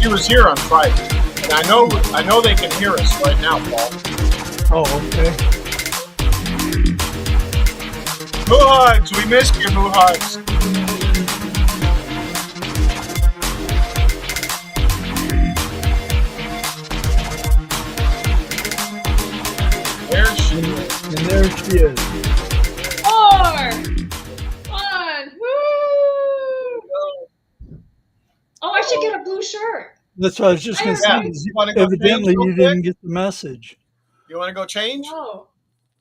she was here on Friday, and I know they can hear us right now, Paul. Oh, okay. Moo Hugs, we missed you, Moo Hugs. There she is. And there she is. 4, 1, woo! Oh, I should get a blue shirt. That's what I was just going to Yeah, say. you want to go Evidently, change real you quick? didn't get the message. You want to go change? No.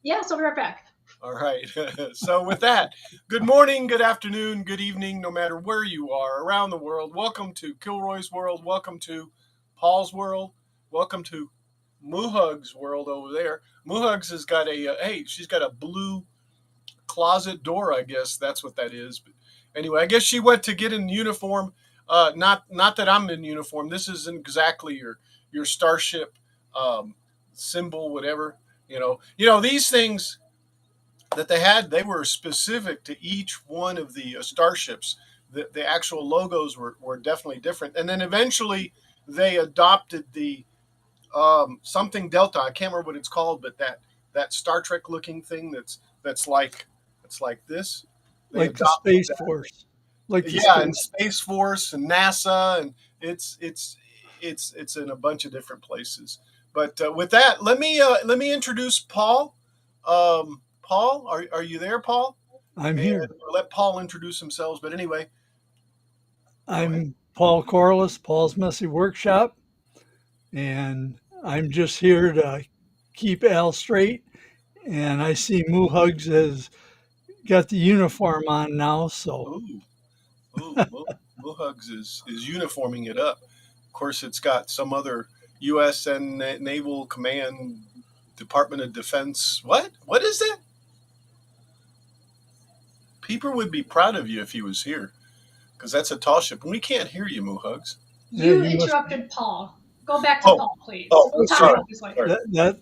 Yes, I'll be right back. All right. So with that, good morning, good afternoon, good evening, no matter where you are around the world. Welcome to Kilroy's World. Welcome to Paul's World. Welcome to Moo Hugs' world over there. Moo Hugs has got she's got a blue closet door, I guess that's what that is. But anyway, I guess she went to get in uniform. Not that I'm in uniform. This isn't exactly your starship symbol, whatever. You know these things that they were specific to each one of the starships. The actual logos were definitely different. And then eventually they adopted the something Delta. I can't remember what it's called, but that Star Trek looking thing that's like this. They Like the adopted Space that. Force. Like the And Space Force and NASA, and it's in a bunch of different places. But with that, let me introduce Paul. Paul, are you there, Paul? I'm here. And let Paul introduce himself. But anyway, I'm Paul Corliss, Paul's Messy Workshop, and I'm just here to keep Al straight. And I see Moo Hugs has got the uniform on now, so Moo Hugs is uniforming it up. Of course, it's got some other U.S. and Naval Command, Department of Defense. What is that? People would be proud of you if he was here, because that's a tall ship, and we can't hear you, Moo Hugs. You Yeah, you must- interrupted Paul. Go back to Oh. Paul, please. Oh, We'll talk sorry. about this later. that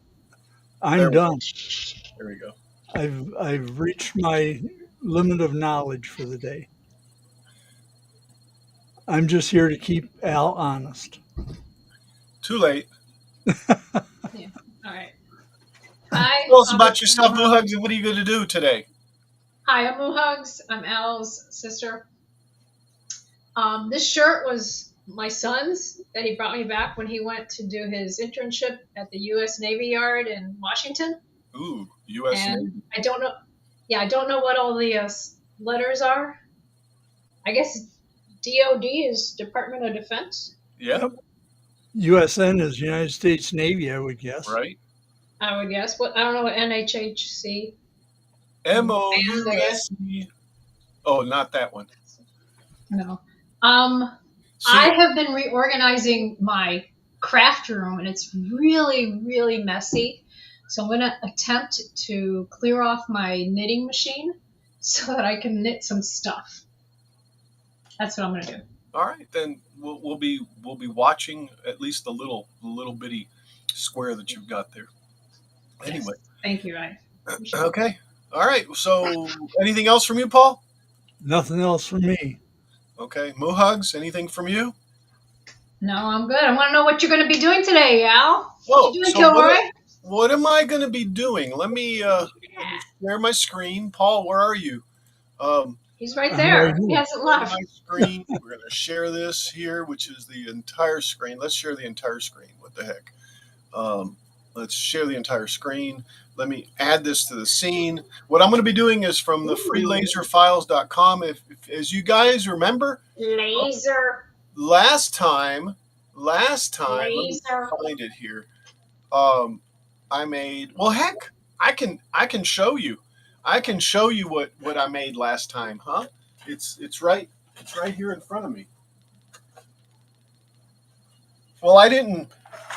I'm There we done. There we go. I've reached my limit of knowledge for the day. I'm just here to keep Al honest. Too late. All right. Hi. Tell us about yourself, Moo Hugs, and what are you going to do today? Hi, I'm Moo Hugs. I'm Al's sister. This shirt was my son's that he brought me back when he went to do his internship at the U.S. Navy Yard in Washington. Ooh, U.S. Navy. And I don't know. Yeah, I don't know what all the letters are. I guess DOD is Department of Defense. Yeah, USN is United States Navy, I would guess. right. I would guess. I don't know what NHHC. MOUSC. Oh, not that one. No. See, I have been reorganizing my craft room, and it's really, really messy. So I'm going to attempt to clear off my knitting machine so that I can knit some stuff. That's what I'm going to do. all right, then we'll be watching at least the little bitty square that you've got there. Anyway, Yes. Thank you. I appreciate it. okay, all right. So, anything else from you, Paul? Nothing else from me. Okay, Moo Hugs. Anything from you? No, I'm good. I want to know what you're going to be doing today, Al. Whoa, What you doing, so Kilroy? What am I going to be doing? Let me share my screen. Paul, where are you? He's right I'm there. right here. He hasn't My left. screen. We're going to share this here, which is the entire screen. Let's share the entire screen. What the heck? Let's share the entire screen. Let me add this to the scene. What I'm going to be doing is from the freelaserfiles.com. If as you guys remember, Laser. last time, let me Laser. find it here. I made. Well, heck, I can show you. I can show you what I made last time, huh? It's right here in front of me. Well, I didn't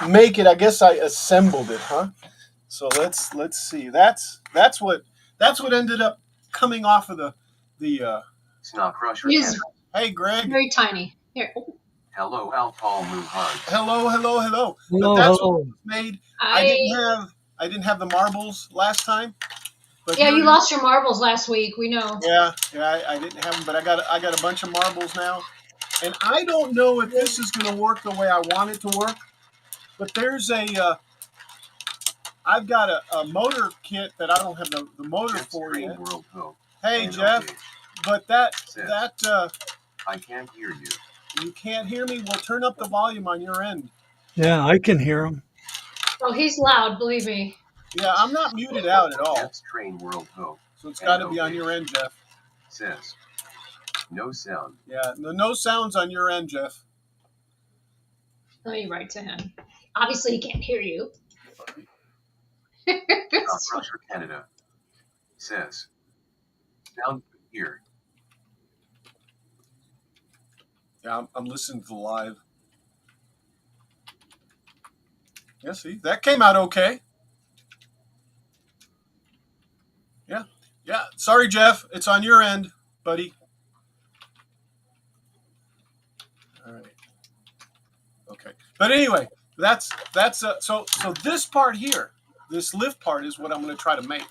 make it. I guess I assembled it, huh? So let's see. That's what ended up coming off of the. It's not crush or He's cancer. Hey, Greg. very tiny. Here. Hello, Al Paul Moo Hugs. Hello. Hello, But that's what hello. was made. I didn't have the marbles last time. But Yeah, here- you lost your marbles last week. We know. Yeah, I didn't have them, but I got a bunch of marbles now. And I don't know if this is going to work the way I want it to work, but there's I've got a motor kit that I don't have the motor Jeff's for Train yet. World Ho. Hey, and Jeff, Ogage. but that I can't hear you. you can't hear me. Well, turn up the volume on your end. Yeah, I can hear him. Oh, he's loud, believe me. Yeah, I'm not muted out at all, Jeff's Train World Ho. so it's got to and be on Ogage. your end, Jeff. Says. No sound. Yeah, no sounds on your end, Jeff. Let me write to him. Obviously, he can't hear you. South Russia, Canada. Says. Sound here. Yeah, I'm listening to the live. Yeah, see, that came out okay. Yeah. Sorry, Jeff. It's on your end, buddy. All right. Okay. But anyway, that's so this part here, this lift part is what I'm going to try to make.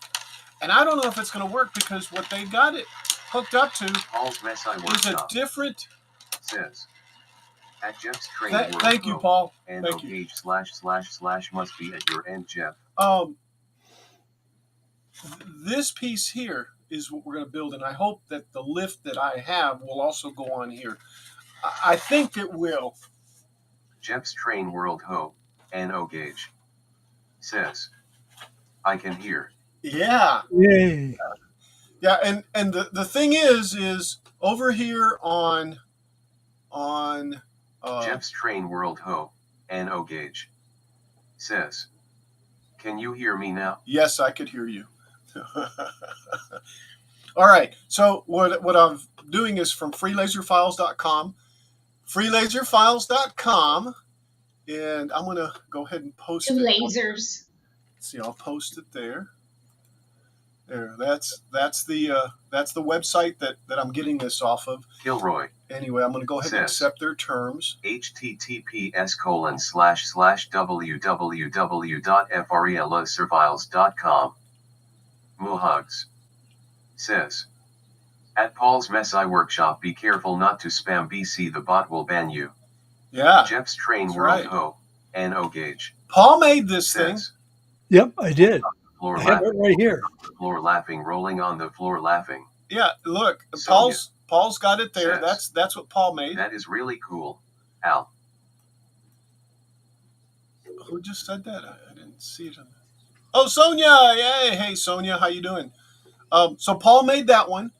And I don't know if it's going to work because what they got it hooked up to Paul's Messiah is a Workshop. different. Says. At Jeff's Train World Thank you, Ho. Paul. And Thank you. Ogage / must be at your end, Jeff. This piece here is what we're going to build, and I hope that the lift that I have will also go on here. I think it will. Jeff's Train World Ho. and Ogage. Says. I can hear. Yeah. Yay. Yeah, and the thing is over here on Jeff's Train World Ho. and Ogage. Says. Can you hear me now? Yes, I could hear you. All right. So what I'm doing is from freelaserfiles.com. Freelaserfiles.com. And I'm going to go ahead and post Two it. lasers. See, I'll post it there. There. That's the website that I'm getting this off of. Kilroy. Anyway, I'm going to go ahead and Says. accept their terms. https://www.freelaserfiles.com. Muhugs. Says. At Paul's Messiah Workshop, be careful not to spam BC, the bot will ban you. Yeah. Jeff's Train That's World right. Ho. and Ogage. Paul made this thing. Says. Yep, I did. Floor I have it laughing, right here. floor laughing, rolling on the floor laughing. Yeah, look, Sonia. Paul's got it there. Says. That's what Paul made. That is really cool, Al. Who just said that? I didn't see it. Oh, Sonia! Yay! Hey, Sonia, how you doing? So Paul made that one.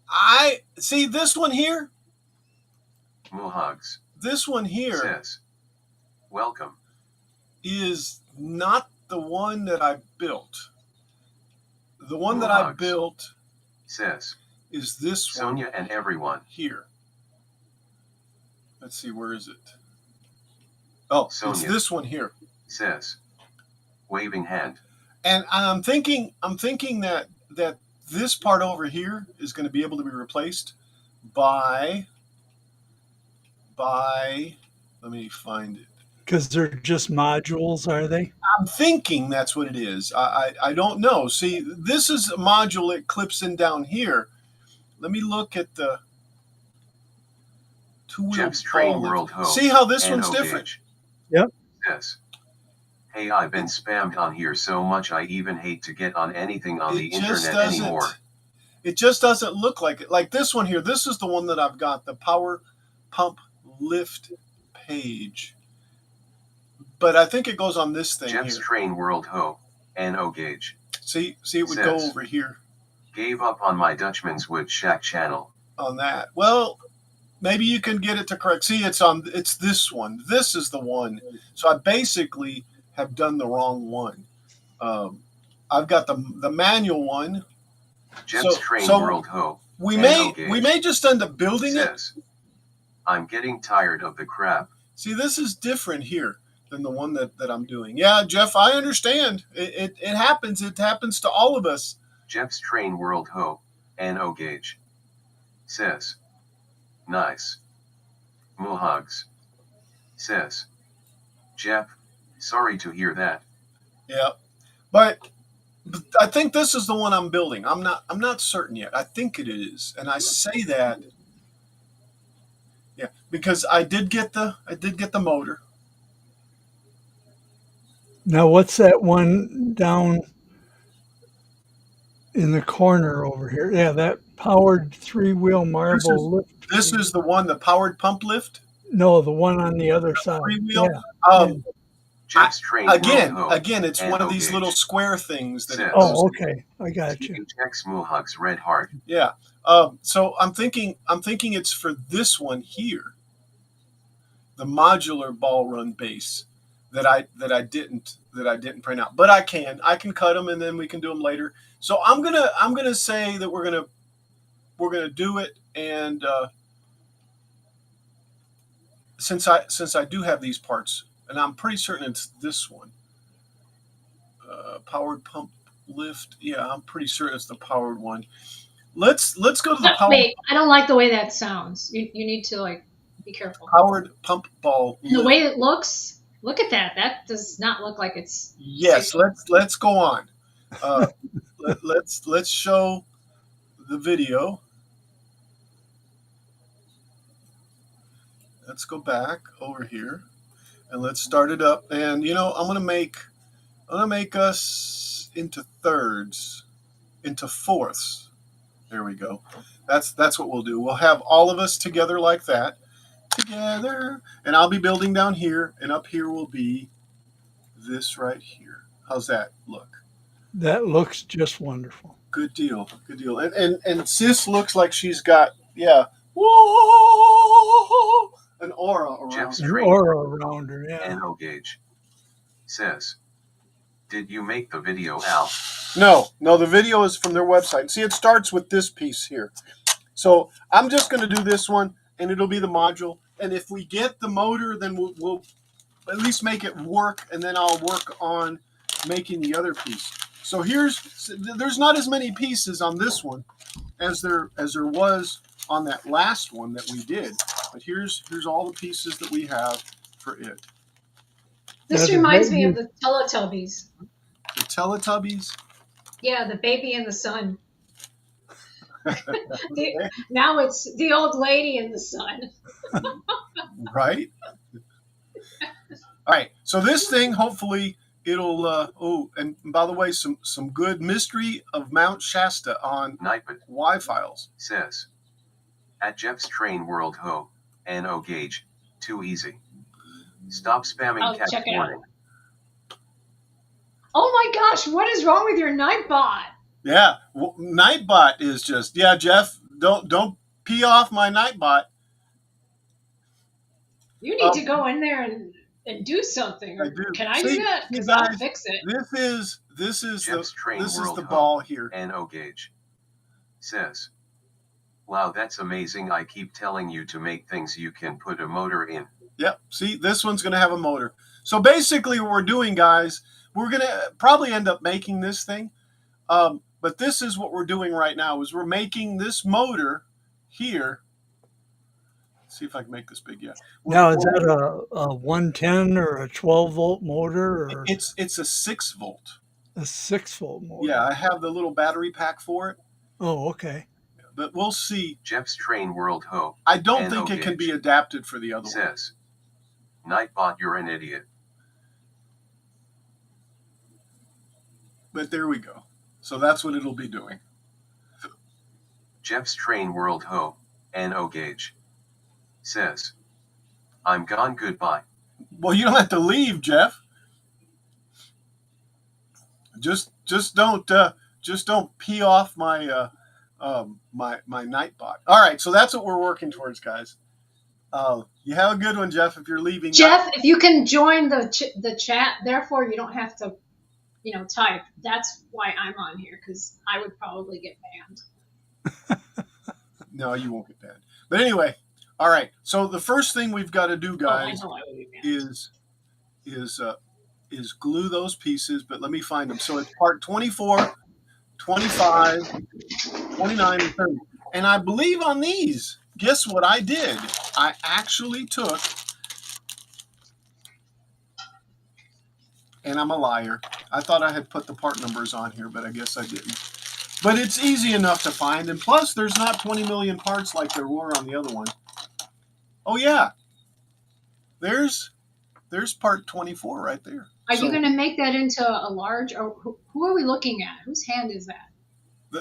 I see this one here. Muhugs. This one here Says. Welcome. is not the one that I built. The one that I Muhugs. built Says. is this one Sonia and everyone. here. Let's see, where is it? Oh, it's Sonia. this one here. Says. Waving hand. And I'm thinking that this part over here is going to be able to be replaced by let me find it. Because they're just modules, are they? I'm thinking that's what it is. I don't know. See, this is a module that clips in down here. Let me look at the two-wheel Jeff's Train ball. World Ho. See how this and one's Ogage. different. Yep. Says. Hey, I've been spammed on here so much I even hate to get on anything on the internet anymore. It just doesn't look like it. Like this one here. This is the one that I've got, the power pump lift page. But I think it goes on this thing Jeff's here. Train World Ho. and Ogage. See, it would go Says. over here Gave up on my Dutchman's Wood Shack channel. on that. Well, maybe you can get it to correct. See, it's this one. This is the one. So I basically have done the wrong one. I've got the manual one. Jeff's Train so World Ho. We and may Ogage. just end up building it. Says. I'm getting tired of the crap. See, this is different here than the one that I'm doing. Yeah, Jeff, I understand. It happens. It happens to all of us. Jeff's Train World Ho. and Ogage. Says. Nice. Muhugs. Says. Jeff, sorry to hear that. Yeah, but I think this is the one I'm building. I'm not certain yet. I think it is, and I say that because I did get the motor. Now, what's that one down in the corner over here? Yeah, that powered three-wheel This is marble lift. this is the one, the powered pump lift, No, the one on the other side. three wheel. Yeah. Um, Jeff's Train World Ho. Again, it's one of these NOH. little square things that it Says. goes Oh, in. okay. I got you. Checks Muhugs Red Heart. Yeah. So I'm thinking it's for this one here, the modular ball run base that I didn't print out, but I can cut them and then we can do them later. So I'm gonna say that we're gonna do it, and since I do have these parts, and I'm pretty certain it's this one, powered pump lift. Yeah, I'm pretty certain it's the powered one. Let's go to the Wait, I don't like the way that sounds. You need to like be careful. powered pump ball lift. The way it looks, look at that. That does not look like it's. Yes, let's go on. Let's show the video. Let's go back over here and let's start it up. And I'm gonna make us into thirds, into fourths. There we go. That's what we'll do. We'll have all of us together like that. Together. And I'll be building down here, and up here will be this right here. How's that look? That looks just wonderful. Good deal. Good deal. And Sis looks like she's got, whoa, an aura around Jeff's her. An aura around her, yeah. NO Gauge. Says. Did you make the video, Al? No, the video is from their website. See, it starts with this piece here. So I'm just going to do this one, and it'll be the module. And if we get the motor, then we'll at least make it work, and then I'll work on making the other piece. So there's not as many pieces on this one as there was on that last one that we did. But here's all the pieces that we have for it. This reminds me of the Teletubbies. The Teletubbies. Yeah, the baby in the sun. Now it's the old lady in the sun. Right? All right. So this thing, hopefully, it'll. And by the way, some good Mystery of Mount Shasta on Nightbot Y-Files. says. At Jeff's Train World Ho. NO Gauge. Too easy. Stop spamming I'll cat check it warning. Oh my gosh, what is wrong with your Nightbot? Yeah, Nightbot is just Jeff. Don't pee off my Nightbot. You need to go in there and do something. I do. Can I See, do that? you Because I'll guys, fix it. This is Jeff's Train this is World the Ho. ball here. NO Gauge. Says. Wow, that's amazing. I keep telling you to make things you can put a motor in. Yep. See, this one's going to have a motor. So basically what we're doing, guys, we're going to probably end up making this thing. But this is what we're doing right now is we're making this motor here. Let's see if I can make this big. Yeah. Now, is that a 110 or a 12-volt motor or It's a 6-volt. a 6-volt motor? Yeah, I have the little battery pack for it. Oh, okay. But we'll see. Jeff's Train World Ho. I don't NO think it can Gauge. be adapted for the other one. Says. Nightbot, you're an idiot. But there we go. So that's what it'll be doing. Jeff's Train World Ho. NO Gauge. Says. I'm gone, goodbye. Well, you don't have to leave, Jeff. Just don't pee off my my Nightbot. All right, so that's what we're working towards, guys. You have a good one, Jeff. If you're leaving, Jeff, if you can join the chat, therefore you don't have to, type. That's why I'm on here, because I would probably get banned. No, you won't get banned. But anyway, all right. So the first thing we've got to do, guys, I know I would be banned. is glue those pieces. But let me find them. So it's part 24, 25, 29, and 30. And I believe on these, guess what I did? I actually took, and I'm a liar, I thought I had put the part numbers on here, but I guess I didn't. But it's easy enough to find, and plus there's not 20 million parts like there were on the other one. Oh yeah, there's part 24 right there. Are you going to make that into a large, or who are we looking at? Whose hand is that?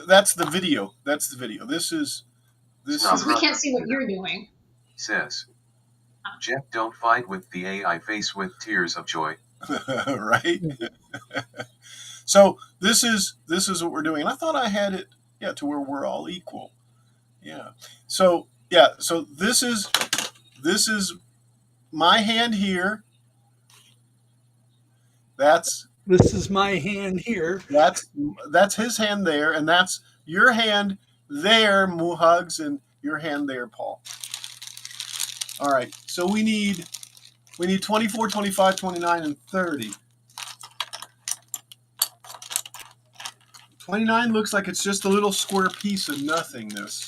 That's the video. That's the video. This is Because we can't see what you're doing. Says, Jeff, don't fight with the AI face with tears of joy. right. So this is what we're doing. And I thought I had it to where we're all equal. Yeah. So this is my hand here. This is my hand here. That's his hand there, and that's your hand there, Muhugs, and your hand there, Paul. All right. So we need 24, 25, 29, and 30. 29 looks like it's just a little square piece of nothingness.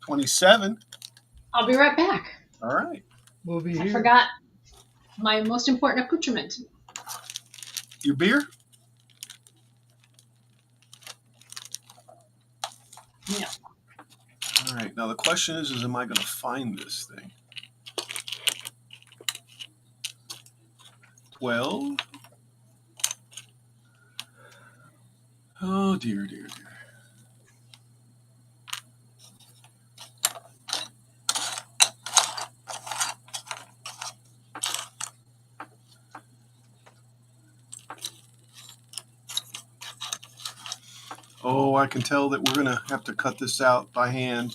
27. I'll be right back. All right. We'll be here. I forgot my most important accoutrement. Your beer? No. All right. Now the question is am I going to find this thing? 12. Oh, dear, dear, dear. Oh, I can tell that we're going to have to cut this out by hand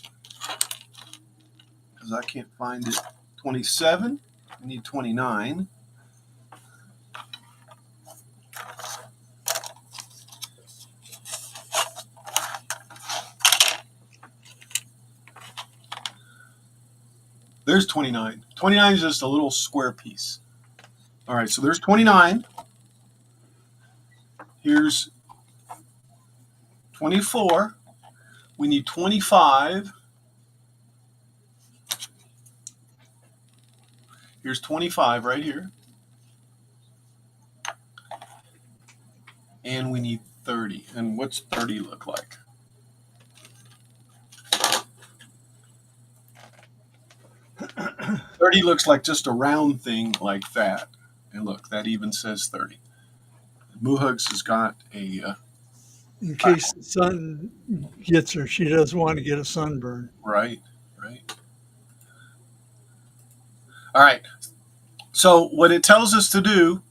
because I can't find it. 27. I need 29. There's 29. 29 is just a little square piece. All right, so there's 29. Here's 24. We need 25. Here's 25 right here. And we need 30. And what's 30 look like? $30 looks like just a round thing like that. And look, that even says 30. Muhugs has got a... in case the sun gets her, she doesn't want to get a sunburn. Right. All right. So what it tells us to do...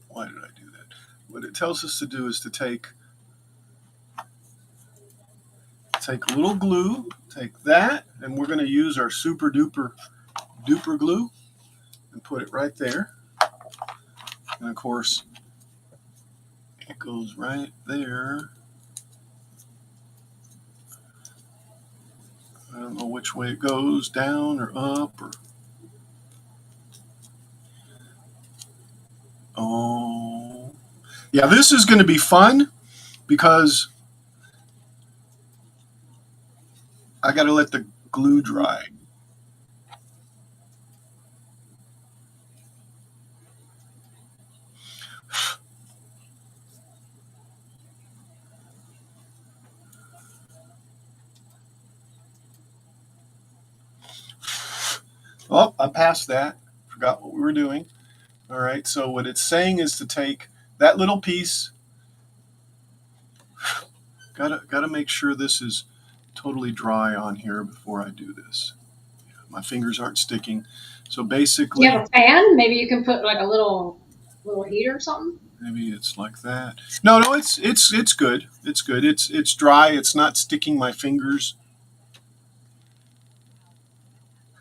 Why did I do that? What it tells us to do is to take a little glue, take that, and we're going to use our super duper glue and put it right there. And of course, it goes right there. I don't know which way it goes, down or up or... Oh, yeah, this is going to be fun because I got to let the glue dry. Oh, I passed that. Forgot what we were doing. All right, so what it's saying is to take that little piece. Gotta make sure this is totally dry on here before I do this. Yeah, my fingers aren't sticking. So basically, Do you have a fan? Maybe you can put like a little heater or something. maybe it's like that. No, it's good. It's good. It's dry. It's not sticking my fingers.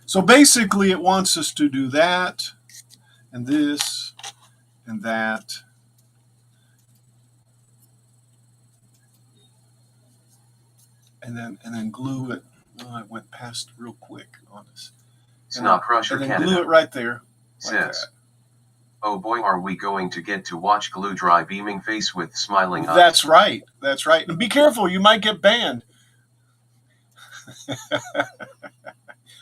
So basically, it wants us to do that, and this, and that. And then glue it. Oh, I went past real quick on this. Snow Crusher And then Canada glue it right there. Like says, that. oh boy, are we going to get to watch glue dry beaming face with smiling eyes. That's right. That's right. And be careful, you might get banned.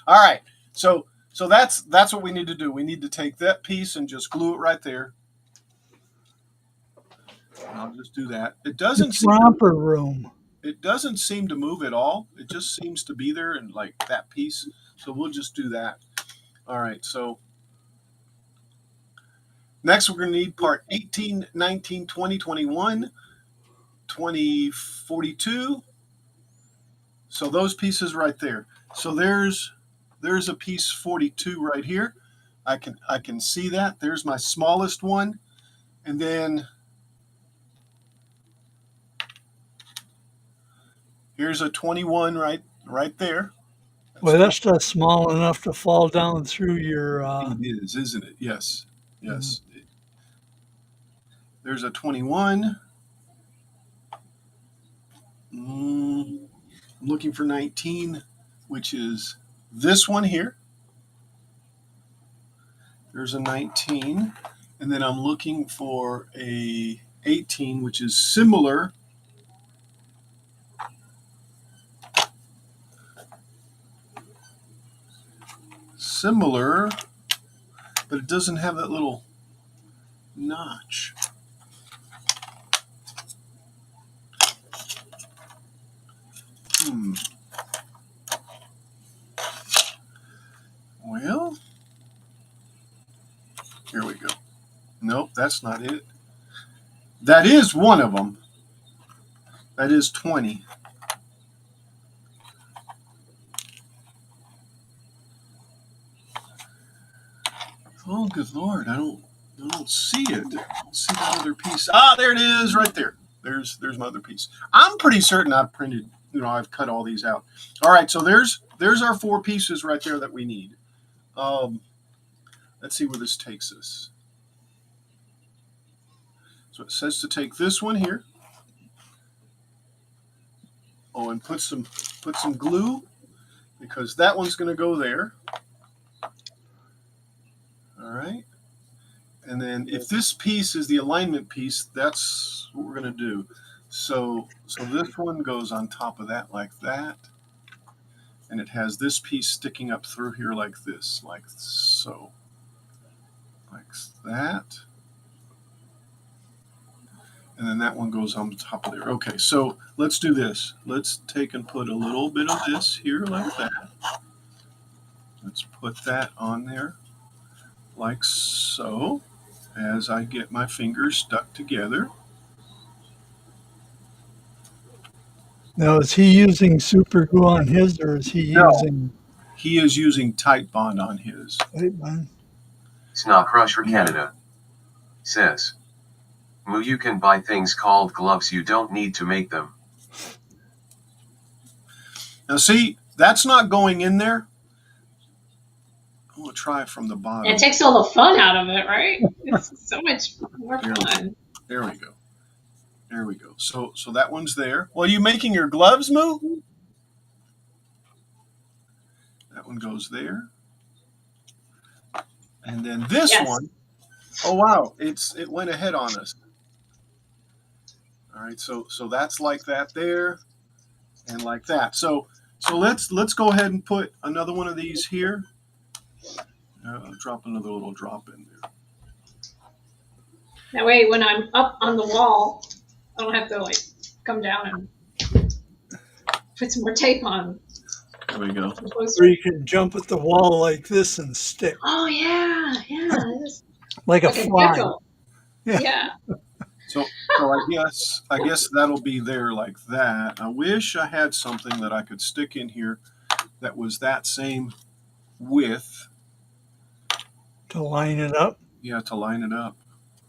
All right. So that's what we need to do. We need to take that piece and just glue it right there. And I'll just do that. It doesn't It's romper room. it doesn't seem to move at all. It just seems to be there and like that piece. So we'll just do that. All right, so next we're going to need part 18, 19, 20, 21, 20, 42. So those pieces right there. So there's a piece 42 right here. I can see that. There's my smallest one. And then here's a 21 right there. Well, that's just small enough to fall down through your. It is, isn't it? Yes. Yes. There's a 21. I'm looking for 19, which is this one here. There's a 19. And then I'm looking for a 18, which is similar. But it doesn't have that little notch. Well, here we go. Nope, that's not it. That is one of them. That is 20. Oh, good Lord, I don't see it. I don't see that other piece. Ah, there it is, right there. There's my other piece. I'm pretty certain I've printed, I've cut all these out. All right, so there's our 4 pieces right there that we need. Let's see where this takes us. So it says to take this one here. Oh, and put some glue, because that one's going to go there. All right. And then if this piece is the alignment piece, that's what we're going to do. So this one goes on top of that like that. And it has this piece sticking up through here like this, like so. Like that. And then that one goes on top of there. Okay, so let's do this. Let's take and put a little bit of this here like that. Let's put that on there like so, as I get my fingers stuck together. Now, is he using super glue on his, or is he using? He is using Titebond on his. Titebond. Snow Crusher Canada says, Moo, you can buy things called gloves. You don't need to make them. Now see, that's not going in there. I'm going to try it from the bottom. It takes all the fun out of it, right? It's so much more fun. There we go. There we go. So that one's there. Well, are you making your gloves, Moo? That one goes there. And then this one, oh wow, it went ahead on us. All right, so that's like that there, and like that. So let's go ahead and put another one of these here. Drop another little drop in there. That way, when I'm up on the wall, I don't have to like come down and put some more tape on. There we go. Or you can jump at the wall like this and stick. Oh yeah. Like a fly. Gecko. Yeah. So I guess that'll be there like that. I wish I had something that I could stick in here that was that same width. To line it up? Yeah, to line it up.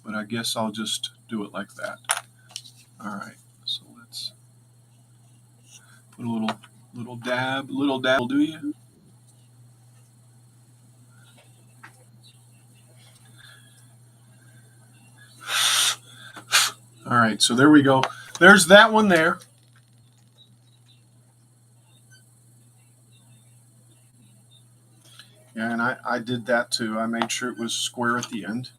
But I guess I'll just do it like that. All right. So let's put a little dab will do you. All right, so there we go. There's that one there. Yeah, and I did that too. I made sure it was square at the end.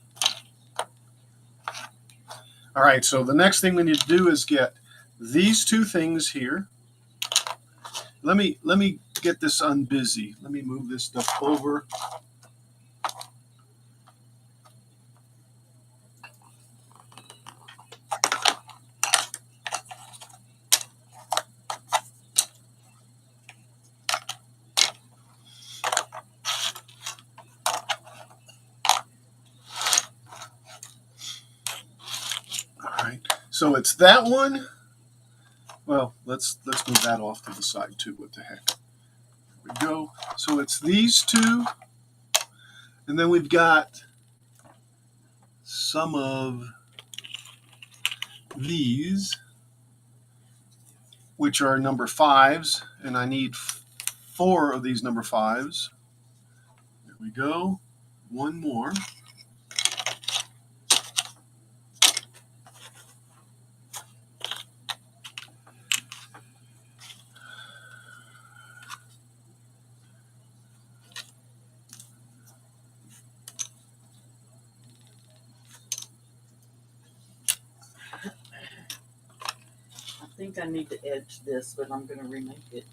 All right, so the next thing we need to do is get these 2 things here. Let me get this unbusy. Let me move this stuff over. So it's that one. Well, let's move that off to the side too. What the heck? There we go. So it's these two, and then we've got some of these, which are number 5s, and I need 4 of these number 5s. There we go. One more. I think I need to edge this, but I'm going to remake it.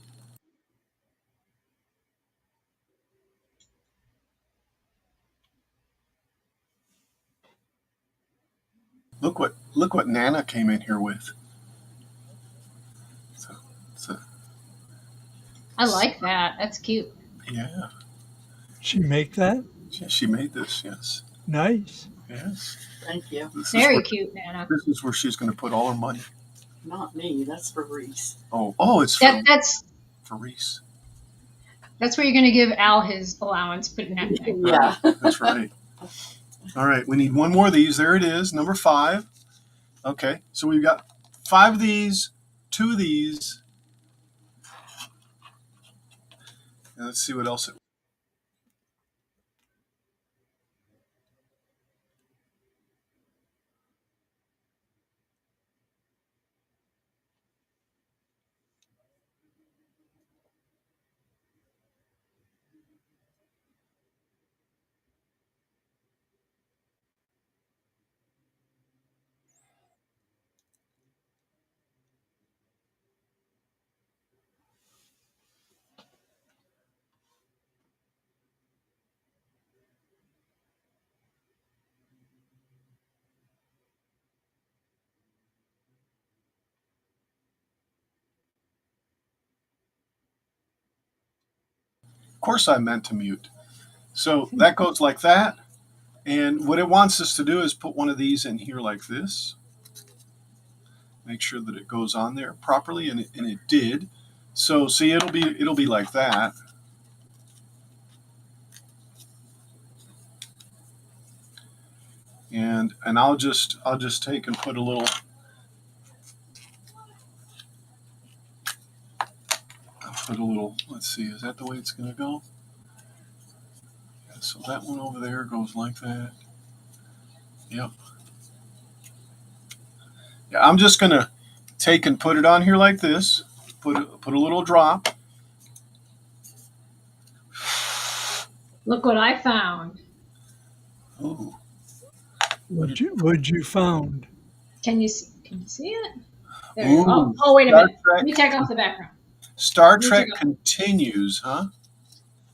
Look what Nana came in here with. So I like that. That's cute. yeah, She make that? she made this. Yes, Nice. yes. Thank you. Very cute, Nana. This is where she's going to put all her money. Not me. That's for Reese. Oh, it's for That's Reese. where you're gonna give Al his allowance. Put it in that thing. Yeah. That's right. All right, we need one more of these. There it is, number 5. Okay, so we've got 5 of these, 2 of these. And let's see what else. Of course, I meant to mute. So that goes like that. And what it wants us to do is put one of these in here like this. Make sure that it goes on there properly, and it did. So see, it'll be like that. And I'll just take and put a little. Let's see, is that the way it's going to go? Yeah, so that one over there goes like that. Yep. Yeah, I'm just going to take and put it on here like this. Put a little drop. Look what I found. Ooh. What'd you found? Can you see it? There you go. Ooh, Oh, wait a Star minute. Trek. Let me take off the background. Star Trek Continues, huh?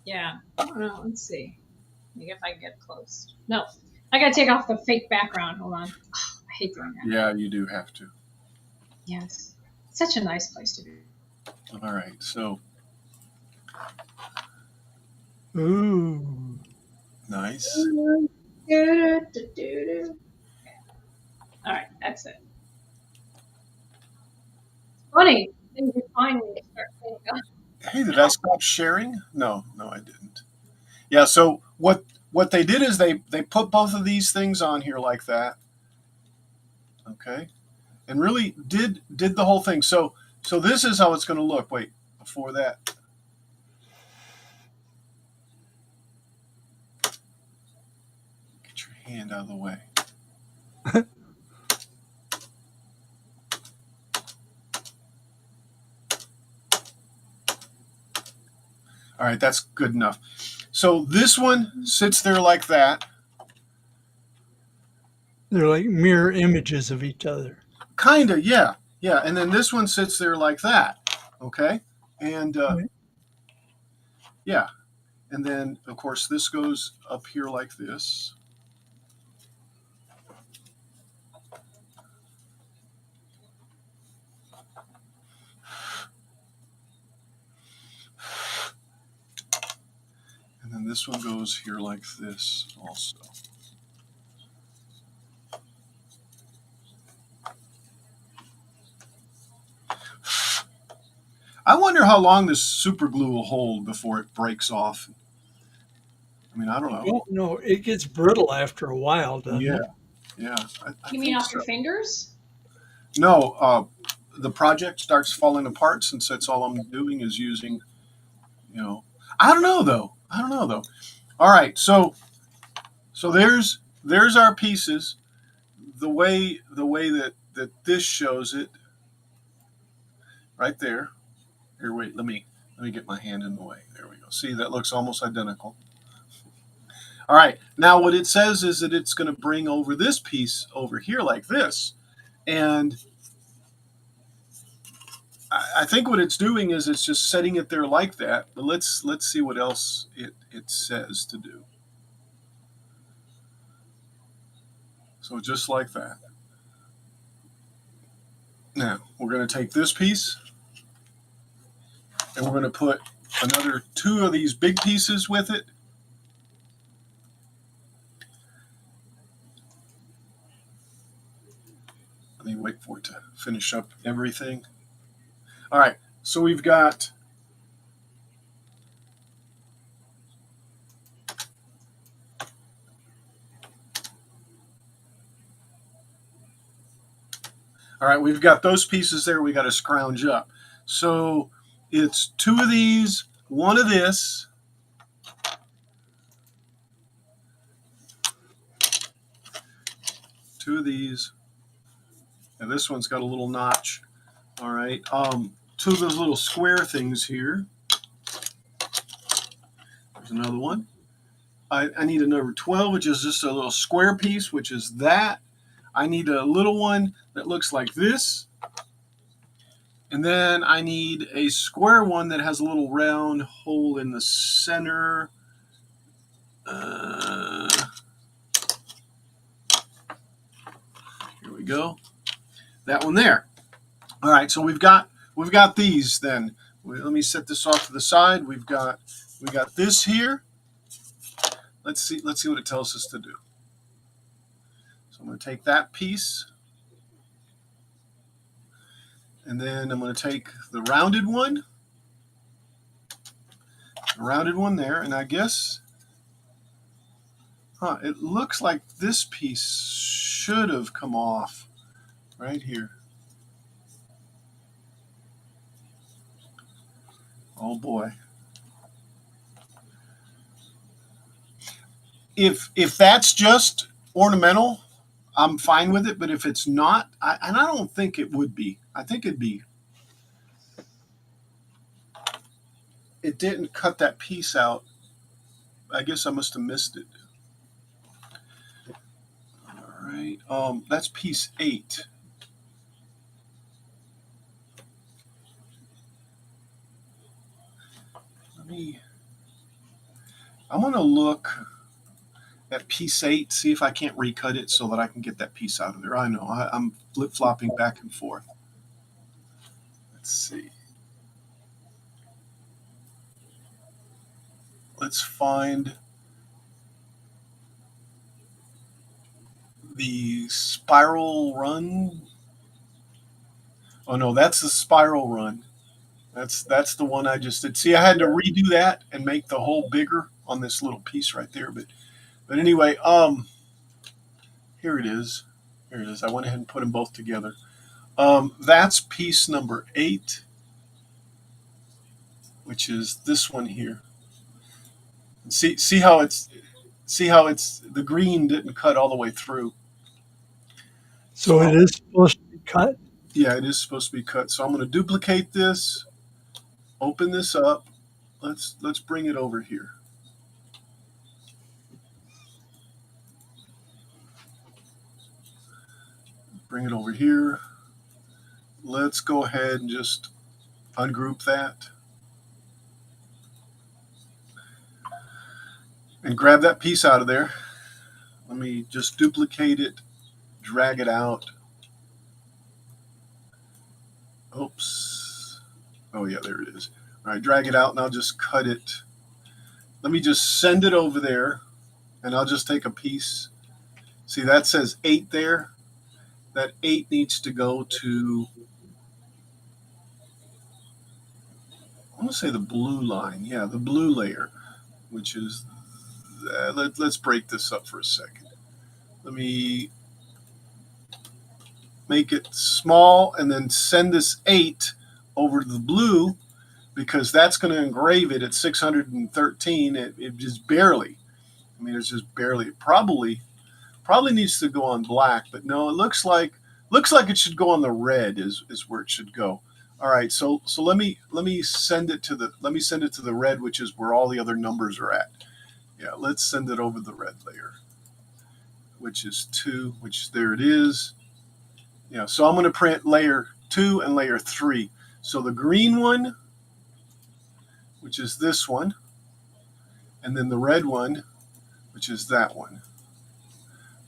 Yeah. I don't know. Let's see. Maybe if I can get close. No. I gotta take off the fake background. Hold on. Oh, I hate doing that. Yeah, you do have to. Yes. Such a nice place to be. All right, so Ooh. nice. All right, that's it. Funny. Things are finally start cleaning up. Hey, did I stop sharing? No, I didn't. Yeah, so what they did is they put both of these things on here like that. Okay. And really did the whole thing. So this is how it's going to look. Wait, before that. Get your hand out of the way. All right, that's good enough. So this one sits there like that. They're like mirror images of each other. Kind of, yeah. Yeah, and then this one sits there like that. Okay? And yeah. And then, of course, this goes up here like this. And then this one goes here like this also. I wonder how long this super glue will hold before it breaks off. I mean, I don't know. Don't know. It gets brittle after a while, doesn't Yeah, it? yeah, I You mean think off so. your fingers? No, the project starts falling apart since that's all I'm doing is using, you know, I don't know though. I don't know though. All right, so there's our pieces. The way that this shows it right there. Here, wait, let me get my hand in the way. There we go. See, that looks almost identical. All right, now what it says is that it's going to bring over this piece over here like this, and I think what it's doing is it's just setting it there like that. But let's see what else it says to do. So just like that. Now we're going to take this piece and we're going to put another 2 of these big pieces with it. Let me wait for it to finish up everything. All right, so we've got we've got those pieces there we got to scrounge up. So it's 2 of these, 1 of this, 2 of these, and this one's got a little notch. All right, 2 of those little square things here. There's another one. I need a number 12, which is just a little square piece, which is that. I need a little one that looks like this. And then I need a square one that has a little round hole in the center. Here we go. That one there. All right, so we've got these then. Let me set this off to the side. We got this here. Let's see what it tells us to do. So I'm going to take that piece, and then I'm going to take the rounded one there, and I guess, it looks like this piece should have come off right here. Oh boy. If that's just ornamental, I'm fine with it. But if it's not, and I don't think it would be. I think it'd be. It didn't cut that piece out. I guess I must have missed it. All right. That's piece 8. I'm going to look at piece 8, see if I can't recut it so that I can get that piece out of there. I know, I'm flip-flopping back and forth. Let's see. Let's find the spiral run. Oh no, that's the spiral run. That's the one I just did. See, I had to redo that and make the hole bigger on this little piece right there. But anyway, here it is. Here it is. I went ahead and put them both together. That's piece number 8, which is this one here. See how it's the green didn't cut all the way through. So it is supposed to be cut. Yeah, it is supposed to be cut. So I'm going to duplicate this, open this up. Let's bring it over here. Bring it over here. Let's go ahead and just ungroup that. And grab that piece out of there. Let me just duplicate it, drag it out. Oops. Oh yeah, there it is. All right, drag it out and I'll just cut it. Let me just send it over there and I'll just take a piece. See, that says 8 there. That 8 needs to go to I'm gonna say the blue line. Yeah, the blue layer, which is let's break this up for a second. Let me make it small and then send this 8 over to the blue because that's going to engrave it at 613. It just barely. I mean, it's just barely. It probably needs to go on black, but no, it looks like it should go on the red is where it should go. All right, so let me send it to the red, which is where all the other numbers are at. Yeah, let's send it over the red layer, which is 2, which there it is. Yeah, so I'm going to print layer 2 and layer 3. So the green one, which is this one, and then the red one, which is that one.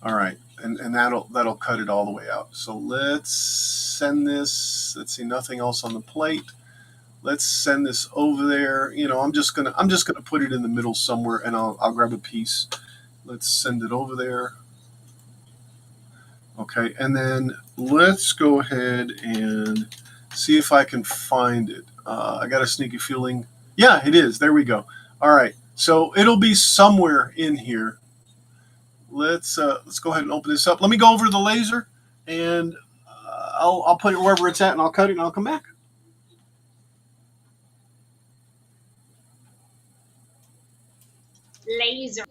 All right, and that'll cut it all the way out. So let's send this. Let's see, nothing else on the plate. Let's send this over there. You know, I'm just gonna put it in the middle somewhere, and I'll grab a piece. Let's send it over there. Okay, and then let's go ahead and see if I can find it. I got a sneaky feeling. Yeah, it is. There we go. All right, so it'll be somewhere in here. Let's go ahead and open this up. Let me go over to the laser, and I'll put it wherever it's at, and I'll cut it, and I'll come back. Laser.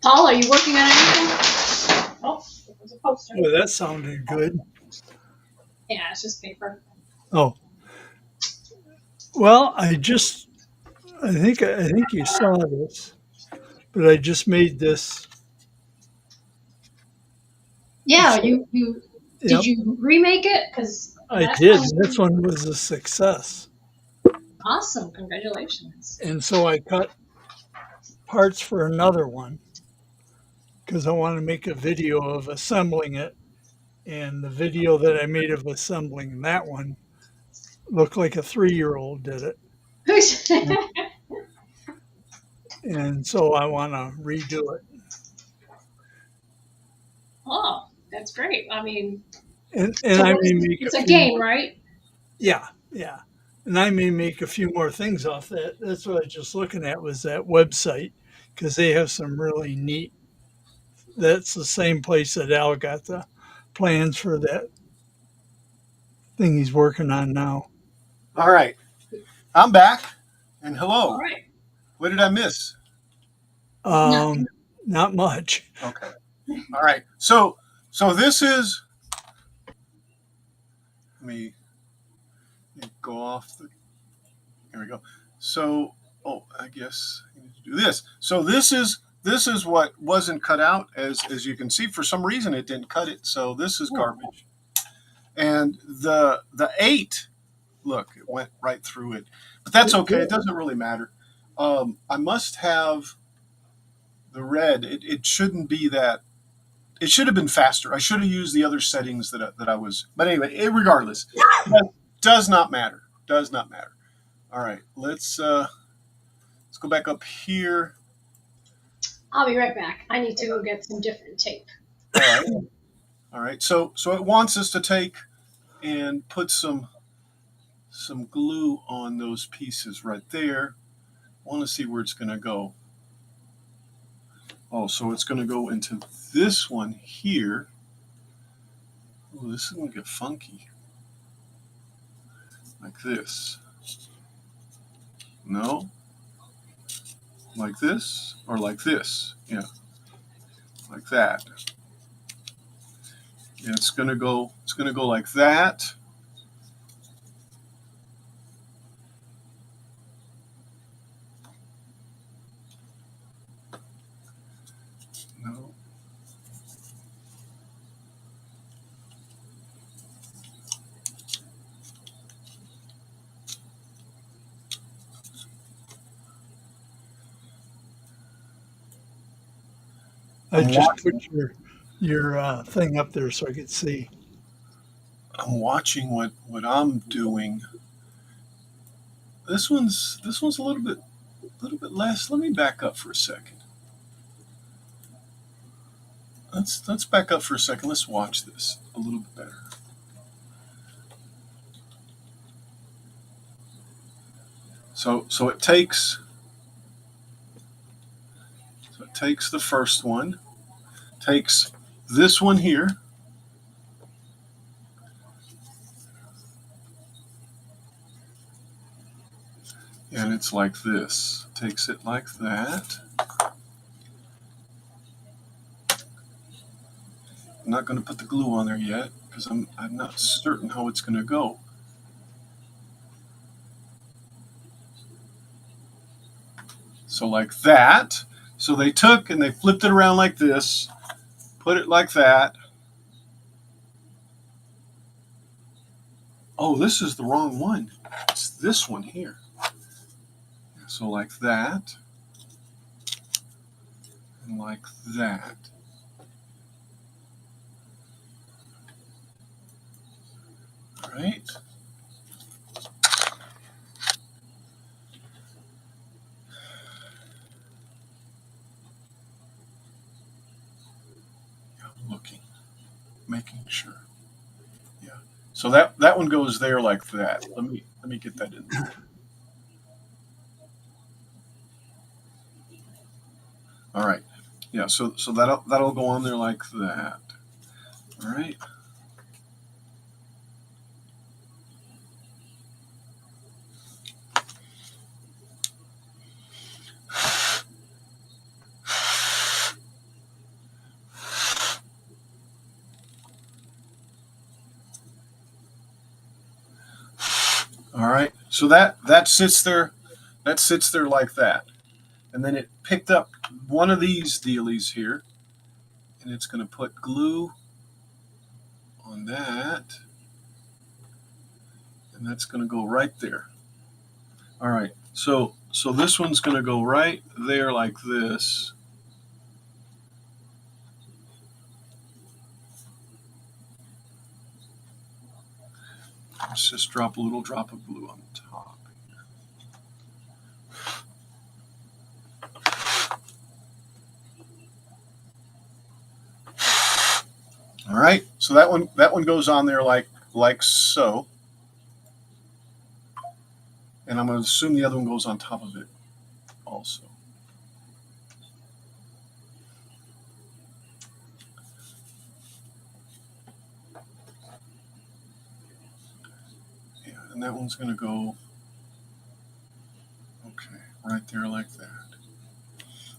Paul, are you working on anything? Oh, it was a poster. Oh, that sounded good. Yeah, it's just paper. Oh, well, I think you saw this, but I just made this. Yeah, you Yep, did you remake it? Because I did. This one was a success. awesome. Congratulations. And so I cut parts for another one because I want to make a video of assembling it. And the video that I made of assembling that one looked like a 3-year-old did it. And so I want to redo it. Oh, that's great. I mean, And so I may make it's a a few game, more, right? yeah. And I may make a few more things off that. That's what I was just looking at was that website because they have some really neat. That's the same place that Al got the plans for that thing he's working on now. All right, I'm back, and All hello. right. What did I miss? Not much. Okay. All right. So this is. Let me go off the. Here we go. So I guess I need to do this. So this is what wasn't cut out. As you can see, for some reason it didn't cut it. So this is garbage. And the 8, look, it went right through it. But that's okay. It doesn't really matter. I must have the red. It shouldn't be that. It should have been faster. I should have used the other settings that I was. But anyway, regardless, does not matter. Does not matter. All right, let's go back up here. I'll be right back. I need to go get some different tape. All right. All right. So it wants us to take and put some glue on those pieces right there. I want to see where it's going to go. Oh, so it's going to go into this one here. Oh, this is going to get funky. Like this. No? Like this or like this? Yeah. Like that. Yeah, it's going to go like that. No. I I'm just watching, put your thing up there so I could see. I'm watching what I'm doing. This one's a little bit less. Let me back up for a second. Let's back up for a second. Let's watch this a little bit better. So it takes the first one, takes this one here, and it's like this. Takes it like that. I'm not going to put the glue on there yet because I'm not certain how it's going to go. So like that. So they took and they flipped it around like this, put it like that. Oh, this is the wrong one. It's this one here. So like that, and like that. All right. I'm looking, making sure. Yeah. So that one goes there like that. Let me get that in there. All right. Yeah. So that'll go on there like that. All right. All right. So that sits there. That sits there like that. And then it picked up one of these dealies here, and it's going to put glue on that, and that's going to go right there. All right. So this one's going to go right there like this. Let's just drop a little drop of glue on the top. All right, so that one goes on there like so, and I'm going to assume the other one goes on top of it also. Yeah, and that one's going to go right there like that.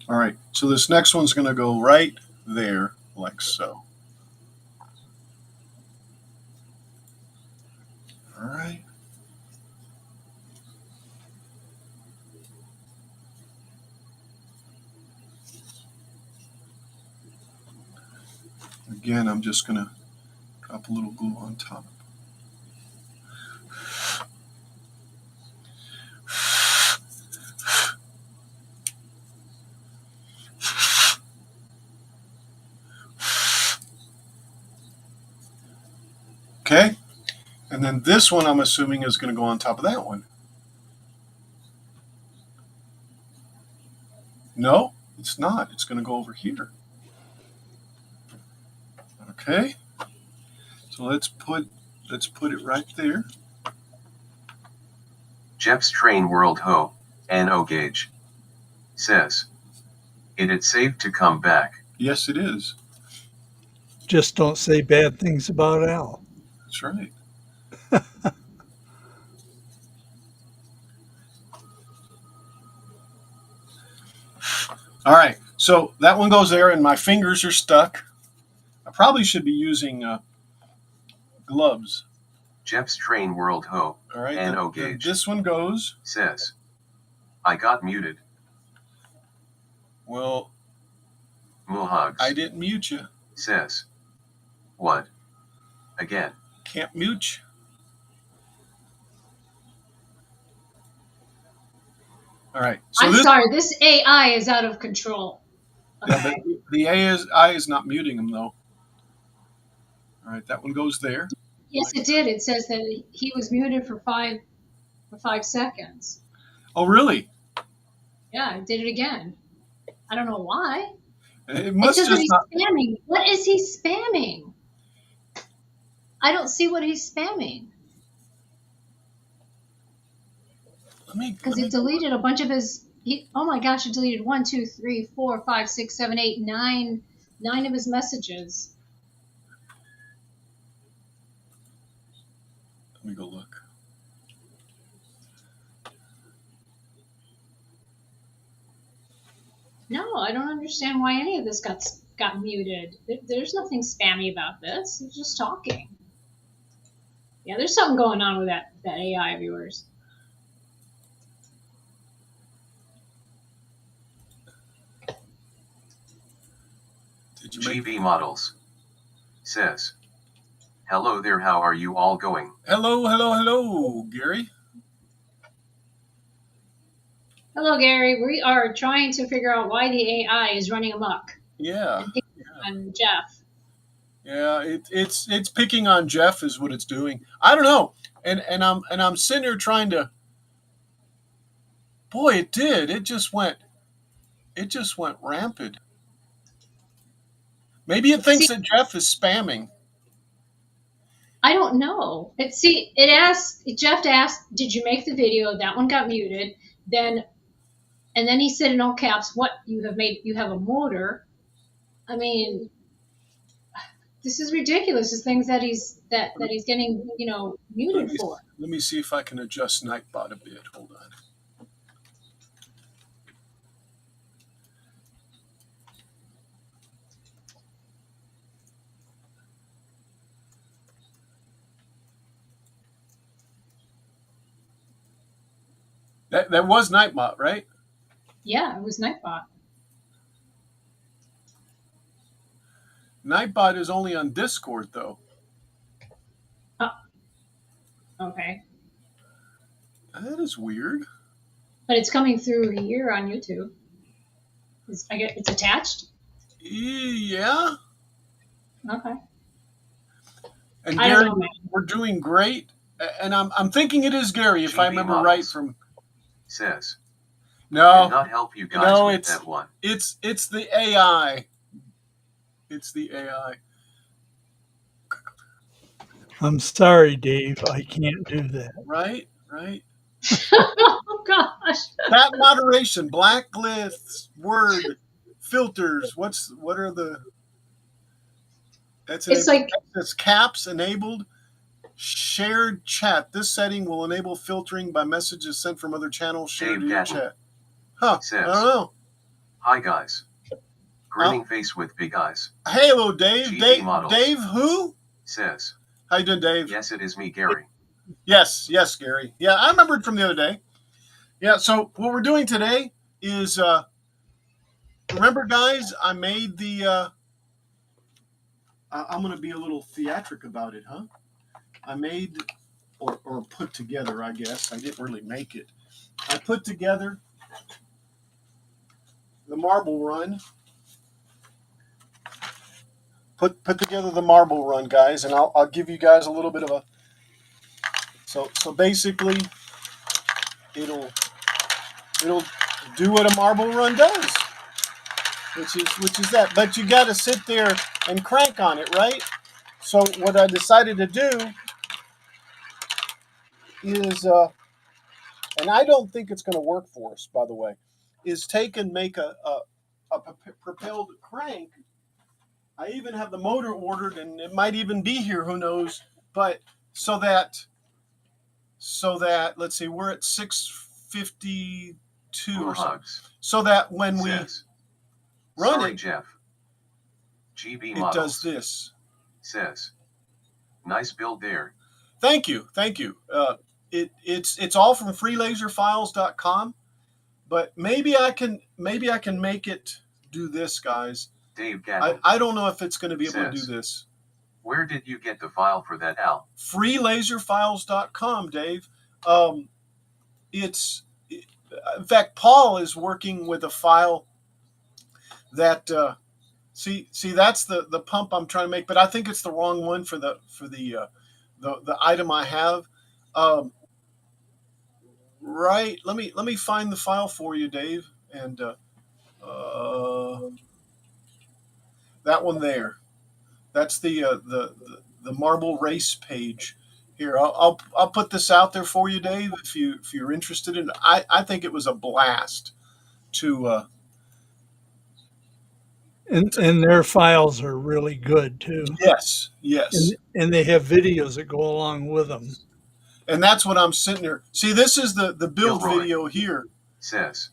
All right, so this next one's going to go right there like so. All right. Again, I'm just going to drop a little glue on top. Okay, and then this one I'm assuming is going to go on top of that one. No? It's not. It's going to go over here. Okay. So let's put it right there. Jeff's Train World Ho, NO Gauge. Says. It's safe to come back. Yes, it is. Just don't say bad things about Al. That's right. All right. So that one goes there, and my fingers are stuck. I probably should be using gloves. Jeff's Train World Ho, All right. NO Gauge. This one goes. Says. I got muted. Well, Muhugs. I didn't mute you. Says. What? Again. Can't mute you. All right. So I'm sorry, this AI is out of control. Yeah, Okay. but the AI is not muting them though. All right, that one goes there. Yes, it did. It says that he was muted for 5 seconds. Oh, really? Yeah, it did it again. I don't know why. It It must says that just he's not. spamming. What is he spamming? I don't see what he's spamming Let me. because he deleted a bunch of his. Oh my gosh, he deleted 1, 2, 3, 4, 5, 6, 7, 8, 9 of his messages. Let me go look. No, I don't understand why any of this got muted. There's nothing spammy about this. He's just talking. Yeah, there's something going on with that AI of yours. Did you make? GB Models. Says. Hello there, how are you all going? Hello, Gary. Hello, Gary. We are trying to figure out why the AI is running amok Yeah, and picking on Jeff. yeah. It's picking on Jeff is what it's doing. I don't know, and I'm sitting here trying to. Boy, it did. It just went rampant. Maybe it thinks See, that Jeff is spamming. I don't know. It asked Jeff to ask, did you make the video? That one got muted. And then he said in all caps, what you have made, you have a motor. I mean, this is ridiculous. The things that he's getting, muted for. Let me see if I can adjust Nightbot a bit. Hold on. That was Nightbot, right? Yeah, it was Nightbot. Nightbot is only on Discord, though. Okay. That is weird. But it's coming through here on YouTube. It's attached? Yeah. Okay. And I Gary, don't know, man. we're doing great. And I'm thinking it is Gary, if I GB remember Models. right from. Says. No, Did not help you guys no, with it's that one. it's the AI. It's the AI. I'm sorry, Dave. I can't do that. Right. Oh gosh. Chat moderation, blacklists, word filters. What are the? That's It's enabled. like That's caps enabled. Shared chat. This setting will enable filtering by messages sent from other channels shared Dave to your Gatton chat. Huh? says. I don't know. Hi guys. Grinning face with big eyes. Hey, hello, Dave. GB Models. Dave, who? Says. How you doing, Dave? Yes, it is me, Gary. Yes, Gary. Yeah, I remembered from the other day. Yeah, so what we're doing today is, remember, guys, I made the. I'm going to be a little theatric about it, huh? I made, or put together, I guess. I didn't really make it. I put together the marble run. Put together the marble run, guys, and I'll give you guys a little bit of a. So basically, it'll do what a marble run does. which is that. But you got to sit there and crank on it, right? So what I decided to do is, and I don't think it's going to work for us, by the way, is take and make a propelled crank. I even have the motor ordered, and it might even be here. Who knows? But so that let's see, we're at 652 or something. So that when we run Sorry, it, Jeff. GB it Models does this. says, nice build there. Thank you. It's all from freelaserfiles.com, but maybe I can make it do this, guys. Dave Gaddon I don't know if it's going to be able to do says, this. where did you get the file for that, Al? Freelaserfiles.com, Dave. In fact, Paul is working with a file that see that's the pump I'm trying to make, but I think it's the wrong one for the item I have. Right. Let me find the file for you, Dave, and that one there. That's the marble race page. Here, I'll put this out there for you, Dave, if you're interested in it. I think it was a blast to And their files are really good too. yes. And they have videos that go along with them. And that's what I'm sitting there. See, this is the build Gilroy video here. says,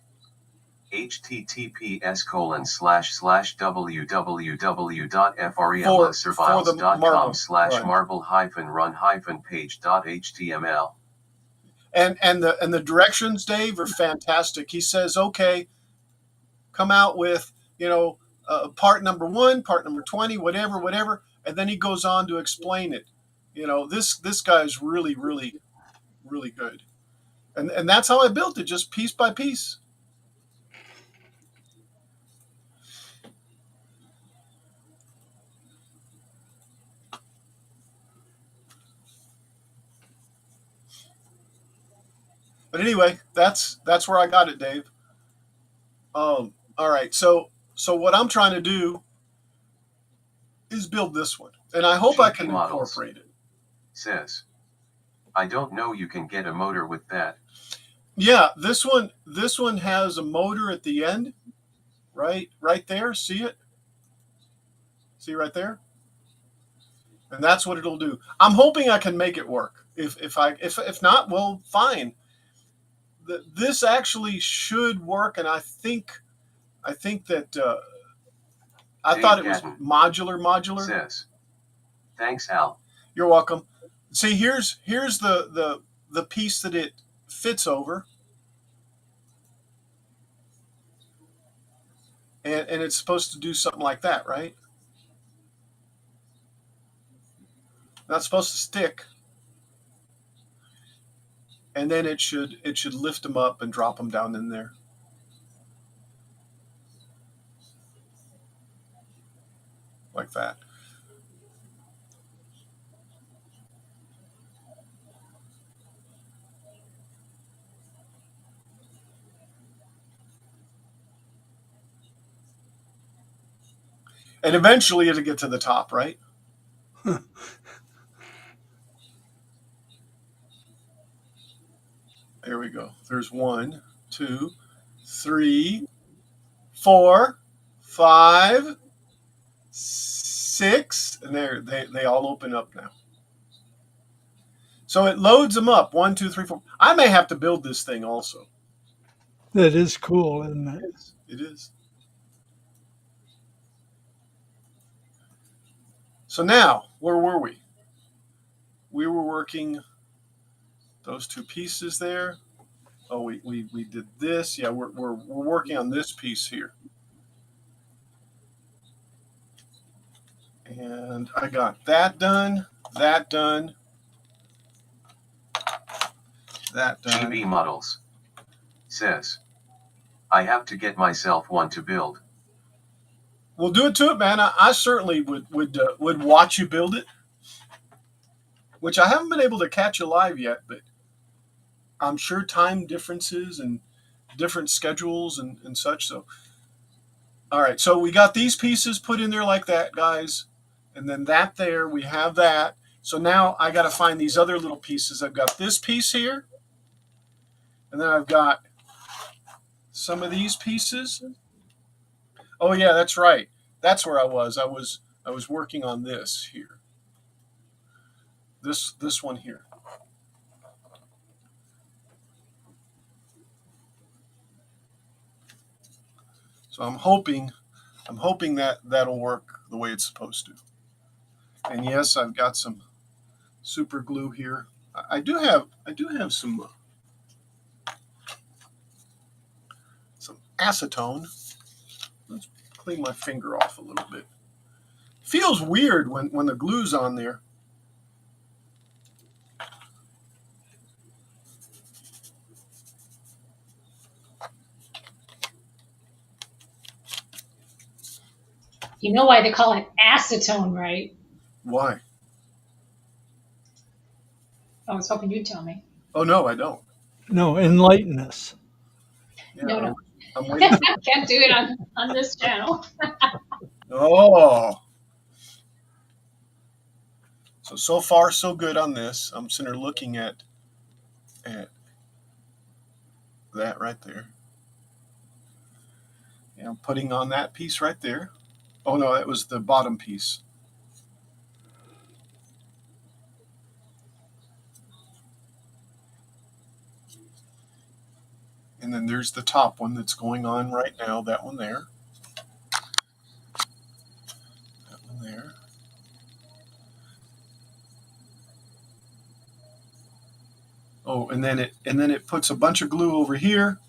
https://www.freelaserfiles.com/marble-run-page.html. And the directions, Dave, are fantastic. He says, okay, come out with, part number 1, part number 20, whatever. And then he goes on to explain it. This guy's really, really, really good. And that's how I built it, just piece by piece. But anyway, that's where I got it, Dave. All right. So what I'm trying to do is build this one, and I hope I can incorporate it. Says, I don't know you can get a motor with that. Yeah, this one has a motor at the end, right there. See it? See right there? And that's what it'll do. I'm hoping I can make it work. If not, well, fine. This actually should work, and I think that I thought it was modular. Says, thanks, Al. You're welcome. See, here's the piece that it fits over, and it's supposed to do something like that, right? Not supposed to stick. And then it should lift them up and drop them down in there. Like that. And eventually it'll get to the top, right? There we go. There's 1, 2, 3, 4, 5, 6, and there they all open up now. So it loads them up. 1, 2, 3, 4. I may have to build this thing also. That is cool, isn't it? It is. So now, where were we? We were working those two pieces there. Oh, we did this. Yeah, we're working on this piece here. And I got that done, that done, that done. GB Models says, I have to get myself one to build. We'll do it to it, man. I certainly would watch you build it, which I haven't been able to catch you live yet, but I'm sure time differences and different schedules and such. So All right, so we got these pieces put in there like that, guys. And then that there, we have that. So now I got to find these other little pieces. I've got this piece here. And then I've got some of these pieces. Oh yeah, that's right. That's where I was. I was working on this here. This one here. So I'm hoping that that'll work the way it's supposed to. And yes, I've got some super glue here. I do have some acetone. Let's clean my finger off a little bit. Feels weird when the glue's on there. You know why they call it acetone, right? Why? I was hoping you'd tell me. Oh no, I don't. No, enlighten us. Yeah, No. I'm waiting. Can't do it on this channel. Oh. So far so good on this. I'm sitting here looking at that right there. Yeah, I'm putting on that piece right there. Oh no, that was the bottom piece. And then there's the top one that's going on right now, that one there. That one there. Oh, and then it puts a bunch of glue over here.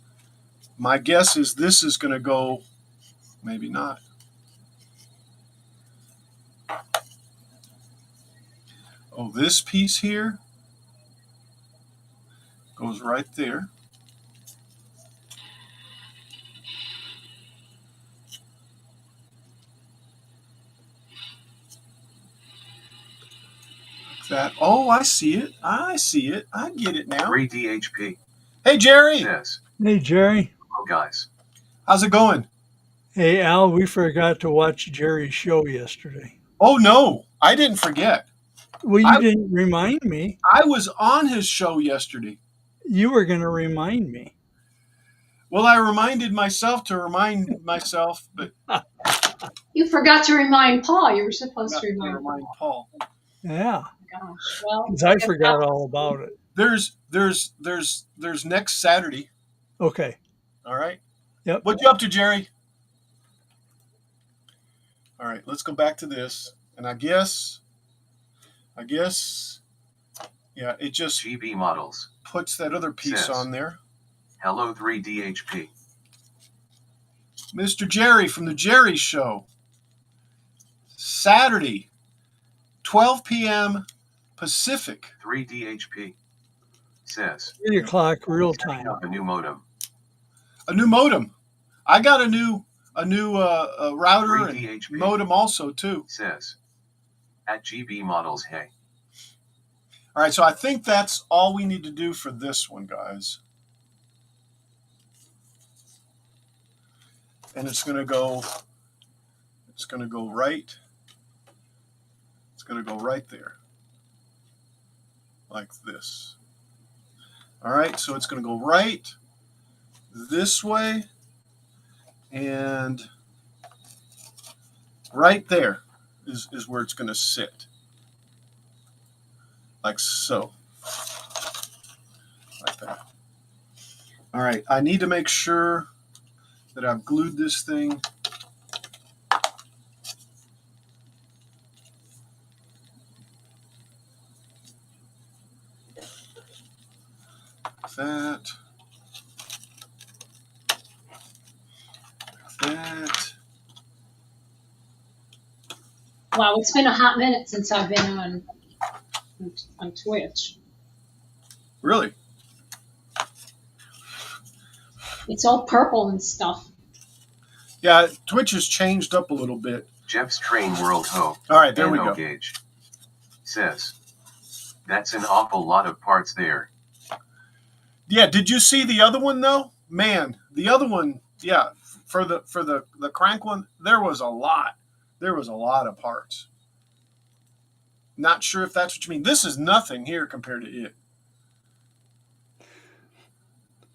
My guess is this is going to go, maybe not. Oh, this piece here goes right there. Like that. Oh, I see it. I see it. I get it now. 3 DHP. Hey, Jerry. Says. Hey, Jerry. Oh, guys. How's it going? Hey, Al, we forgot to watch Jerry's show yesterday. Oh, no, I didn't forget. Well, you didn't remind me. I was on his show yesterday. You were going to remind me. Well, I reminded myself to remind myself, but You forgot to remind Paul. You were supposed not to to remind remind Paul. Yeah, Gosh, well, 'cause I forgot all about it. There's next Saturday. Okay. All right. Yep. What you up to, Jerry? All right, let's go back to this. And I guess, yeah, it just GB models. puts that other piece Says. on there. Hello 3 DHP. Mr. Jerry from the Jerry Show. Saturday, 12 p.m. Pacific. 3 DHP. Says. 3 o'clock real Setting time. up a new modem. A new modem. I got a new router 3 and DHP. modem also too. Says. At GB models, hey. All right, so I think that's all we need to do for this one, guys. And it's going to go right. It's going to go right there. Like this. All right, so it's going to go right this way and right there is where it's going to sit. Like so. Like that. All right, I need to make sure that I've glued this thing. Like that. Like that. wow, it's been a hot minute since I've been on Twitch. Really? It's all purple and stuff. Yeah, Twitch has changed up a little bit. Jeff's Train World Ho. All right, there we NO go. Gauge. Says. That's an awful lot of parts there. Yeah, did you see the other one though? Man, the other one, yeah, for the crank one, there was a lot. There was a lot of parts. Not sure if that's what you mean. This is nothing here compared to it.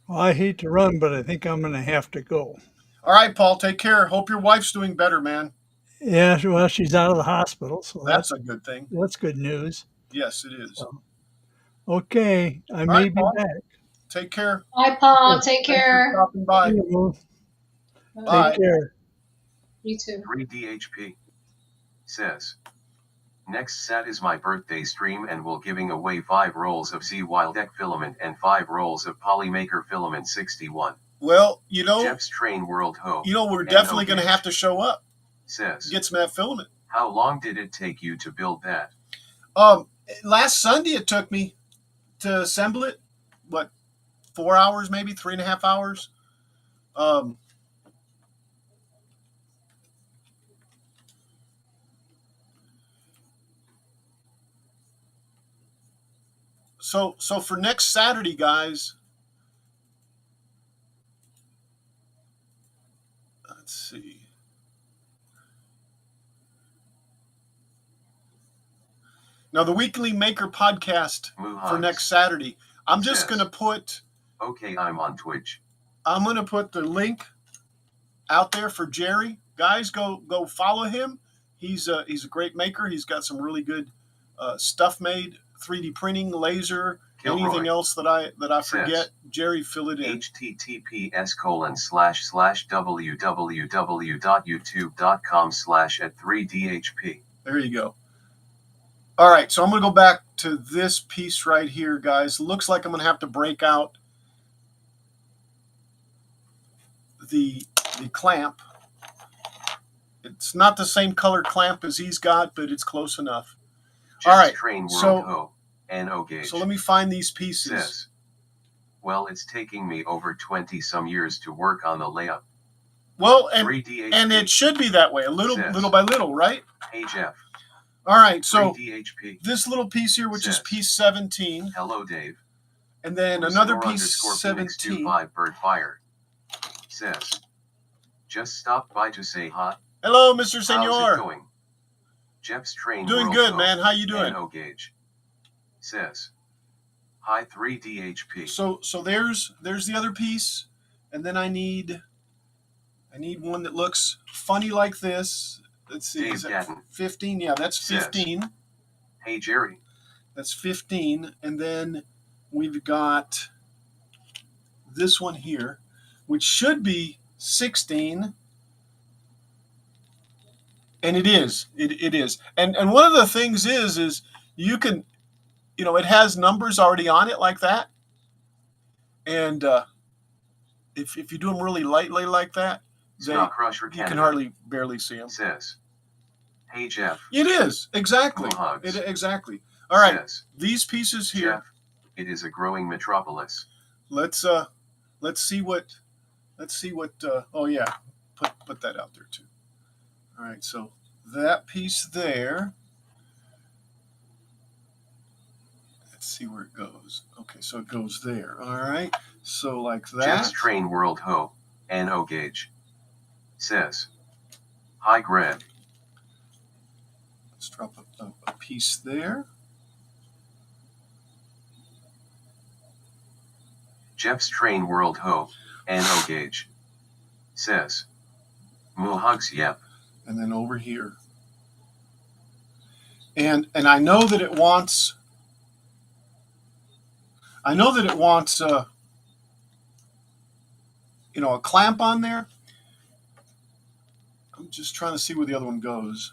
Well, I hate to run, but I think I'm going to have to go. All right, Paul, take care. Hope your wife's doing better, man. Yeah, well, she's out of the hospital, so That's a good thing. that's good news. Yes, it is. So, okay, I All may right, be Paul. back. Take care. Bye, Paul. Take Thanks for care. stopping by. You Bye. Take care. You too. 3DHP says, next Sat is my birthday stream and will giving away 5 rolls of Z Wildec filament and 5 rolls of Polymaker filament 61. Well, Jeff's Train World Ho we're definitely going to have to show up. says, Get some of that filament. how long did it take you to build that? Last Sunday it took me to assemble it. What, 4 hours, maybe 3.5 hours? So for next Saturday, guys, let's see. Now the Weekly Maker podcast for next Saturday, I'm just going to put. Okay, I'm on Twitch. I'm going to put the link out there for Jerry. Guys, go follow him. He's a great maker. He's got some really good stuff made, 3D printing, laser, Kilroy anything else that I forget. Jerry, fill it in. https://www.youtube.com/@3dhp. There you go. All right, so I'm going to go back to this piece right here, guys. Looks like I'm going to have to break out the clamp. It's not the same color clamp as he's got, but it's close enough. All right, so let me find these pieces. Says, well, it's taking me over 20 some years to work on the layup. Well, and it should be that way, little by little, right? Hey Jeff. All right, so 3DHP this little piece here, which is piece 17. Hello, Dave. And then another piece 17. Bird Fire says, just stopped by to say hi. Hello, Mr. Senor. How's it going? Jeff's Train doing World good, man. How you doing? NO Gauge says, hi 3DHP. So there's the other piece, and then I need one that looks funny like this. Let's see, Dave is that Gatton 15? Yeah, that's 15. Says, hey Jerry. That's 15, and then we've got this one here, which should be 16. And it is. It is. And one of the things is you can, it has numbers already on it like that. And if you do them really lightly like that, you can barely see them. Says, hey Jeff. It is. Exactly. Exactly. All right. Says, these pieces here. Jeff, it is a growing metropolis. Let's see what oh yeah, put that out there too. All right, so that piece there, let's see where it goes. Okay, so it goes there. All right, so like that. Jeff's Train World Ho, NO Gauge says, hi Greg. Let's drop a piece there. Jeff's Train World Ho, NO Gauge says, moo hugs, yep. And then over here. And I know that it wants a clamp on there. I'm just trying to see where the other one goes.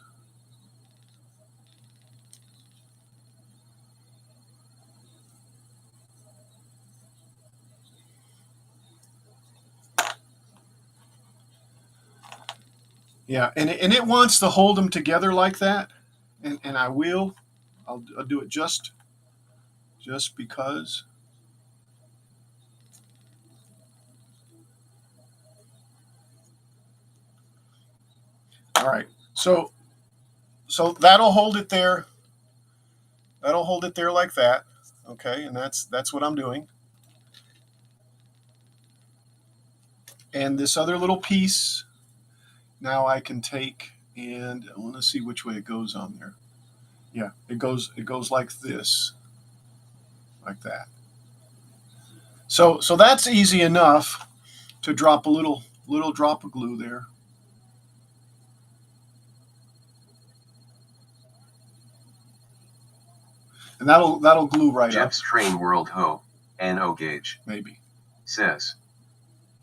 Yeah, and it wants to hold them together like that, and I'll do it just because. All right, so that'll hold it there. That'll hold it there like that. Okay, and that's what I'm doing. And this other little piece, now I can take, and I want to see which way it goes on there. Yeah, it goes like this, like that. So that's easy enough to drop a little drop of glue there. And that'll glue right Jeff's up. Train World Ho, NO Gauge, Maybe. says,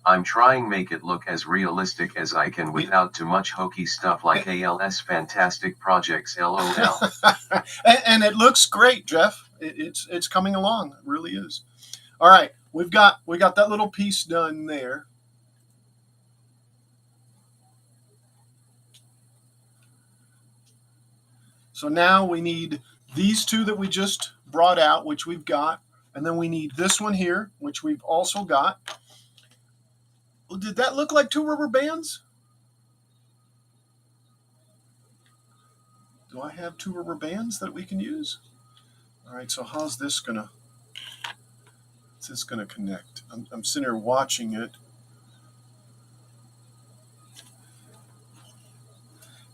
I'm trying make it look as realistic as I can without too much hokey stuff like ALS Fantastic Projects LOL. And it looks great, Jeff. It's coming along. It really is. All right, we got that little piece done there. So now we need these two that we just brought out, which we've got, and then we need this one here, which we've also got. Did that look like 2 rubber bands? Do I have 2 rubber bands that we can use? All right, so how's this gonna connect? I'm sitting here watching it.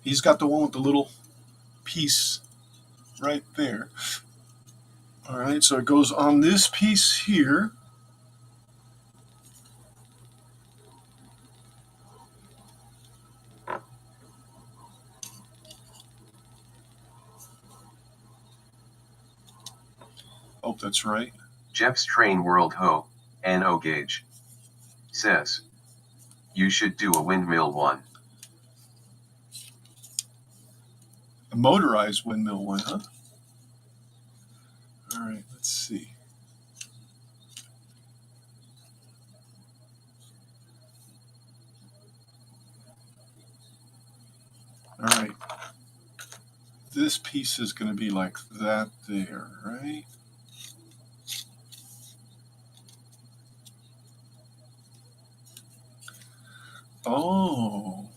He's got the one with the little piece right there. All right, so it goes on this piece here. Hope that's right. Jeff's Train World Ho, NO Gauge, says, you should do a windmill one. A motorized windmill one, huh? All right, let's see. All right. This piece is going to be like that there, right? Oh.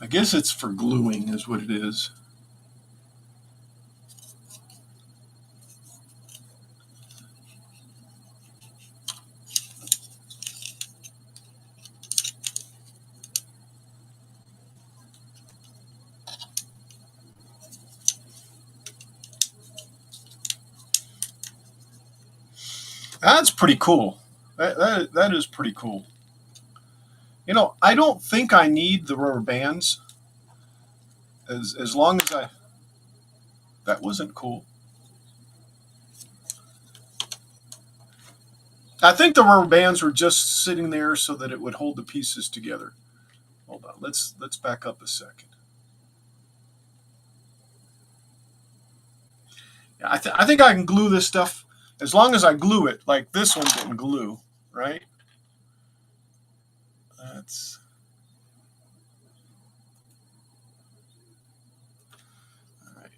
I guess it's for gluing is what it is. That's pretty cool. That is pretty cool. You know, I don't think I need the rubber bands as long as I... That wasn't cool. I think the rubber bands were just sitting there so that it would hold the pieces together. Hold on, let's back up a second. Yeah, I think I can glue this stuff as long as I glue it like this one didn't glue, right? That's... All right.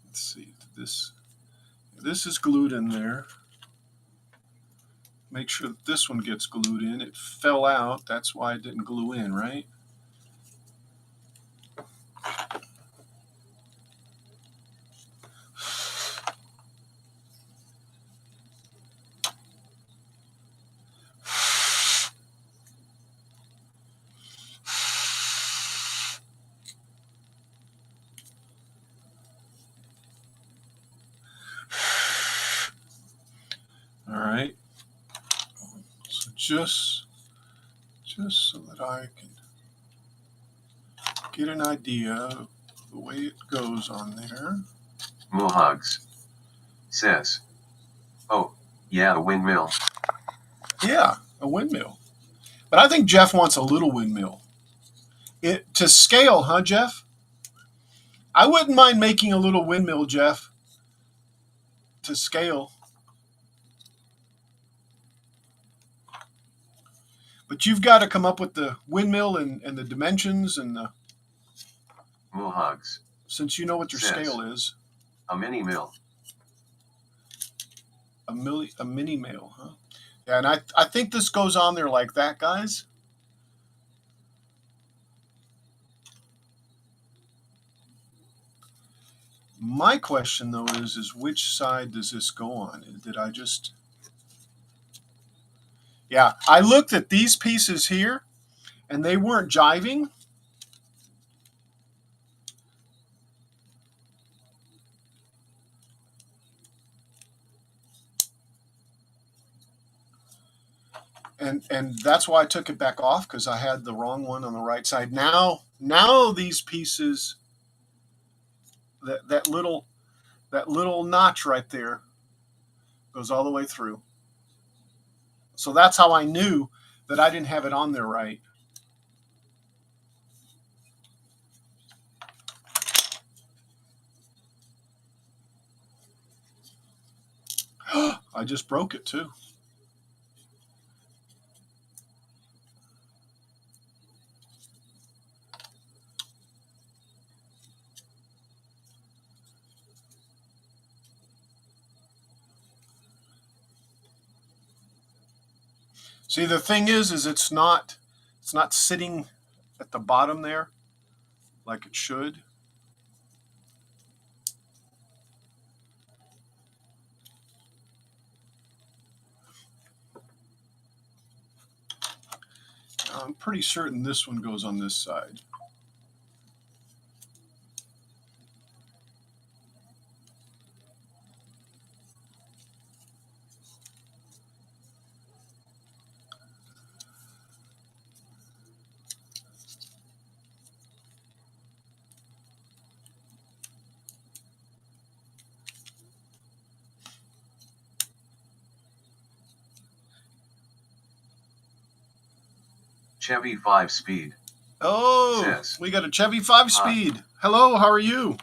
Let's see. This is glued in there. Make sure that this one gets glued in. It fell out. That's why it didn't glue in, right? All right. So just so that I can get an idea of the way it goes on there. Mohugs says, oh, yeah, a windmill. Yeah, a windmill. But I think Jeff wants a little windmill. To scale, huh, Jeff? I wouldn't mind making a little windmill, Jeff, to scale. But you've got to come up with the windmill and the dimensions and the... Mohugs, since you know what your scale is. a mini mill. A mini mill, huh? Yeah, and I think this goes on there like that, guys. My question though is which side does this go on? Did I just? Yeah, I looked at these pieces here and they weren't jiving. And that's why I took it back off, because I had the wrong one on the right side. Now these pieces, that little notch right there goes all the way through. So that's how I knew that I didn't have it on there right. I just broke it too. See, the thing is it's not sitting at the bottom there like it should. I'm pretty certain this one goes on this side. Chevy 5-speed. Oh, Says, we got a Chevy 5-speed. Hello, how are you?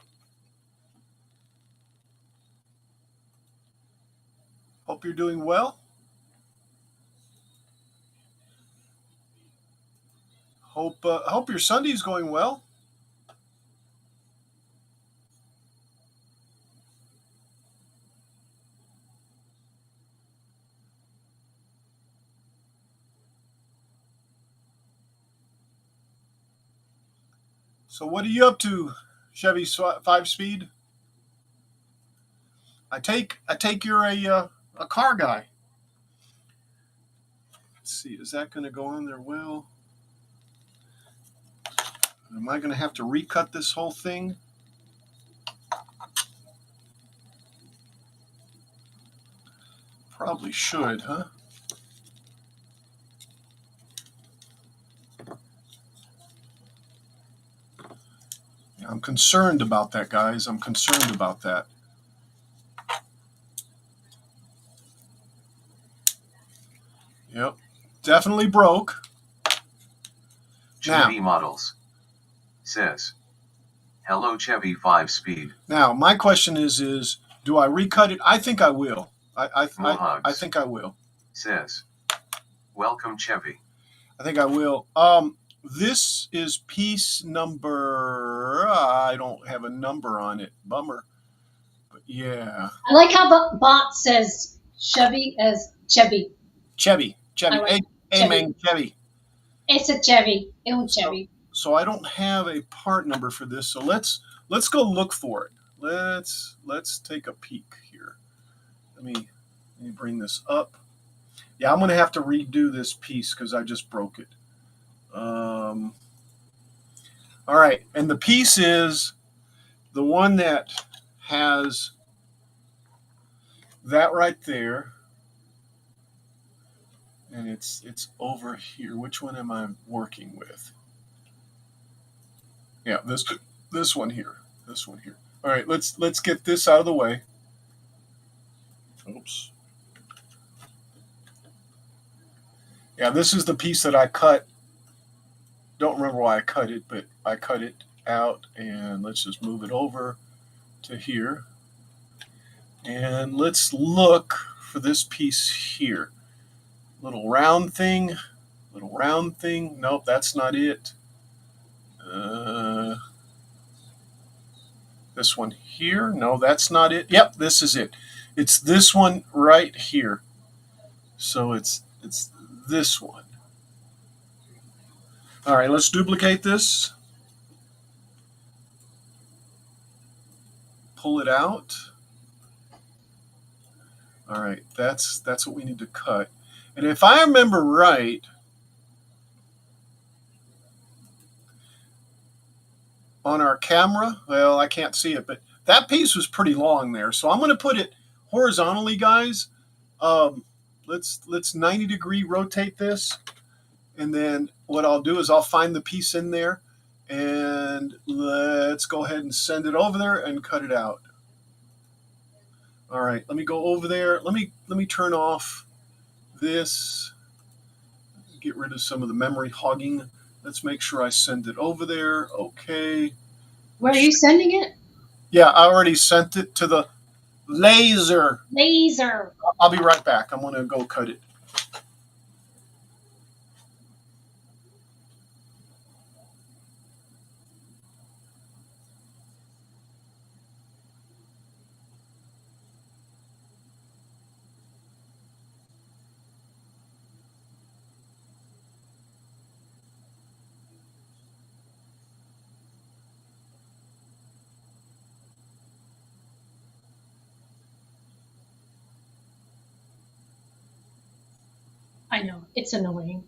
Hope you're doing well. Hope your Sunday's going well. So what are you up to, Chevy 5-speed? I take you're a car guy. Let's see, is that going to go on there well? Am I going to have to recut this whole thing? Probably should, huh? Yeah, I'm concerned about that, guys. I'm concerned about that. Yep, definitely broke. Chevy models. Says, hello Chevy 5-speed. Now, my question is do I recut it? I think I will. I think I will. Says, welcome Chevy. I think I will. This is piece number. I don't have a number on it. Bummer. But yeah. I like how the bot says Chevy as Chevy. Chevy. I like Amen. Chevy. It's a Chevy. It's a Chevy. So I don't have a part number for this. So let's go look for it. Let's take a peek here. Let me bring this up. Yeah, I'm going to have to redo this piece because I just broke it. All right, and the piece is the one that has that right there, and it's over here. Which one am I working with? Yeah, this one here. This one here. All right, let's get this out of the way. Oops. Yeah, this is the piece that I cut. Don't remember why I cut it, but I cut it out, and let's just move it over to here. And let's look for this piece here. Little round thing. Nope, that's not it. This one here. No, that's not it. Yep, this is it. It's this one right here. So it's this one. All right, let's duplicate this. pull it out. All right, that's what we need to cut. And if I remember right, on our camera, well, I can't see it, but that piece was pretty long there. So I'm going to put it horizontally, guys. Let's 90-degree rotate this. And then what I'll do is I'll find the piece in there, and let's go ahead and send it over there and cut it out. All right, let me go over there. Let me turn off this, get rid of some of the memory hogging. Let's make sure I send it over there. Okay. Where are you sending it? Yeah, I already sent it to the laser. Laser. I'll be right back. I'm going to go cut it. I know, it's annoying.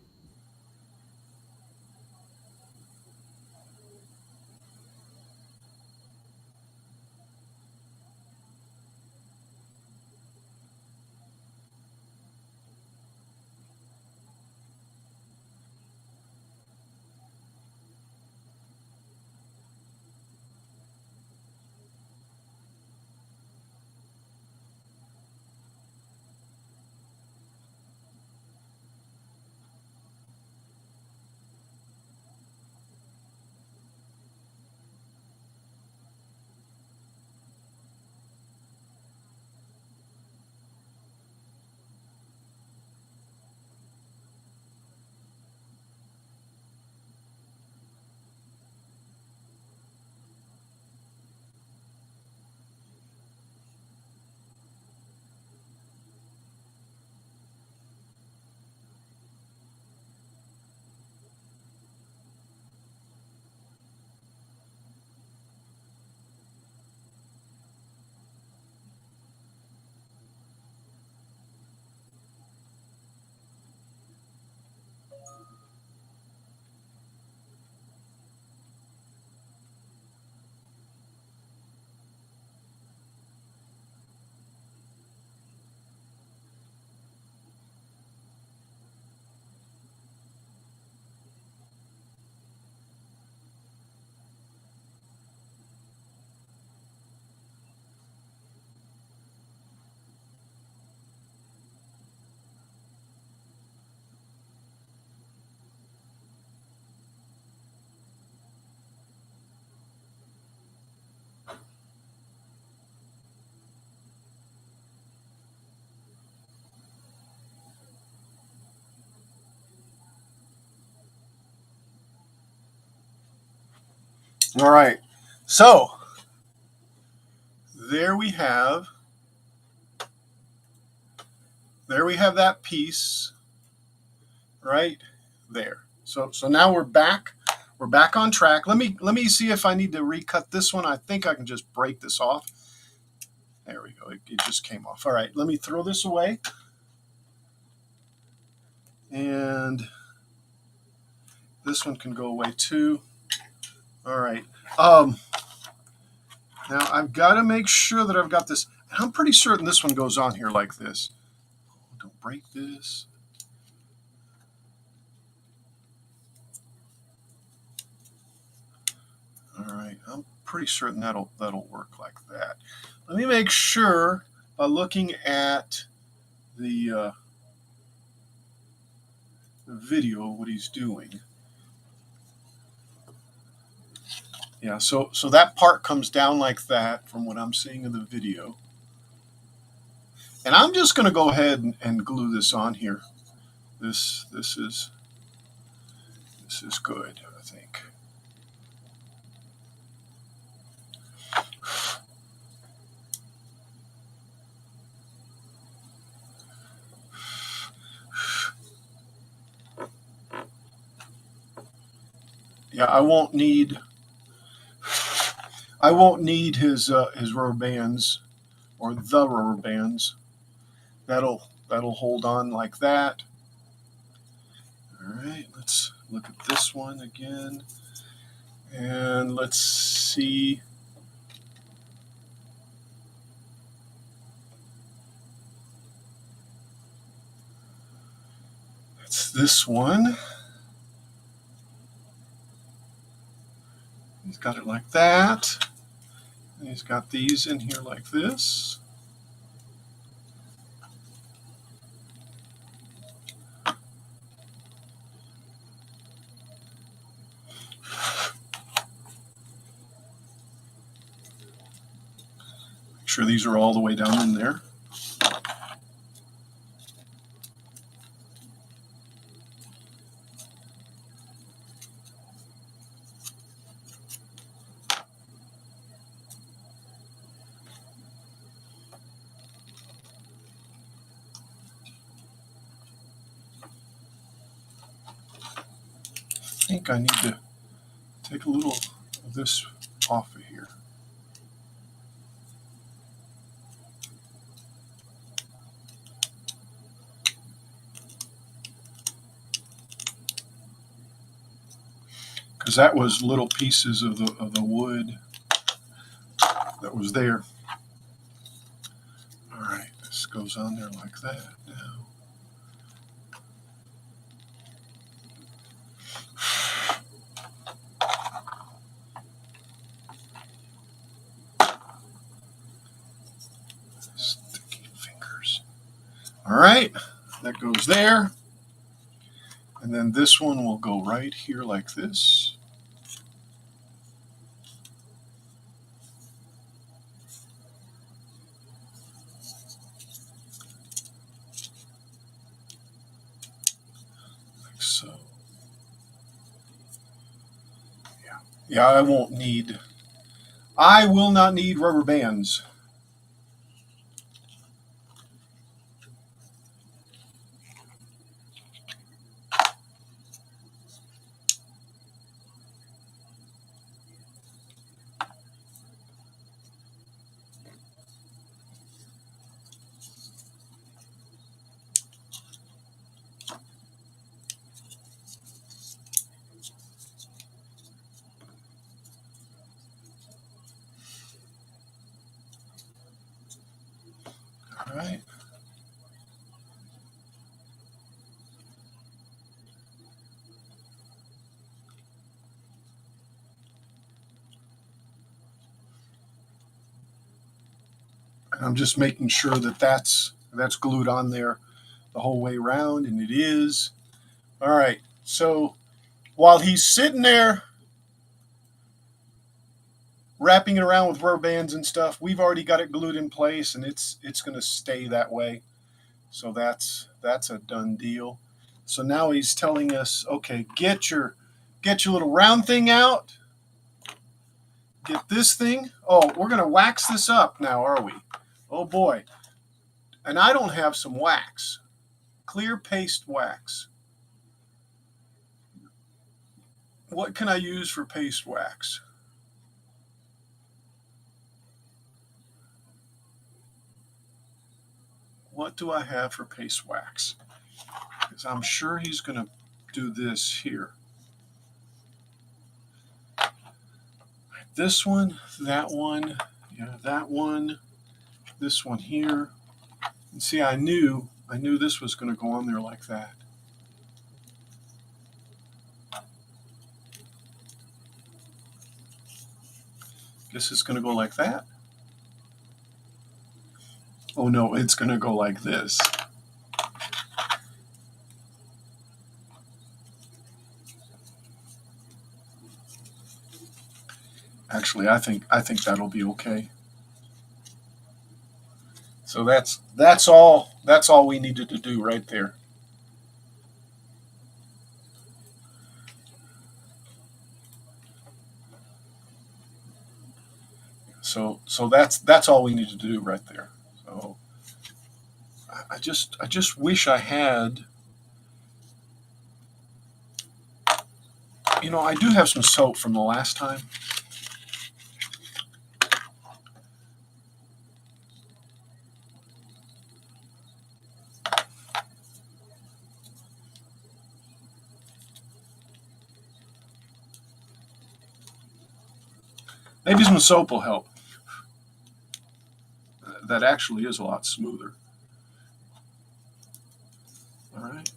All right. So there we have that piece right there. So now we're back. We're back on track. Let me see if I need to recut this one. I think I can just break this off. There we go. It just came off. All right. Let me throw this away. And this one can go away too. All right. Now I've got to make sure that I've got this. I'm pretty certain this one goes on here like this. Don't break this. All right. I'm pretty certain that'll work like that. Let me make sure by looking at the video what he's doing. Yeah, so that part comes down like that from what I'm seeing in the video. And I'm just going to go ahead and glue this on here. This is good, I think. Yeah, I won't need I won't need his rubber bands or the rubber bands. That'll hold on like that. All right, let's look at this one again, and let's see. That's this one. He's got it like that. And he's got these in here like this. Make sure these are all the way down in there. I think I need to take a little of this off of here. Because that was little pieces of the wood that was there. All right, this goes on there like that now. Sticky fingers. All right, that goes there. And then this one will go right here like this. Like so. Yeah, I will not need rubber bands. All right. And I'm just making sure that that's glued on there the whole way around, and it is. All right, so while he's sitting there wrapping it around with rubber bands and stuff, we've already got it glued in place, and it's going to stay that way. So that's a done deal. So now he's telling us, okay, get your little round thing out. Get this thing. Oh, we're going to wax this up now, are we? Oh boy. And I don't have some wax. Clear paste wax. What can I use for paste wax? What do I have for paste wax? Because I'm sure he's going to do this here. This one, that one, yeah, that one, this one here. And see, I knew this was going to go on there like that. Guess it's going to go like that. Oh no, it's going to go like this. Actually, I think that'll be okay. So that's all we needed to do right there. So that's all we need to do right there. So I just wish I had. I do have some soap from the last time. Maybe some soap will help. That actually is a lot smoother. All right.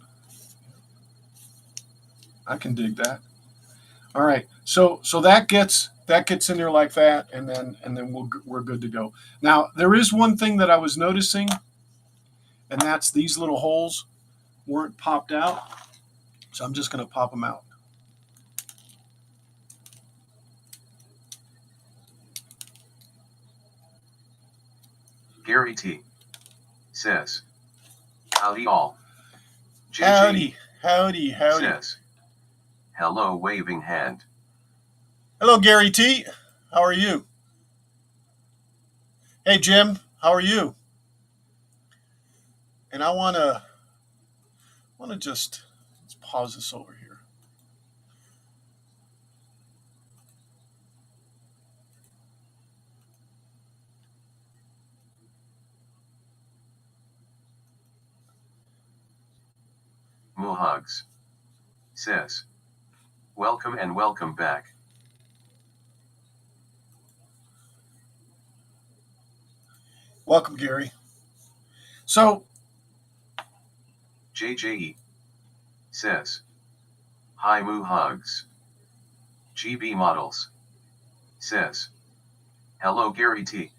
I can dig that. All right. So that gets in there like that, and then we're good to go. Now there is one thing that I was noticing, and that's these little holes weren't popped out. So I'm just going to pop them out. Gary T. says, howdy all. JJ Howdy, howdy. says, hello waving hand. Hello, Gary T. How are you? Hey, Jim. How are you? And I want to just let's pause this over here. Mohugs says, welcome and welcome back. Welcome, Gary. So, JJE says, hi Mohugs. GB Models says, hello Gary T.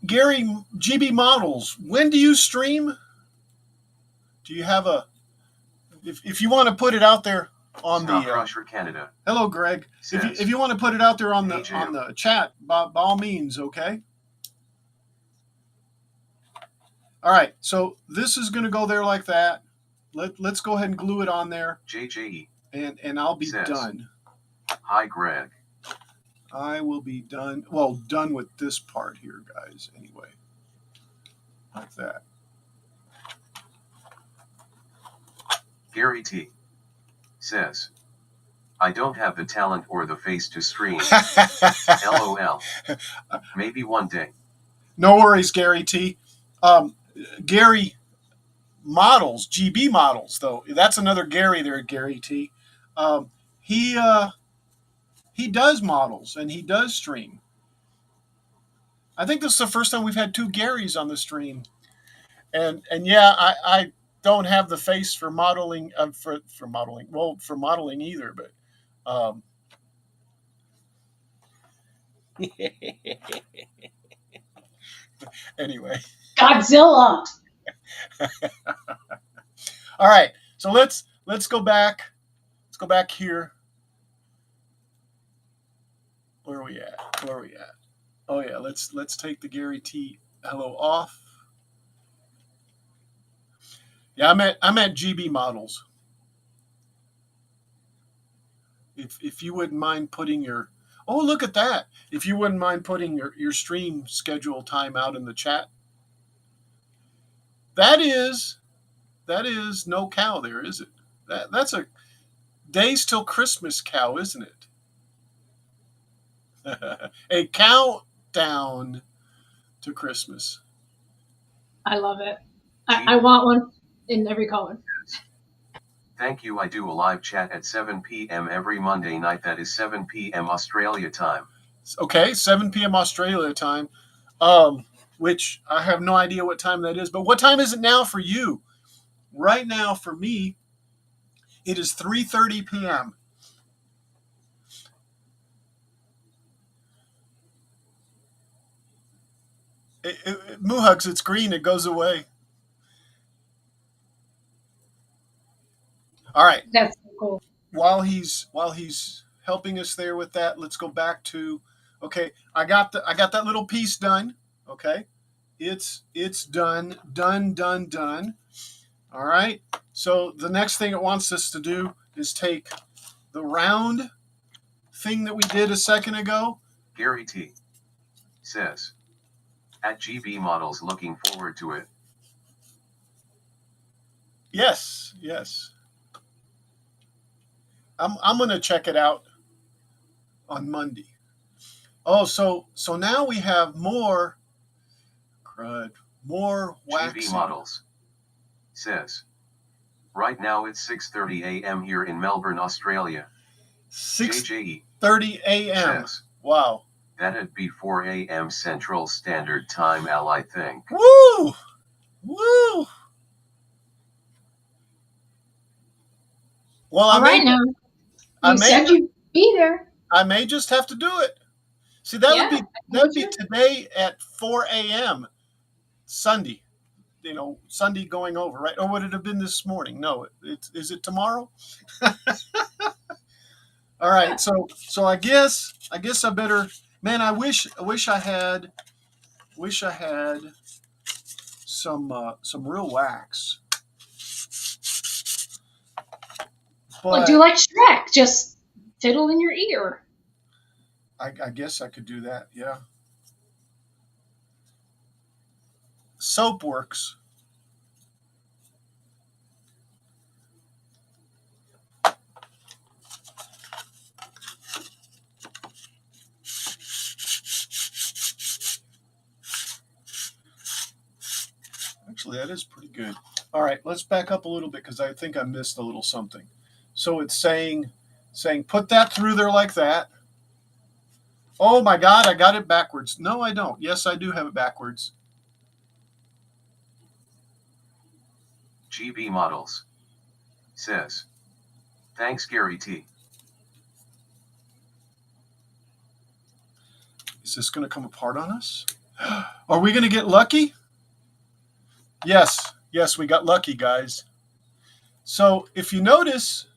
Gary, GB Models, when do you stream? Do you have a, if you want to put it out there on Snow the, Crusher Canada hello, Greg. says, If you want to put it out there on Hey, Jim. the chat, by all means, okay? All right, so this is going to go there like that. Let's go ahead and glue it on there, JJE and I'll be says, done. hi Greg. I will be done. Well, done with this part here, guys. Anyway, like that. Gary T. says, I don't have the talent or the face to stream. LOL. Maybe one day. No worries, Gary T. Gary Models, GB Models, though. That's another Gary there, Gary T. He does models and he does stream. I think this is the first time we've had two Garys on the stream. And yeah, I don't have the face for modeling for modeling. Well, for modeling either, but anyway. Godzilla. All right. So let's go back. Let's go back here. Where are we at? Oh yeah, let's take the Gary T. Hello off. Yeah, I'm at GB Models. If you wouldn't mind putting your, oh, look at that. If you wouldn't mind putting your stream schedule time out in the chat. That is no cow there, is it? That's a days till Christmas cow, isn't it? A countdown to Christmas. I love it. I want one in every color. Thank you. I do a live chat at 7 p.m. every Monday night. That is 7 p.m. Australia time. Okay, 7 p.m. Australia time, which I have no idea what time that is. But what time is it now for you? Right now, for me, it is 3:30 p.m. Muhugs, it's green. It goes away. All right. That's so cool. While he's helping us there with that, let's go back to, okay, I got that little piece done. Okay, it's done. All right. So the next thing it wants us to do is take the round thing that we did a second ago. Gary T. says, at GB Models, looking forward to it. Yes. I'm gonna check it out on Monday. Oh, so now we have more crud, more GB waxing. models. Says. Right now it's 6:30 a.m. here in Melbourne, Australia. 6:30 JJE a.m. says. Wow. That'd be 4 a.m. Central Standard Time, Al, I think. Woo! Woo! Well, All right, now I you may said you'd be there. I may just have to do it. See, that Yeah, would be sure. today at 4 a.m. Sunday. You know, Sunday going over, right? Or would it have been this morning? No, is it tomorrow? All right, so I guess I better. Man, I wish I had some real wax. Well, But do like Shrek, just fiddle in your ear. I guess I could do that. Yeah, soap works. Actually, that is pretty good. All right, let's back up a little bit because I think I missed a little something. So it's saying put that through there like that. Oh my God, I got it backwards. No, I don't. Yes, I do have it backwards. GB models. Says. Thanks, Gary T. Is this going to come apart on us? Are we going to get lucky? Yes, we got lucky, guys. So if you notice,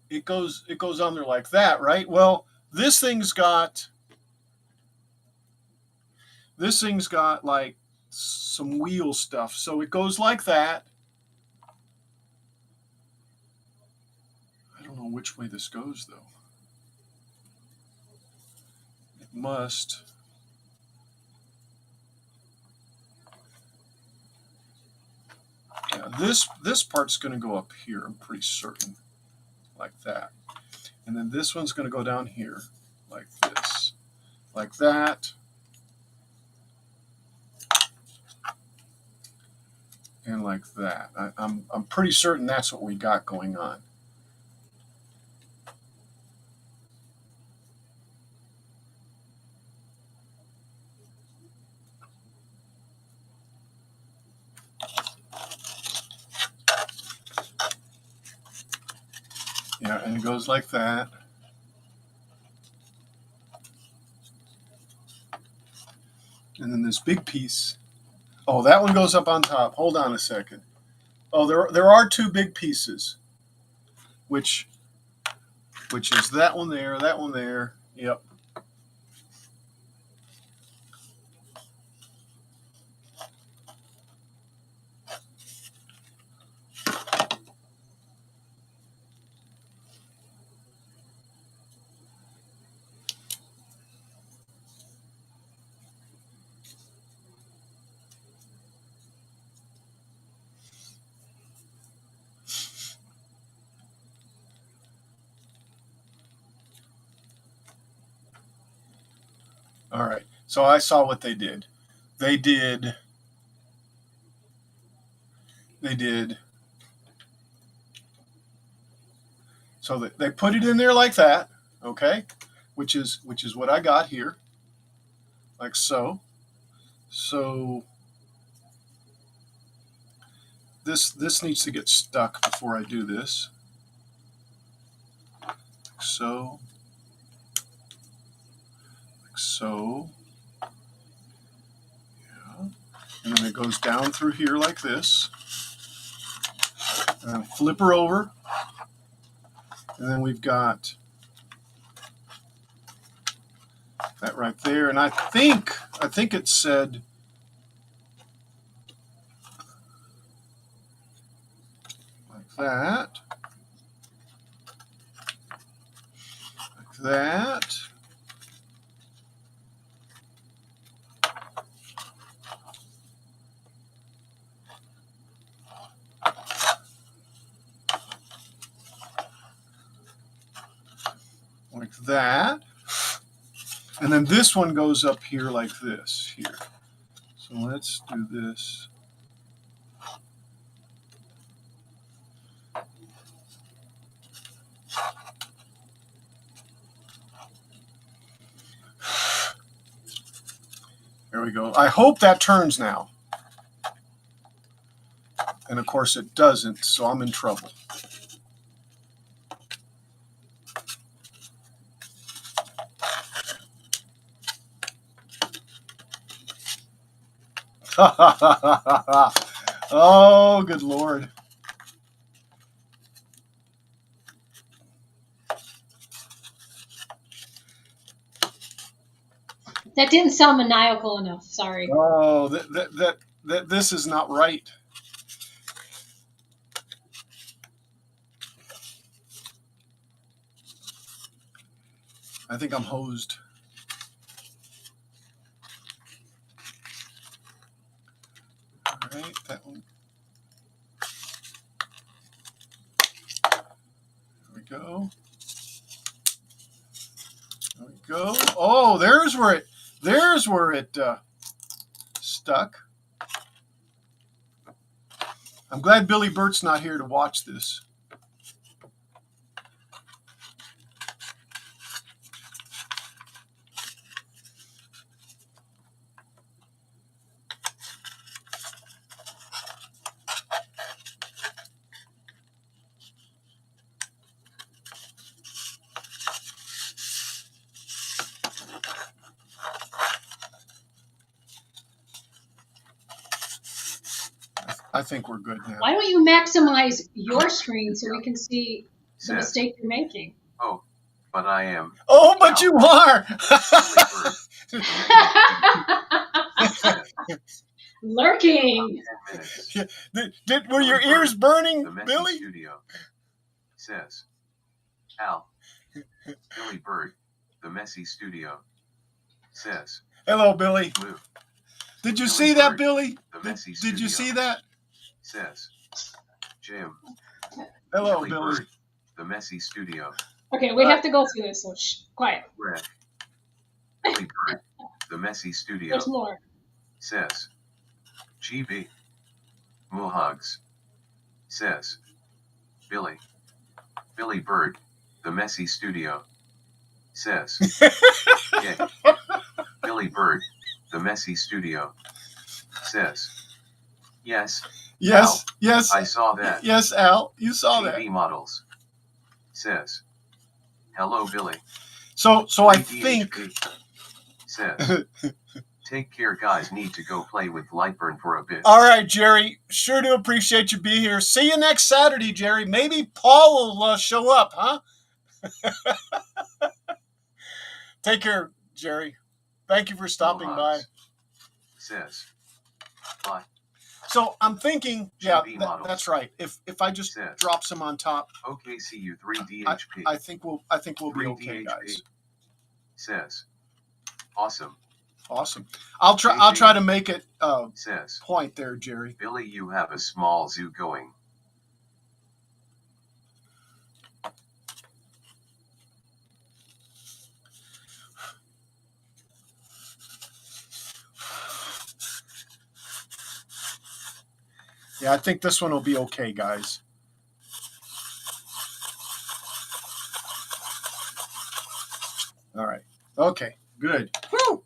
it goes on there like that, right? Well, this thing's got like some wheel stuff, so it goes like that. I don't know which way this goes though. It must. Yeah, this part's going to go up here, I'm pretty certain, like that. And then this one's going to go down here, like this, like that. And like that. I'm pretty certain that's what we got going on. Yeah, and it goes like that. And then this big piece. Oh, that one goes up on top. Hold on a second. Oh, there are two big pieces, which is that one there, that one there. Yep. All right. So I saw what they did. They did. So they put it in there like that, okay? Which is what I got here, like so. So this needs to get stuck before I do this. Like so. Like so. Yeah. And then it goes down through here like this. And then flip her over. And then we've got that right there. And I think it said like that. Like that. that. And then this one goes up here like this here. So let's do this. There we go. I hope that turns now. And of course it doesn't, so I'm in trouble. Oh, good Lord. That didn't sound maniacal enough. Sorry. Oh, this is not right. I think I'm hosed. All right, that one. There we go. There we go. Oh, there's where it stuck. I'm glad Billy Burt's not here to watch this. I think we're good now. Why don't you maximize your screen so we can see the Says, mistake you're making? oh, but I am. Oh, but you are. Lurking. 10 minutes. Were your ears burning, The Messy Billy? Studio says, Al. Billy Bird, The Messy Studio says, Hello, Billy. Move. Did you Billy see that, Bird, Billy? The Messy Did you Studio see that? says, Jim. Hello, Billy Billy. Bird, The Messy Studio. Okay, we have to go through this. So quiet. Greg. Billy Bird, The Messy Studio There's more. says, GB. Mohugs says, Billy. Billy Bird, The Messy Studio says, Yay. Billy Bird, The Messy Studio says, yes, Yes, Al, yes, I saw that. yes, Al. You saw that. GB Models says, hello, Billy. So I 3DHP think. says, take care, guys. Need to go play with Lightburn for a bit. All right, Jerry. Sure do appreciate you being here. See you next Saturday, Jerry. Maybe Paul will show up, huh? Take care, Jerry. Thank you for stopping by. Says, bye. So I'm thinking, yeah, GB models. that's right. If I just Says, drop some on top, OKCU 3DHP I think we'll be okay, 3DHP guys. says, awesome. Awesome. I'll try to make it Says, point there, Jerry. Billy, you have a small zoo going. Yeah, I think this one will be okay, guys. All right. Okay. Good. Woo!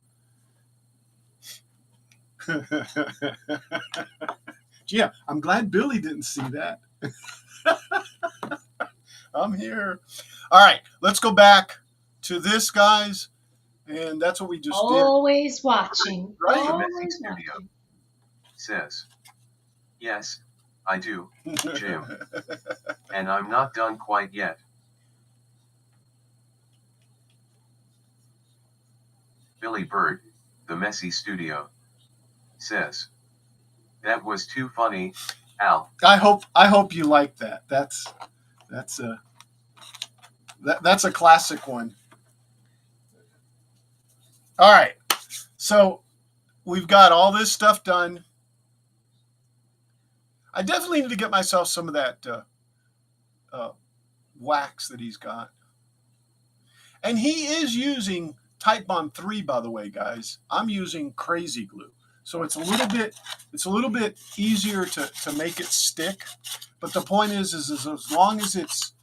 Yeah, I'm glad Billy didn't see that. I'm here. All right, let's go back to this, guys. And that's what we just Always watching. Right. The Always Messy Studio watching. says, yes, I do, did. Jim. And I'm not done quite yet. Billy Bird, The Messy Studio says, that was too funny, Al. I hope you like that. That's a classic one. All right. So we've got all this stuff done. I definitely need to get myself some of that wax that he's got. And he is using Titebond 3, by the way, guys. I'm using Crazy Glue. So it's a little bit easier to make it stick. But the point is as long as it's,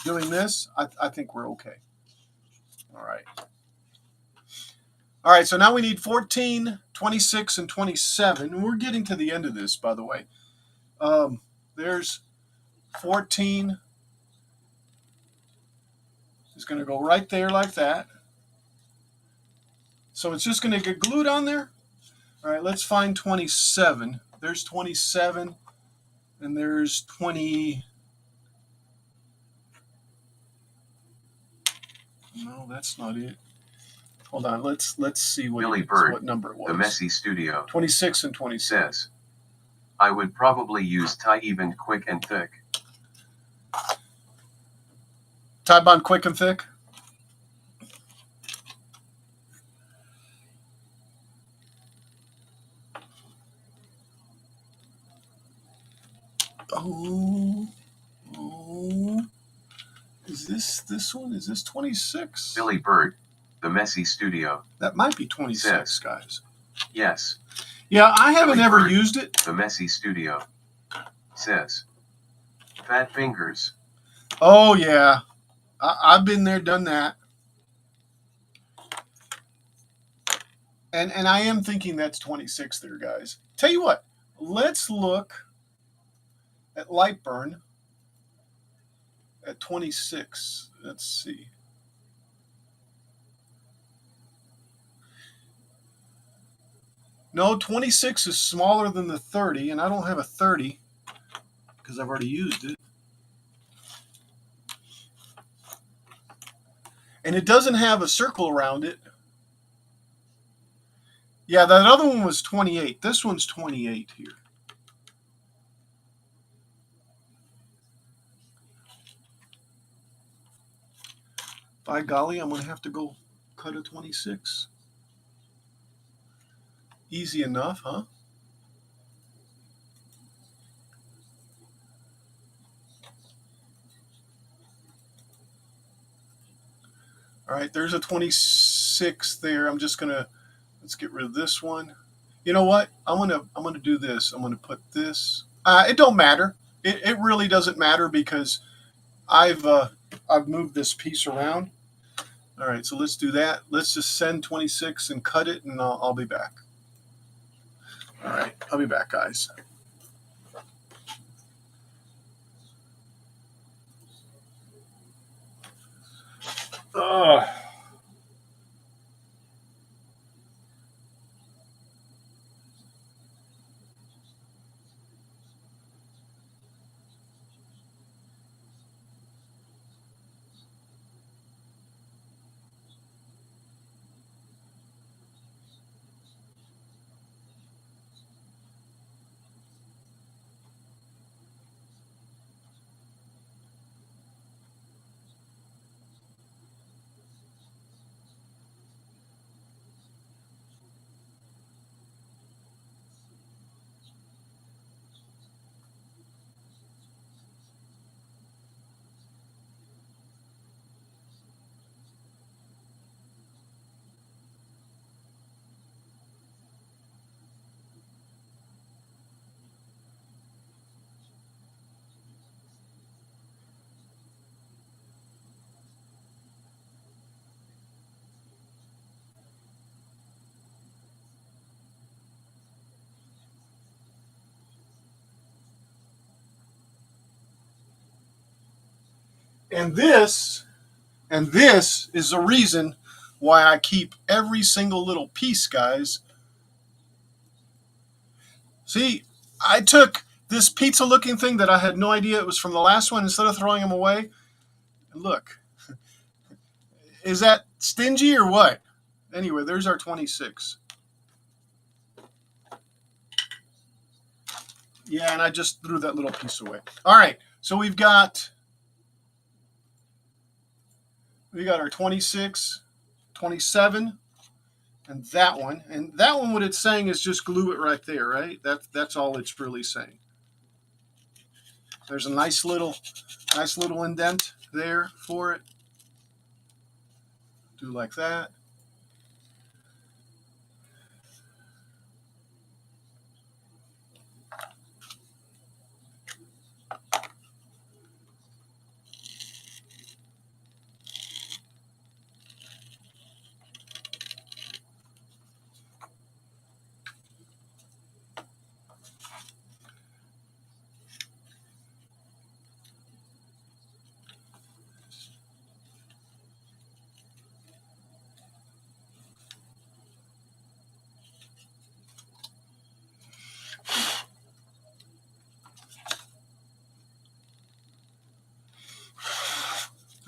doing this, I think we're okay. All right. All right, so now we need 14, 26, and 27. And we're getting to the end of this, by the way. There's 14. It's going to go right there like that. So it's just going to get glued on there. All right, let's find 27. There's 27, and there's 20. No, that's not it. Hold on, let's see what number it was. The Messy Studio. 26 and 27. Says, I would probably use tie even quick and thick. Titebond quick and thick. Oh, is this one? Is this 26? Billy Bird, The Messy Studio. That might be 26, guys. Yes. Yeah, I haven't Billy ever Bird, used it. The Messy Studio. Says, fat fingers. Oh, yeah. I've been there, done that. And I am thinking that's 26 there, guys. Tell you what, let's look at Lightburn at 26. Let's see. No, 26 is smaller than the 30, and I don't have a 30 because I've already used it. And it doesn't have a circle around it. Yeah, that other one was 28. This one's 28 here. By golly, I'm going to have to go cut a 26. Easy enough, huh? All right, there's a 26 there. I'm just going to, let's get rid of this one. You know what? I'm going to do this. I'm going to put this. It don't matter. It really doesn't matter because I've moved this piece around. All right, so let's do that. Let's just send 26 and cut it, and I'll be back. All right, I'll be back, guys. And this is the reason why I keep every single little piece, guys. See, I took this pizza-looking thing that I had no idea it was from the last one. Instead of throwing them away, look. Is that stingy or what? Anyway, there's our 26. Yeah, and I just threw that little piece away. All right, so we've got our 26, 27, and that one. And that one, what it's saying is just glue it right there, right? That's all it's really saying. There's a nice little indent there for it. Do like that.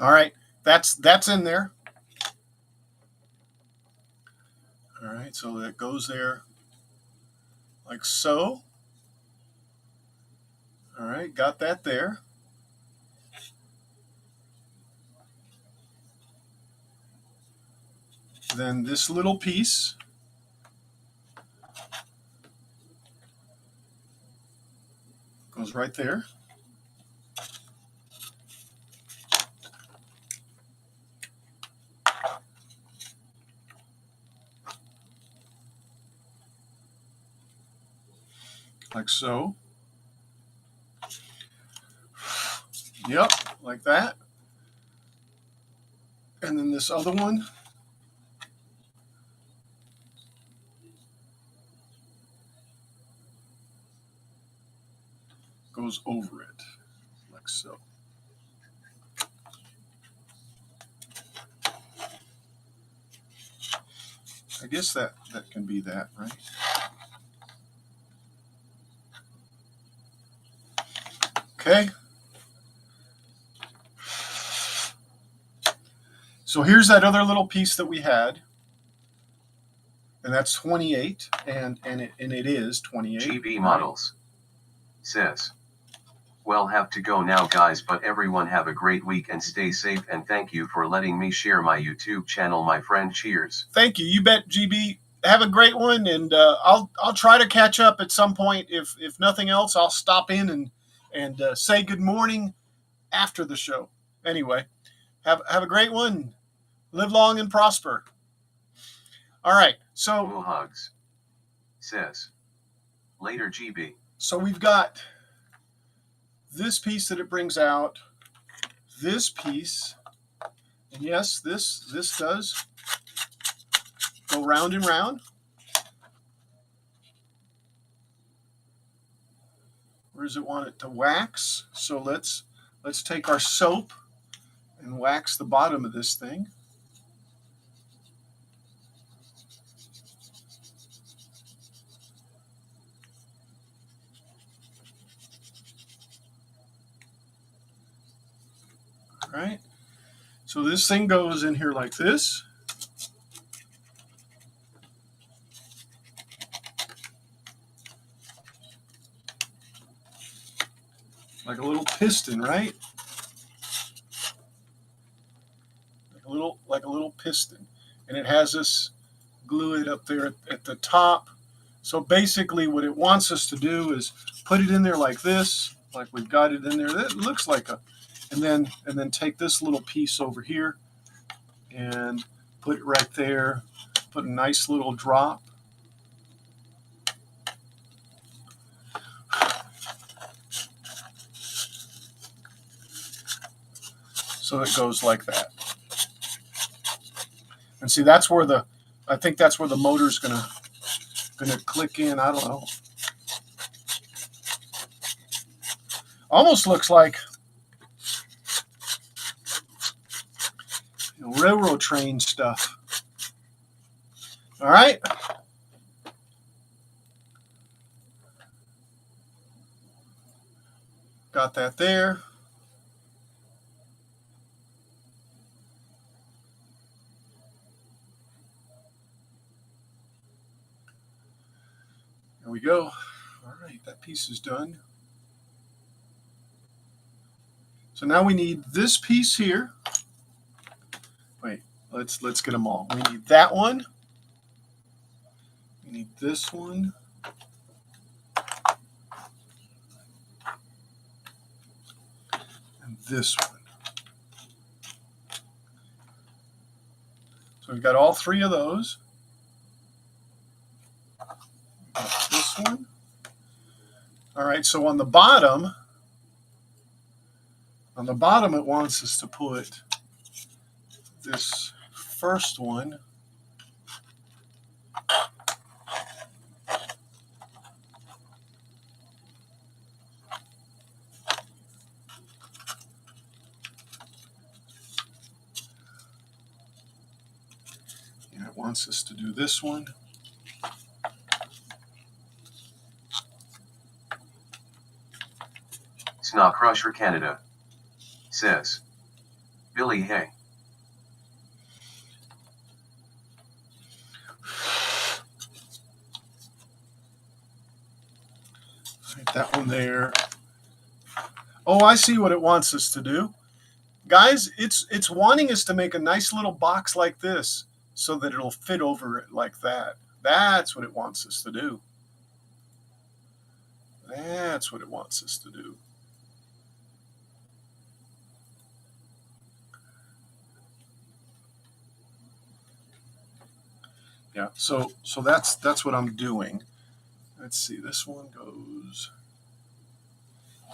All right, that's in there. All right, so that goes there like so. All right, got that there. Then this little piece goes right there. Like so. Yep, like that. And then this other one goes over it, like so. I guess that can be that, right? Okay. So here's that other little piece that we had, and that's 28, and it is 28. GB Models says, well, have to go now, guys, but everyone have a great week and stay safe, and thank you for letting me share my YouTube channel, my friend. Cheers. Thank you. You bet, GB. Have a great one, and I'll try to catch up at some point. If nothing else, I'll stop in and say good morning after the show. Anyway, have a great one. Live long and prosper. All right. So Moo Hugs says, later, GB. So we've got this piece that it brings out, this piece, and yes, this does go round and round. Where does it want it to wax? So let's take our soap and wax the bottom of this thing. All right. So this thing goes in here like this. Like a little piston, right? Like a little piston. And it has us glue it up there at the top. So basically what it wants us to do is put it in there like this, like we've got it in there. That looks like and then take this little piece over here and put it right there. Put a nice little drop. So it goes like that. And see, I think that's where the motor's gonna click in. I don't know. Almost looks like railroad train stuff. All right. Got that there. There we go. All right, that piece is done. So now we need this piece here. Wait, let's get them all. We need that one. We need this one. And this one. So we've got all three of those. This one. All right, so on the bottom it wants us to put this first one. And it wants us to do this one. Snaw Crusher Canada says, Billy, hey. Right, that one there. Oh, I see what it wants us to do. Guys, it's wanting us to make a nice little box like this so that it'll fit over it like that. That's what it wants us to do. That's what it wants us to do. Yeah, so that's what I'm doing. Let's see, this one goes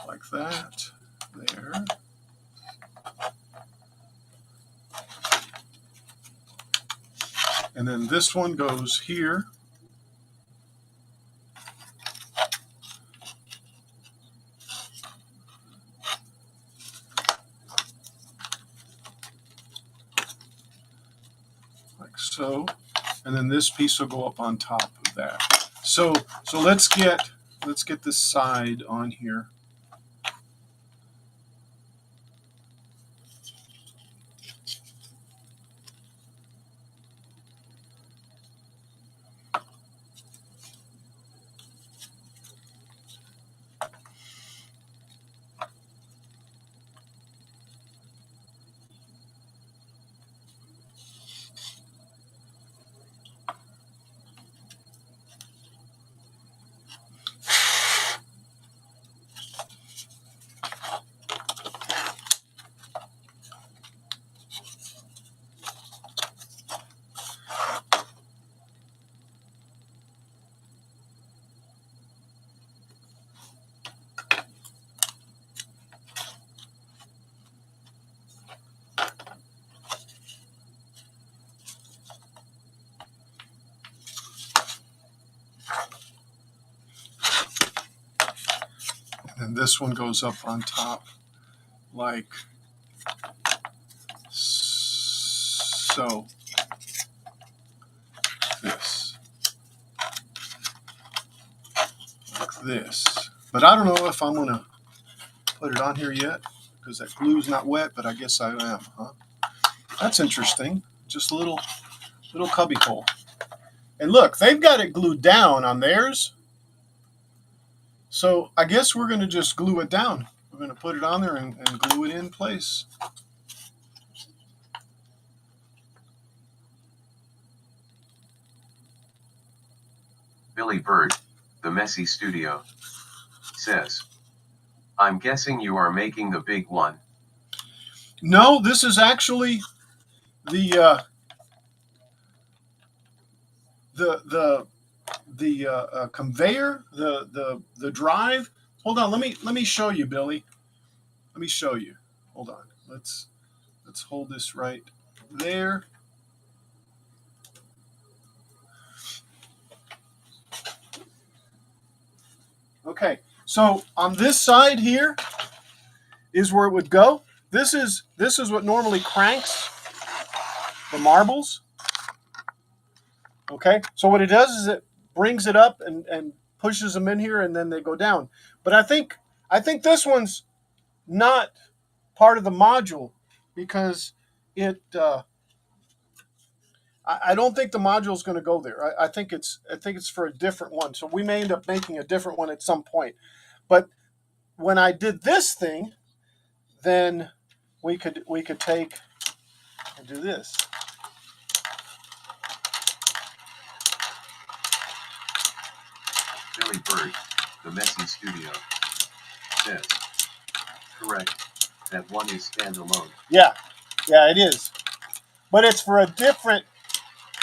like that, there. And then this one goes here. Like so. And then this piece will go up on top of that. So let's get this side on here. And this one goes up on top like so. This. Like this. But I don't know if I'm going to put it on here yet because that glue's not wet, but I guess I am, huh? That's interesting. Just a little cubby hole. And look, they've got it glued down on theirs. So I guess we're going to just glue it down. We're going to put it on there and glue it in place. Billy Bird, the Messy Studio, says, I'm guessing you are making the big one. No, this is actually the conveyor, the drive. Hold on, let me show you, Billy. Let me show you. Hold on. Let's hold this right there. Okay, so on this side here is where it would go. This is what normally cranks the marbles. Okay, so what it does is it brings it up and pushes them in here, and then they go down. But I think this one's not part of the module because it. I don't think the module is going to go there. I think it's for a different one. So we may end up making a different one at some point. But when I did this thing, then we could take and do this. Billy Bird, the Messy Studio, says, correct, that one is standalone. Yeah, it is. But it's for a different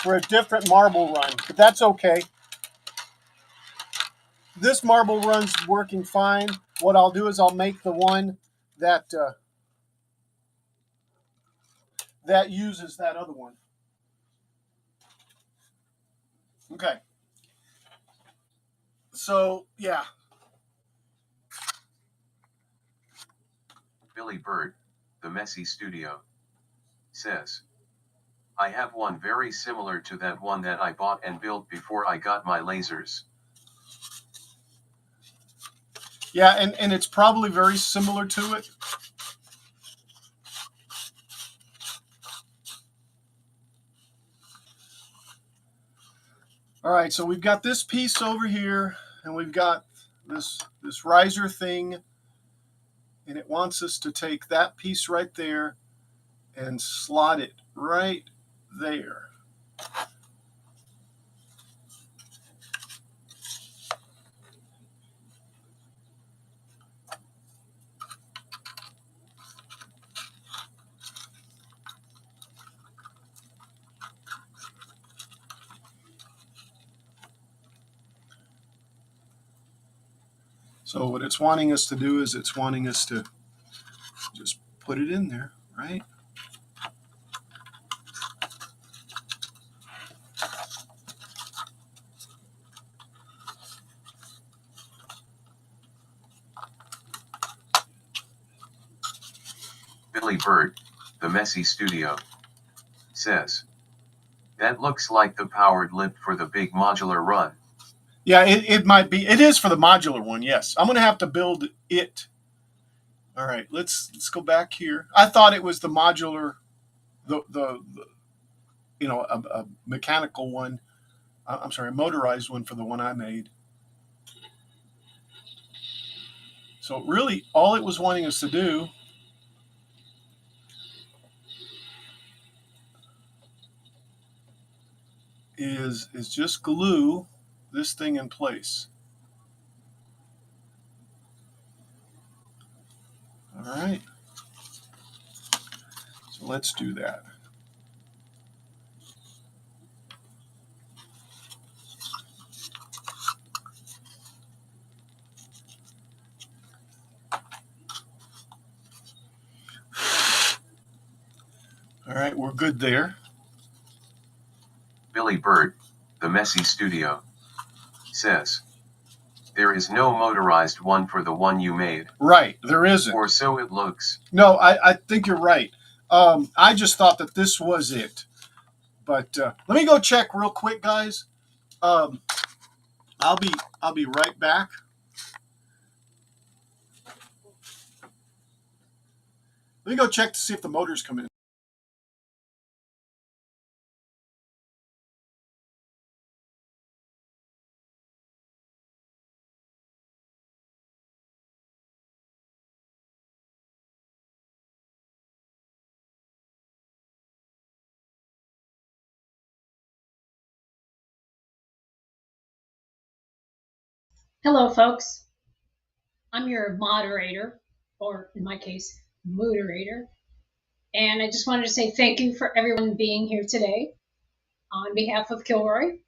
for a different marble run, but that's okay. This marble run's working fine. What I'll do is I'll make the one that that uses that other one. Okay. So, yeah. Billy Bird, the Messy Studio, says, I have one very similar to that one that I bought and built before I got my lasers. Yeah, and it's probably very similar to it. All right, so we've got this piece over here, and we've got this riser thing, and it wants us to take that piece right there and slot it right there. So what it's wanting us to do is it's wanting us to just put it in there, right? Billy Bird, the Messy Studio, says, that looks like the powered lift for the big modular run. Yeah, it might be. It is for the modular one, yes. I'm going to have to build it. All right, let's go back here. I thought it was the modular, the you know, a mechanical one. I'm sorry, a motorized one for the one I made. So really, all it was wanting us to do is just glue this thing in place. All right. So let's do that. All right, we're good there. Billy Bird, the Messy Studio, says, there is no motorized one for the one you made. Right, there isn't. Or so it looks. No, I think you're right. I just thought that this was it. But let me go check real quick, guys. I'll be right back. Let me go check to see if the motors come in. Hello, folks. I'm your moderator, or in my case, moderator. And I just wanted to say thank you for everyone being here today. On behalf of Kilroy,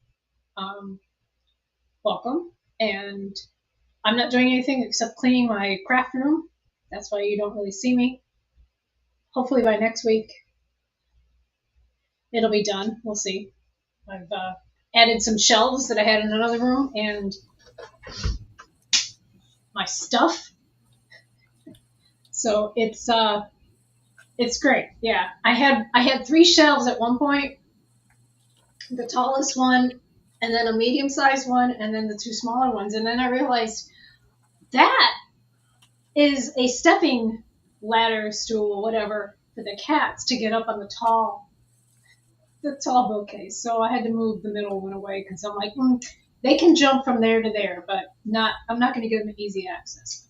welcome. And I'm not doing anything except cleaning my craft room. That's why you don't really see me. Hopefully by next week, it'll be done. We'll see. I've added some shelves that I had in another room and my stuff. So it's great. Yeah, I had 3 shelves at one point. The tallest one, and then a medium-sized one, and then the 2 smaller ones. And then I realized that is a stepping ladder, stool, whatever, for the cats to get up on the tall bookcase. So I had to move the middle one away because I'm like, they can jump from there to there, but I'm not going to give them easy access,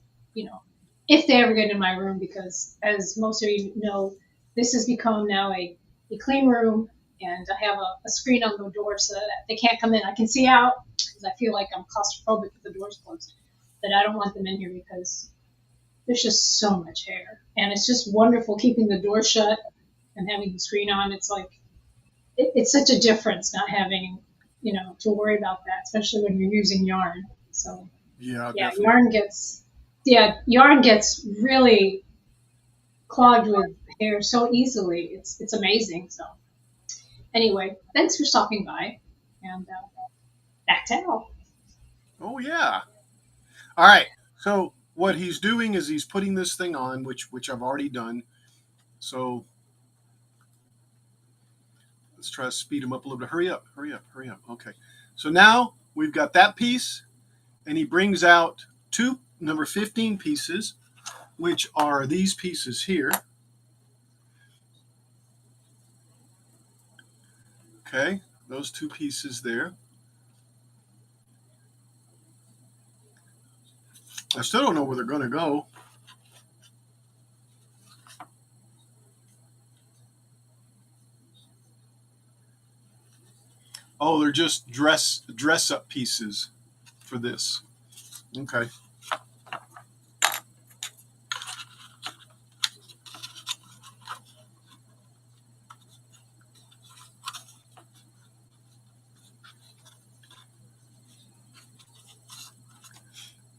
if they ever get in my room, because as most of you know, this has become now a clean room, and I have a screen on the door so that they can't come in. I can see out because I feel like I'm claustrophobic if the door's closed, but I don't want them in here because there's just so much hair, and it's just wonderful keeping the door shut and having the screen on. It's like it's such a difference not having, to worry about that, especially when you're using yarn. So Yeah, yeah, definitely. yarn gets really clogged with hair so easily. It's amazing. So anyway, thanks for stopping by, and back to Al. Oh yeah. All right. So what he's doing is he's putting this thing on, which I've already done. So let's try to speed him up a little bit. Hurry up, hurry up, hurry up. Okay. So now we've got that piece, and he brings out two number 15 pieces, which are these pieces here. Okay, those two pieces there. I still don't know where they're going to go. Oh, they're just dress up pieces for this. Okay.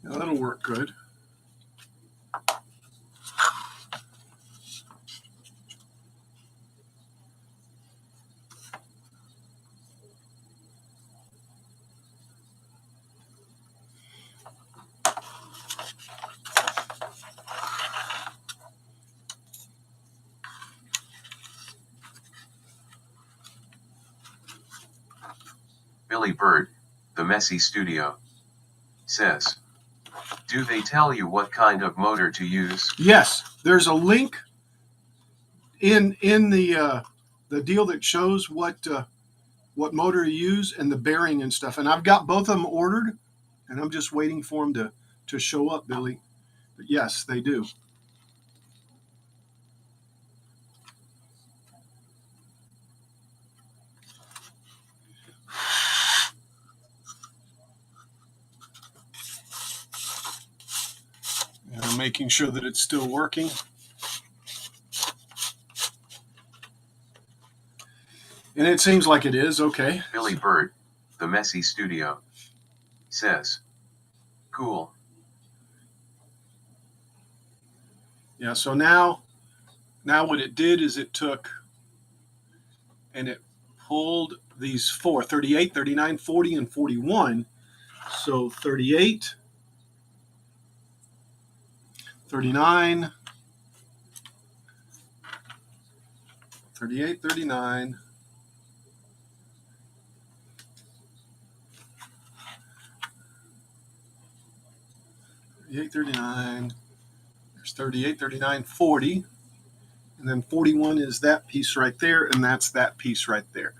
Now that'll work good. Billy Bird, The Messy Studio, says, do they tell you what kind of motor to use? Yes, there's a link in the deal that shows what motor to use and the bearing and stuff. And I've got both of them ordered, and I'm just waiting for them to show up, Billy. But yes, they do. And I'm making sure that it's still working. And it seems like it is. Okay. Billy Bird, The Messy Studio, says, cool. Yeah, so now what it did is it took and it pulled these four, 38, 39, 40, and 41. So 38, 39, 38, 39, 38, 39, there's 38, 39, 40, and then 41 is that piece right there, and that's that piece right there.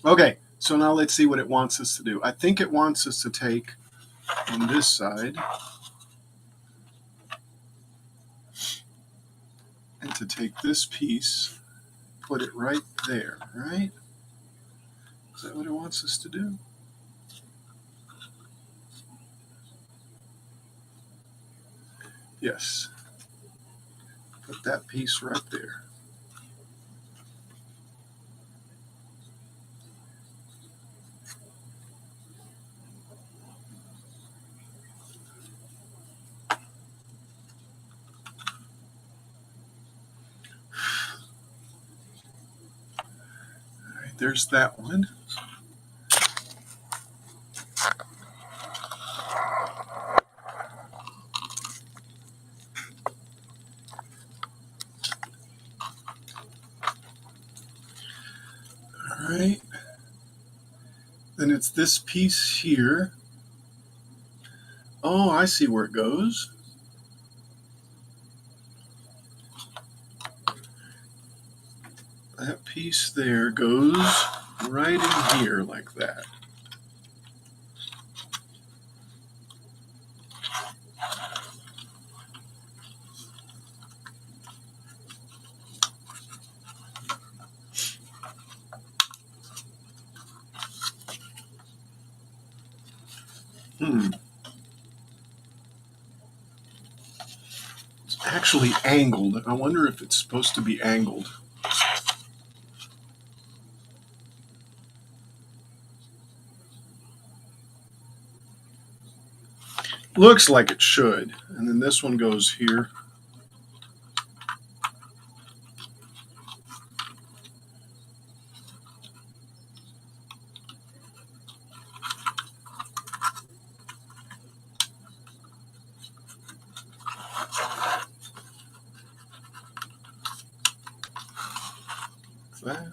Okay, so now let's see what it wants us to do. I think it wants us to take on this side and to take this piece, put it right there, right? Is that what it wants us to do? Yes. Put that piece right there. All right, there's that one. All right. Then it's this piece here. Oh, I see where it goes. That piece there goes right in here like that. It's actually angled. I wonder if it's supposed to be angled. looks like it should. And then this one goes here. That.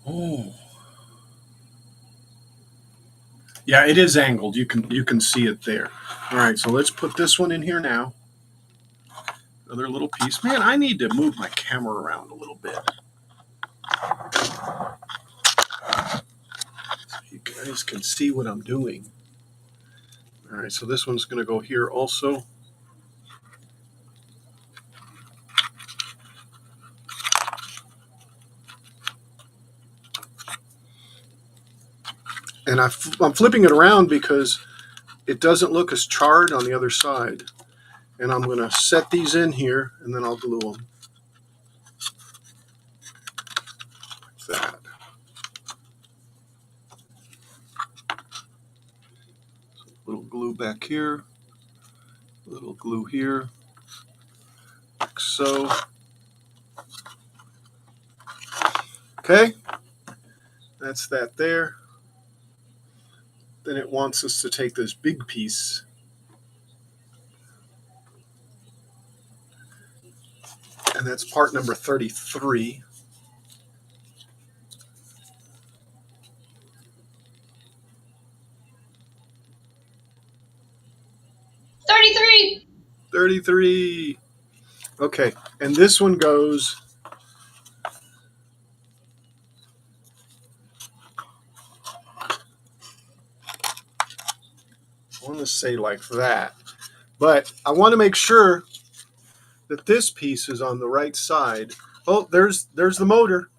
Oh. Yeah, it is angled. You can see it there. All right, so let's put this one in here now. Another little piece. Man, I need to move my camera around a little bit. So you guys can see what I'm doing. All right, so this one's going to go here also. And I'm flipping it around because it doesn't look as charred on the other side. And I'm going to set these in here, and then I'll glue them. Like that. Little glue back here. Little glue here. Like so. Okay. That's that there. Then it wants us to take this big piece and that's part number 33. $33. Okay, and this one goes I want to say like that, but I want to make sure that this piece is on the right side. Oh, there's the motor.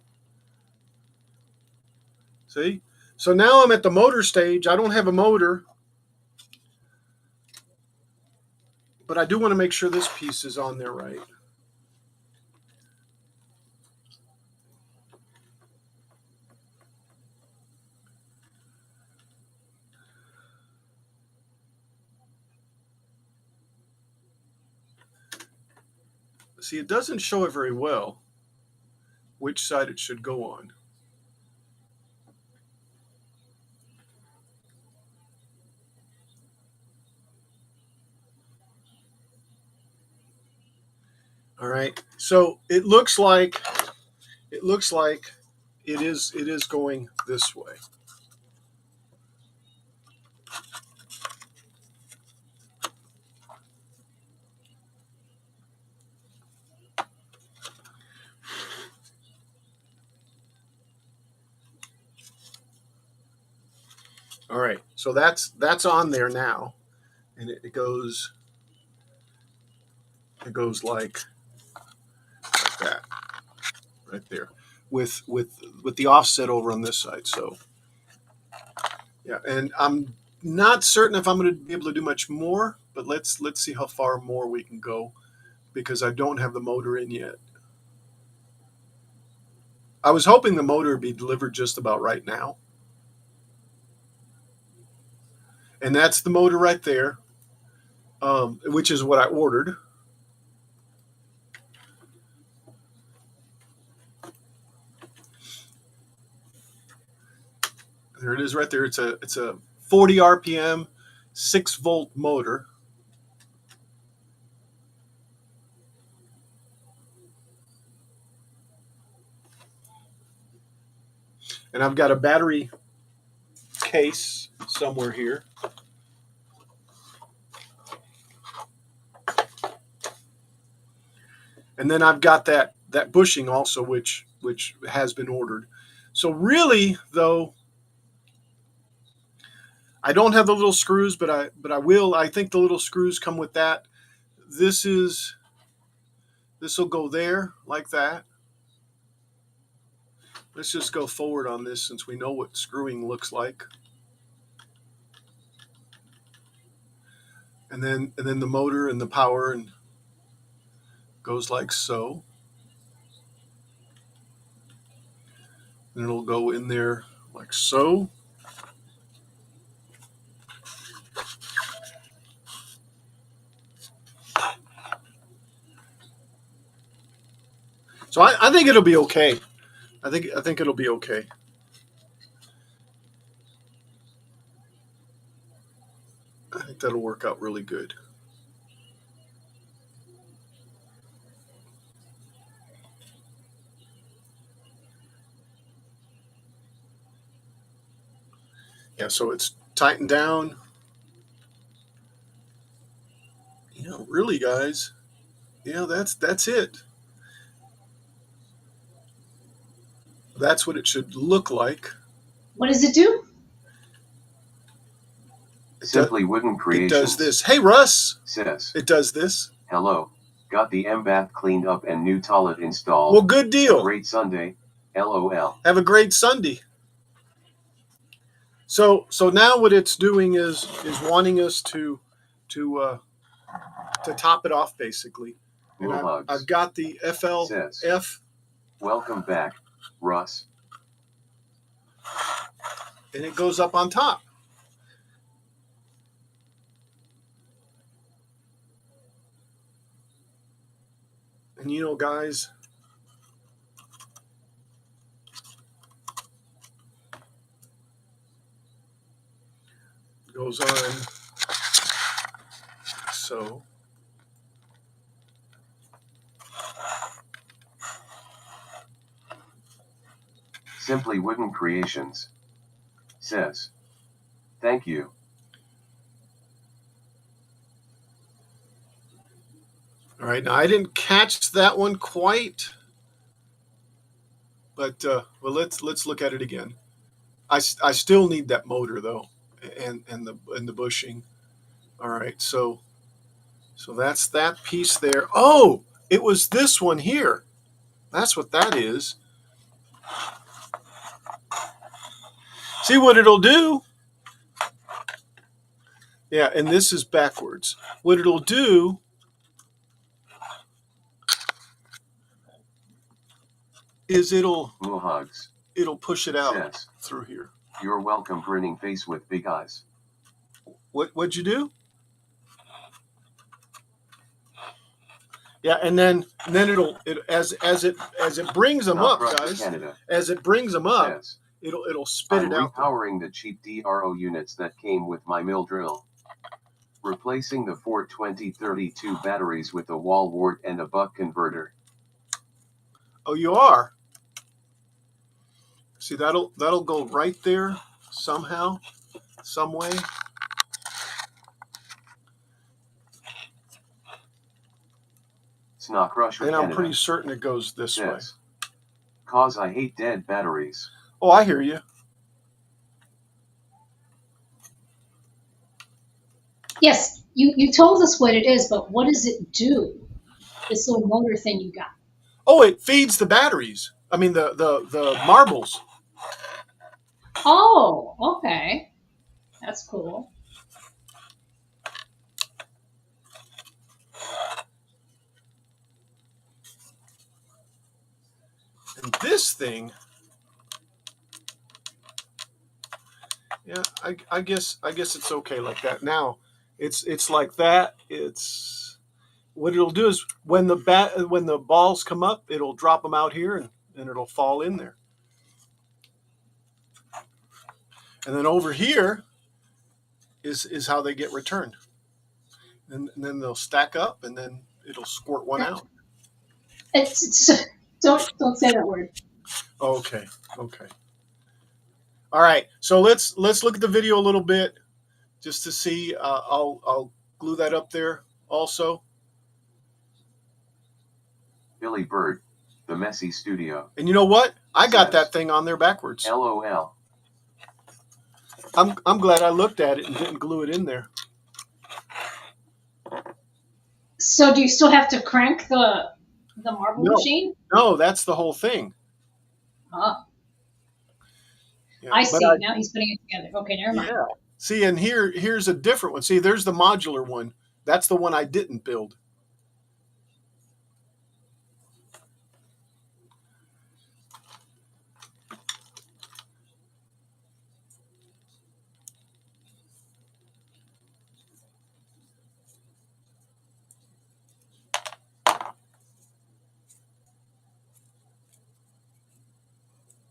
See? So now I'm at the motor stage. I don't have a motor, but I do want to make sure this piece is on there right. See, it doesn't show it very well which side it should go on. All right, so it looks like it is going this way. All right, so that's on there now, and it goes like that, right there, with the offset over on this side. So yeah, and I'm not certain if I'm going to be able to do much more, but let's see how far more we can go, because I don't have the motor in yet. I was hoping the motor would be delivered just about right now. And that's the motor right there, which is what I ordered. There it is right there. It's a 40 RPM, 6-volt motor. And I've got a battery case somewhere here. And then I've got that bushing also, which has been ordered. So really, though, I don't have the little screws, but I will. I think the little screws come with that. This will go there like that. Let's just go forward on this since we know what screwing looks like. and then the motor and the power and goes like so. And it'll go in there like so. So I think it'll be okay. I think it'll be okay. I think that'll work out really good. Yeah, so it's tightened down. You know, really, guys. Yeah, that's it. That's what it should look like. What does it do? Simply Wooden It Creations does this. Hey, Russ. says, It does this. hello, got the M-Bath cleaned up and new toilet installed. Well, good deal. Great Sunday, LOL. Have a great Sunday. So now what it's doing is wanting us to top it off, basically. And Blue Hugs I've got the says, FLF, welcome back, Russ. and it goes up on top. And you know, guys, goes on so. Simply Wooden Creations says, thank you. All right, now I didn't catch that one quite, but well, let's look at it again. I still need that motor though, and the bushing. All right, so that's that piece there. Oh, it was this one here. That's what that is. See what it'll do? Yeah, and this is backwards. What it'll do is Blue Hugs it'll push it out says, through here. you're welcome, grinning face with big eyes. What'd you do? Yeah, and then as it brings them up, Not Russia, guys. Canada As it brings them up, says, it'll spit I'm it out. repowering the cheap DRO units that came with my mill drill. Replacing the 42032 batteries with a wall wart and a buck converter. Oh, you are. See, that'll go right there somehow, some way. Snock Russia, And I'm Canada pretty certain it goes this way. says, cause I hate dead batteries. Oh, I hear you. Yes, you told us what it is, but what does it do? This little motor thing you got. Oh, it feeds the batteries. I mean the marbles. Oh, okay. That's cool. And this thing, yeah, I guess it's okay like that. Now, it's like that. It's what it'll do is when the balls come up, it'll drop them out here and it'll fall in there. And then over here is how they get returned. And then they'll stack up and then it'll squirt one out. It's don't say that word. Okay. All right. So let's look at the video a little bit just to see. I'll glue that up there also. Billy Bird, the Messy Studio. And you know what? I got that thing on there backwards. LOL. I'm glad I looked at it and didn't glue it in there. So do you still have to crank the marble No. machine? No, that's the whole thing. Oh, Yeah, I but see. Now he's putting it together. Okay, never mind. Yeah. See, and here's a different one. See, there's the modular one. That's the one I didn't build.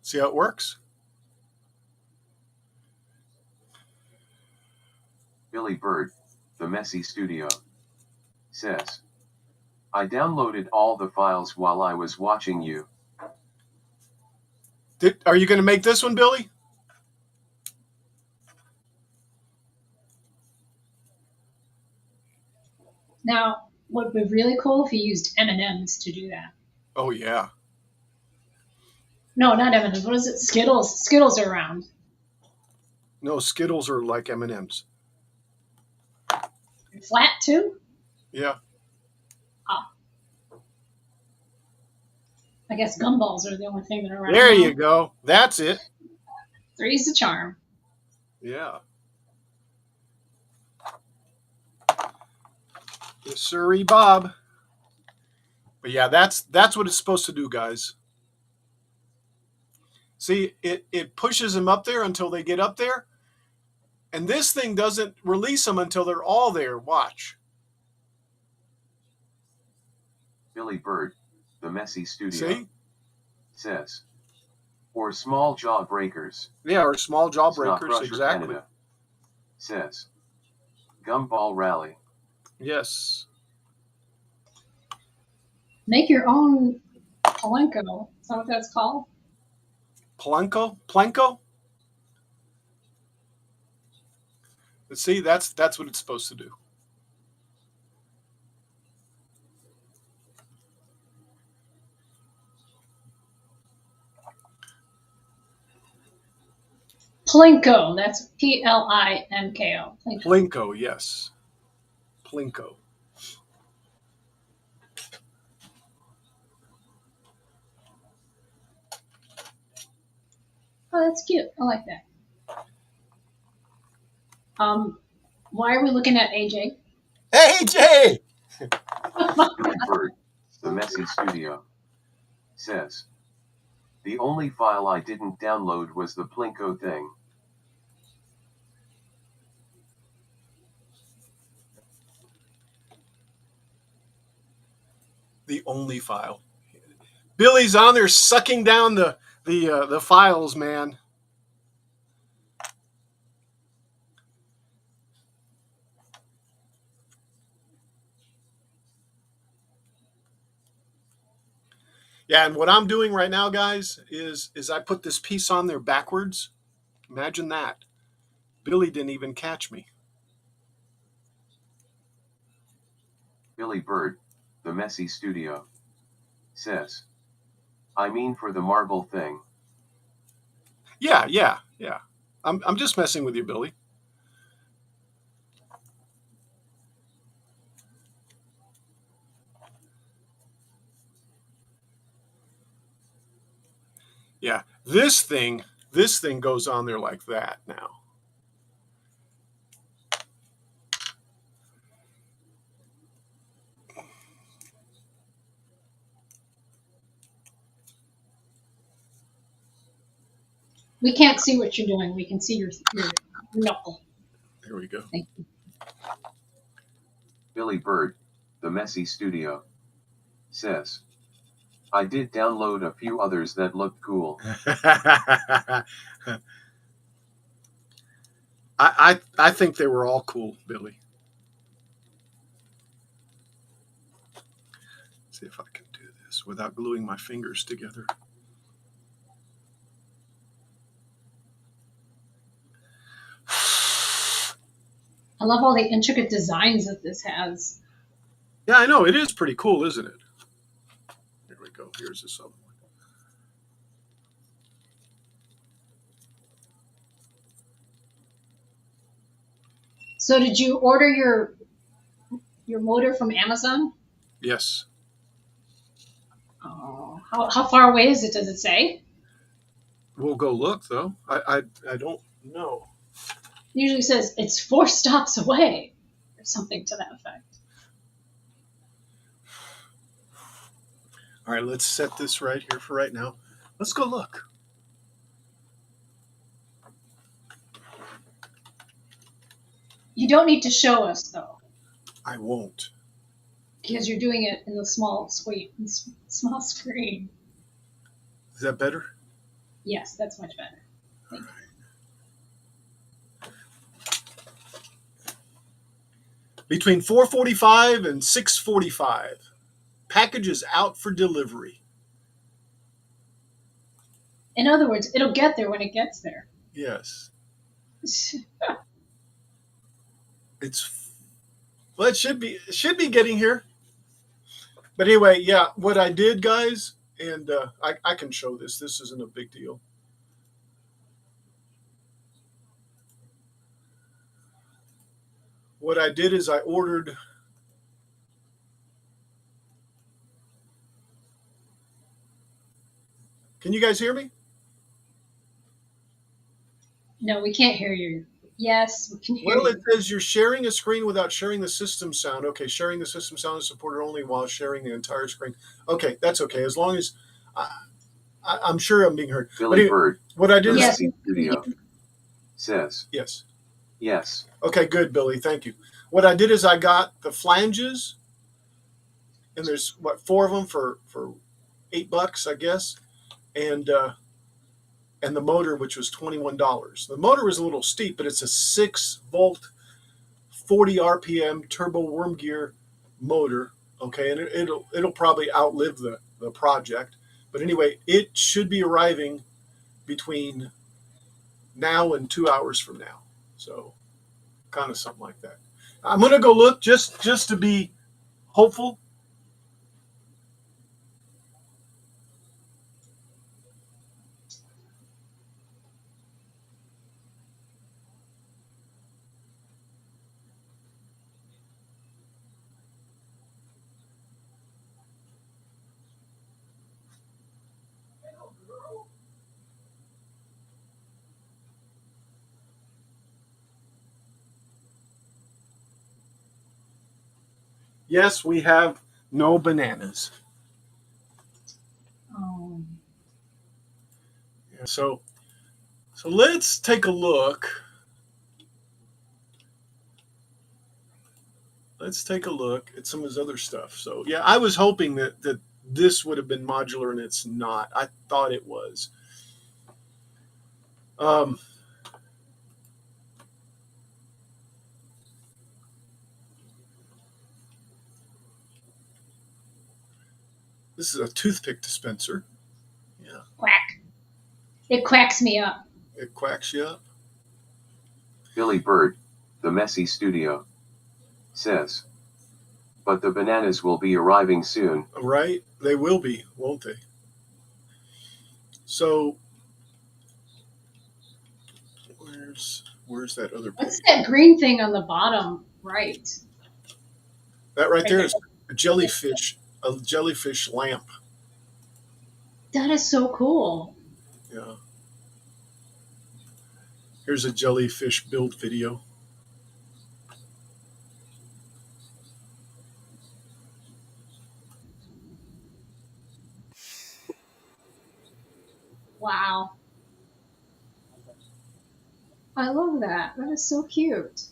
See how it works? Billy Bird, the Messy Studio, says, I downloaded all the files while I was watching you. Are you going to make this one, Billy? Now, would be really cool if you used M&Ms to do that. Oh, yeah. No, not M&Ms. What is it? Skittles. Skittles are around. No, Skittles are like M&Ms. Flat too? Yeah. I guess gumballs are the only thing that are around. There now. you go. That's it. Three's the charm. Yeah. Yes, sirree, Bob. But yeah, that's what it's supposed to do, guys. See, it pushes them up there until they get up there. And this thing doesn't release them until they're all there. Watch. Billy Bird, the Messy Studio, See? says, or small jaw breakers. Yeah, or small jaw Snot breakers. Crusher Exactly. Canada says, Gumball Rally. Yes. Make your own Palenko. Is that what that's called? Planko? Planko? But see, that's what it's supposed to do. Plinko. That's Plinko. Plinko. Plinko, yes. Plinko. Oh, that's cute. I like that. Why are we looking at AJ? Hey, Jay! Billy Bird, the Messy Studio, says, the only file I didn't download was the Plinko thing. The only file. Billy's on there sucking down the files, man. Yeah, and what I'm doing right now, guys, is I put this piece on there backwards. Imagine that. Billy didn't even catch me. Billy Bird, the Messy Studio, says, I mean for the marble thing. Yeah. I'm just messing with you, Billy. Yeah, this thing goes on there like that now. We can't see what you're doing. We can see your knuckle. There we go. Thank you. Billy Bird, the Messy Studio, says, I did download a few others that looked cool. I think they were all cool, Billy. Let's see if I can do this without gluing my fingers together. I love all the intricate designs that this has. Yeah, I know. It is pretty cool, isn't it? Here we go. Here's this other one. So did you order your motor from Amazon? Yes. Oh, how far away is it? Does it say? We'll go look, though. I don't know. Usually says it's 4 stops away or something to that effect. All right, let's set this right here for right now. Let's go look. You don't need to show us though, I won't. because you're doing it in the small screen. Is that better? Yes, that's much better. All right. Between 4:45 and 6:45, package is out for delivery. In other words, it'll get there when it gets there. Yes. Well, it should be getting here. But anyway, yeah, what I did, guys, and I can show this. This isn't a big deal. What I did is I ordered. Can you guys hear me? No, we can't hear you. Yes, we can hear Well, you. it says you're sharing a screen without sharing the system sound. Okay, sharing the system sound is supported only while sharing the entire screen. Okay, that's okay. As long as I'm sure I'm being heard. Billy But Bird, what I the did is Yes. Messy Studio, says yes. yes. Okay, good, Billy. Thank you. What I did is I got the flanges, and there's what 4 of them for $8, I guess, and the motor, which was $21. The motor was a little steep, but it's a 6-volt, 40 RPM turbo worm gear motor. Okay, and it'll probably outlive the project. But anyway, it should be arriving between now and 2 hours from now. So kind of something like that. I'm gonna go look just to be hopeful. Yes, we have no bananas. Yeah, so let's take a look. Let's take a look at some of his other stuff. So yeah, I was hoping that this would have been modular, and it's not. I thought it was. This is a toothpick dispenser. Yeah, Quack. It quacks me up. it quacks you up. Billy Bird, the Messy Studio, says, but the bananas will be arriving soon. Right? They will be, won't they? So where's that other page? What's that green thing on the bottom right? That right there is a jellyfish lamp. That is so cool. Yeah. Here's a jellyfish build video. Wow. I love that. That is so cute.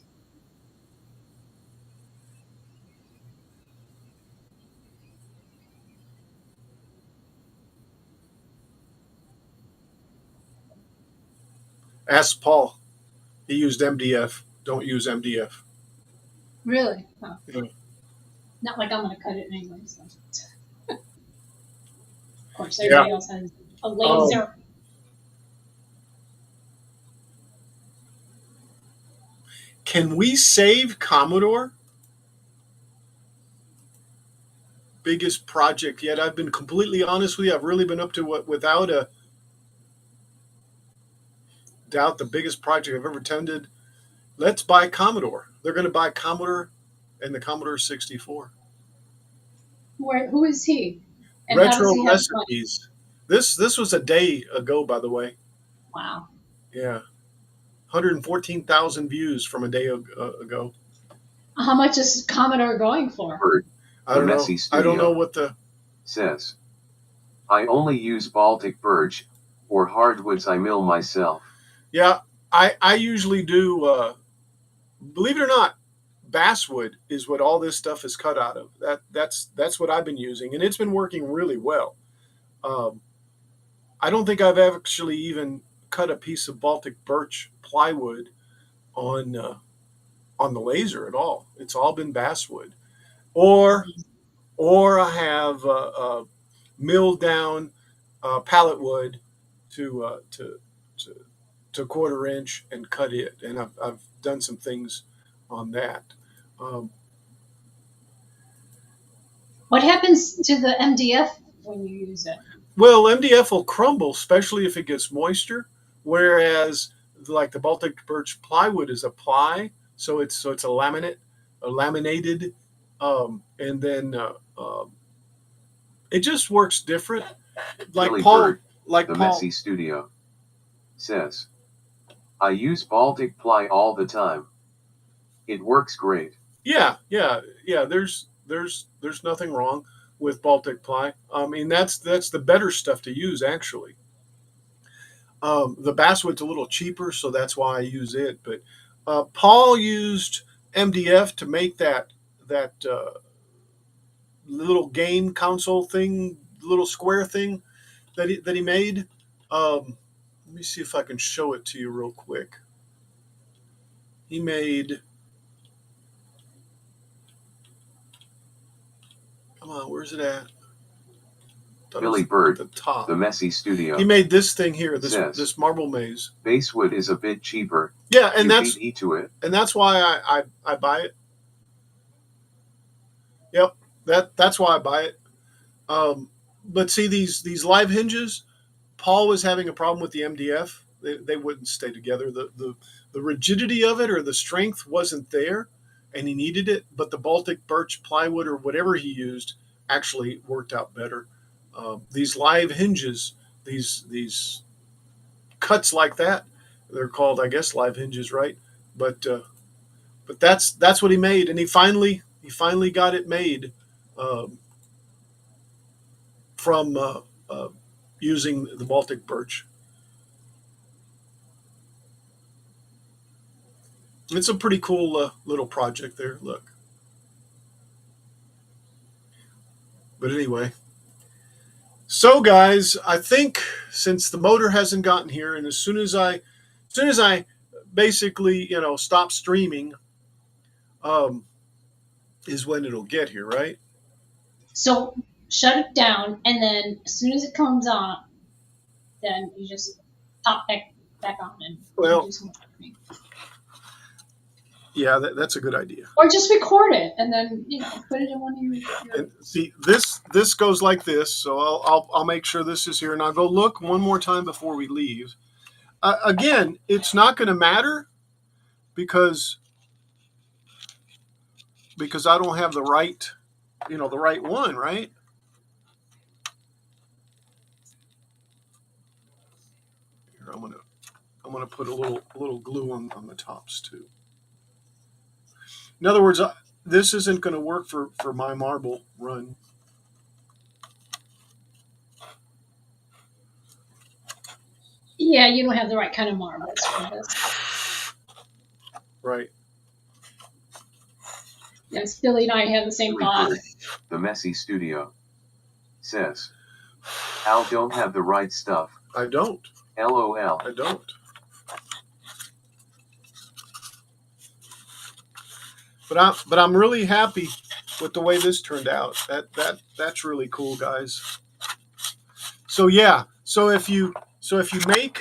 Ask Paul. He used MDF. Don't use MDF. Really? Oh. Yeah. Not like I'm going to cut it anyway. So. Of course, everybody else has a laser. Can we save Commodore? Biggest project yet. I've been completely honest with you. I've really been up to without a doubt the biggest project I've ever attended. Let's buy Commodore. They're going to buy Commodore and the Commodore 64. Who is he? And how Retro does he have recipes. This was a day ago, by the way. Wow. Yeah. 114,000 views from a day ago. How much is Commodore going for? Bird I don't know. Messy I don't know Studio. what the. says, I only use Baltic birch or hardwoods I mill myself. Yeah, I usually do. Believe it or not, basswood is what all this stuff is cut out of. That's what I've been using, and it's been working really well. Um, I don't think I've actually even cut a piece of Baltic birch plywood on the laser at all. It's all been basswood, or I have milled down pallet wood to to quarter inch and cut it, and I've done some things on that. Um, What happens to the MDF when you use it? well, MDF will crumble, especially if it gets moisture, whereas like the Baltic birch plywood is a ply, so it's a laminated, and then it just works different. Like Billy Paul, Bird, like the Paul. Messy Studio, says, I use Baltic ply all the time. It works great. Yeah. There's nothing wrong with Baltic ply. I mean, that's the better stuff to use actually. The basswood's a little cheaper, so that's why I use it. But Paul used MDF to make that little game console thing, little square thing that he made. Let me see if I can show it to you real quick. He made. Come on, where's it at? Billy Bird, the top. The Messy Studio. He made this thing here, says, this marble maze. Basswood is a bit cheaper. Yeah, and you beat E to it. And that's why I buy it. Yep, that's why I buy it. But see these live hinges, Paul was having a problem with the MDF. They wouldn't stay together. The rigidity of it or the strength wasn't there, and he needed it. But the Baltic birch plywood or whatever he used actually worked out better. These live hinges, these cuts like that, they're called, I guess, live hinges, right? But that's what he made, and he finally got it made from using the Baltic birch. It's a pretty cool little project there. Look, but anyway. So guys, I think since the motor hasn't gotten here, and as soon as I basically stop streaming, is when it'll get here, right? So shut it down, and then as soon as it comes on, then you just pop back on and do some work. Yeah, that's a good idea. Or just record it and then put it in one of your. And see, this goes like this. So I'll make sure this is here, and I'll go look one more time before we leave. Again, it's not going to matter because I don't have the right one, right? Here, I'm gonna put a little glue on the tops too. In other words, this isn't going to work for my marble run. Yeah, you don't have the right kind of marbles for this. Right. Yes, Billy and I have the same thought. The Messy Studio says, Al don't have the right stuff. I don't. LOL. I don't. But I'm really happy with the way this turned out. That's really cool, guys. So yeah, so if you make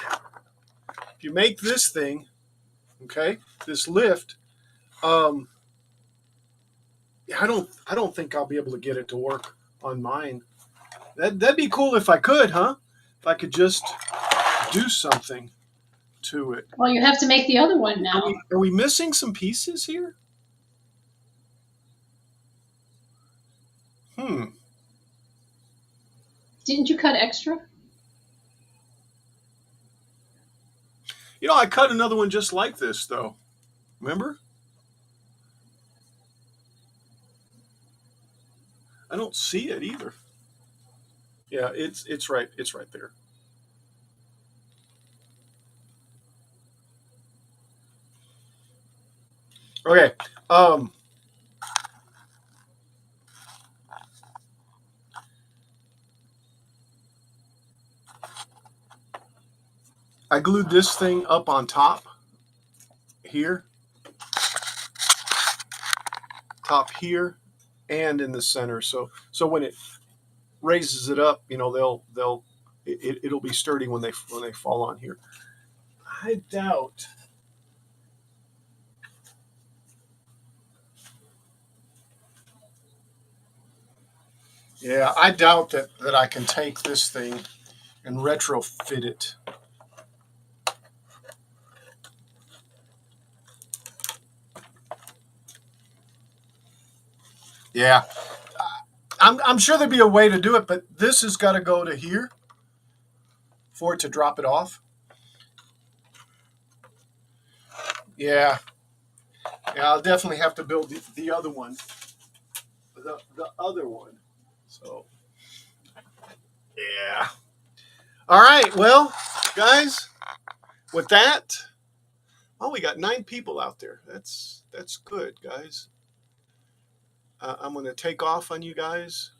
this thing, okay, this lift, I don't think I'll be able to get it to work on mine. That'd be cool if I could, huh? If I could just do something to it. Well, you have to make the other one now. Are we missing some pieces here? Didn't you cut extra? You know, I cut another one just like this, though. Remember? I don't see it either. Yeah, it's right. It's right there. Okay. I glued this thing up on top here, and in the center. So when it raises it up, you know, it'll be sturdy when they fall on here. I doubt. Yeah, I doubt that I can take this thing and retrofit it. Yeah, I'm sure there'd be a way to do it, but this has got to go to here for it to drop it off. Yeah, I'll definitely have to build the other one, the other one. So, yeah. All right, well, guys, with that, oh, we got 9 people out there. That's good, guys. I'm going to take off on you guys.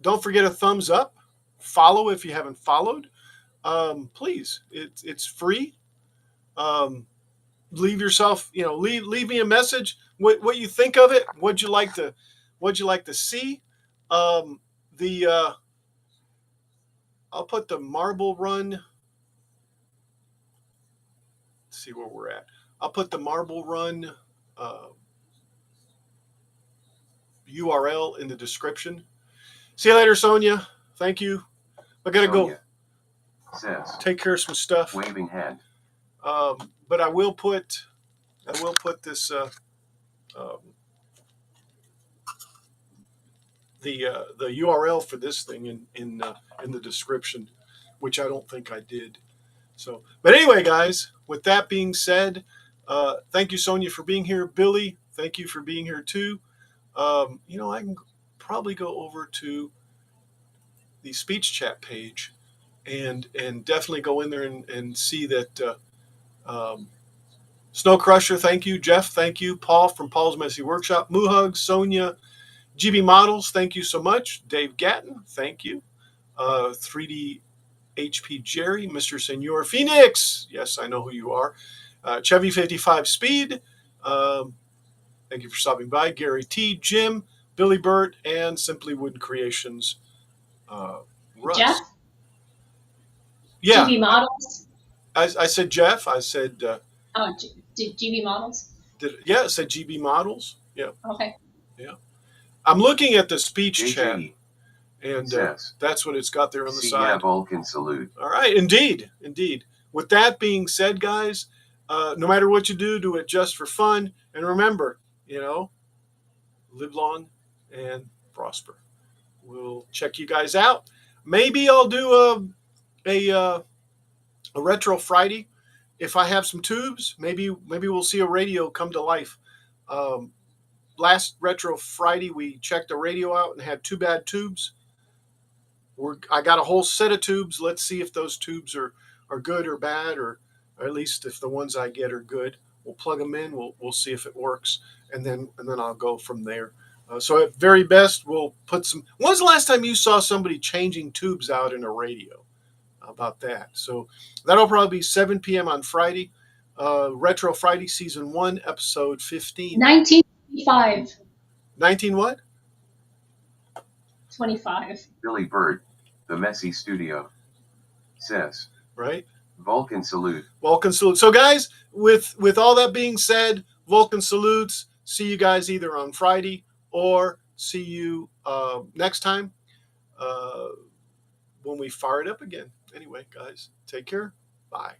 Don't forget a thumbs up. Follow if you haven't followed. Please, it's free. Leave yourself, leave me a message. What you think of it? What'd you like to see? I'll put the Marble Run. Let's see where we're at. I'll put the Marble Run URL in the description. See you later, Sonia. Thank you. I gotta Sonia go says, take care of some stuff. waving hand. But I will put this the URL for this thing in the description, which I don't think I did. So, but anyway, guys, with that being said, thank you, Sonia, for being here. Billy, thank you for being here too. I can probably go over to the speech chat page and definitely go in there and see that Snow Crusher, thank you. Jeff, thank you. Paul from Paul's Messy Workshop. Moohug, Sonia, GB Models, thank you so much. Dave Gatton, thank you. 3D HP Jerry, Mr. Senor Phoenix, yes, I know who you are. Chevy 55 Speed, thank you for stopping by. Gary T, Jim, Billy Burt, and Simply Wood Creations. Russ. Jeff? Yeah. GB Models? I said Jeff. I said. GB Models? Yeah, it said GB Models. Yeah. Okay. Yeah. I'm looking at the speech JJ chat, and that's what it's got there on the see, side. yeah, Vulcan salute. All right. Indeed. With that being said, guys, no matter what you do it just for fun. And remember, live long and prosper. We'll check you guys out. Maybe I'll do a Retro Friday. If I have some tubes, maybe we'll see a radio come to life. Last Retro Friday, we checked the radio out and had 2 bad tubes. I got a whole set of tubes. Let's see if those tubes are good or bad, or at least if the ones I get are good. We'll plug them in. We'll see if it works, and then I'll go from there. So at very best, we'll put some. When's the last time you saw somebody changing tubes out in a radio? How about that? So that'll probably be 7 p.m. on Friday. Retro Friday, Season 1, Episode 15. 1925. 19 what? 25. Billy Bird, the Messy Studio, says, Right? Vulcan salute. Vulcan salute. So guys, with all that being said, Vulcan salutes. See you guys either on Friday or see you next time when we fire it up again. Anyway, guys, take care. Bye.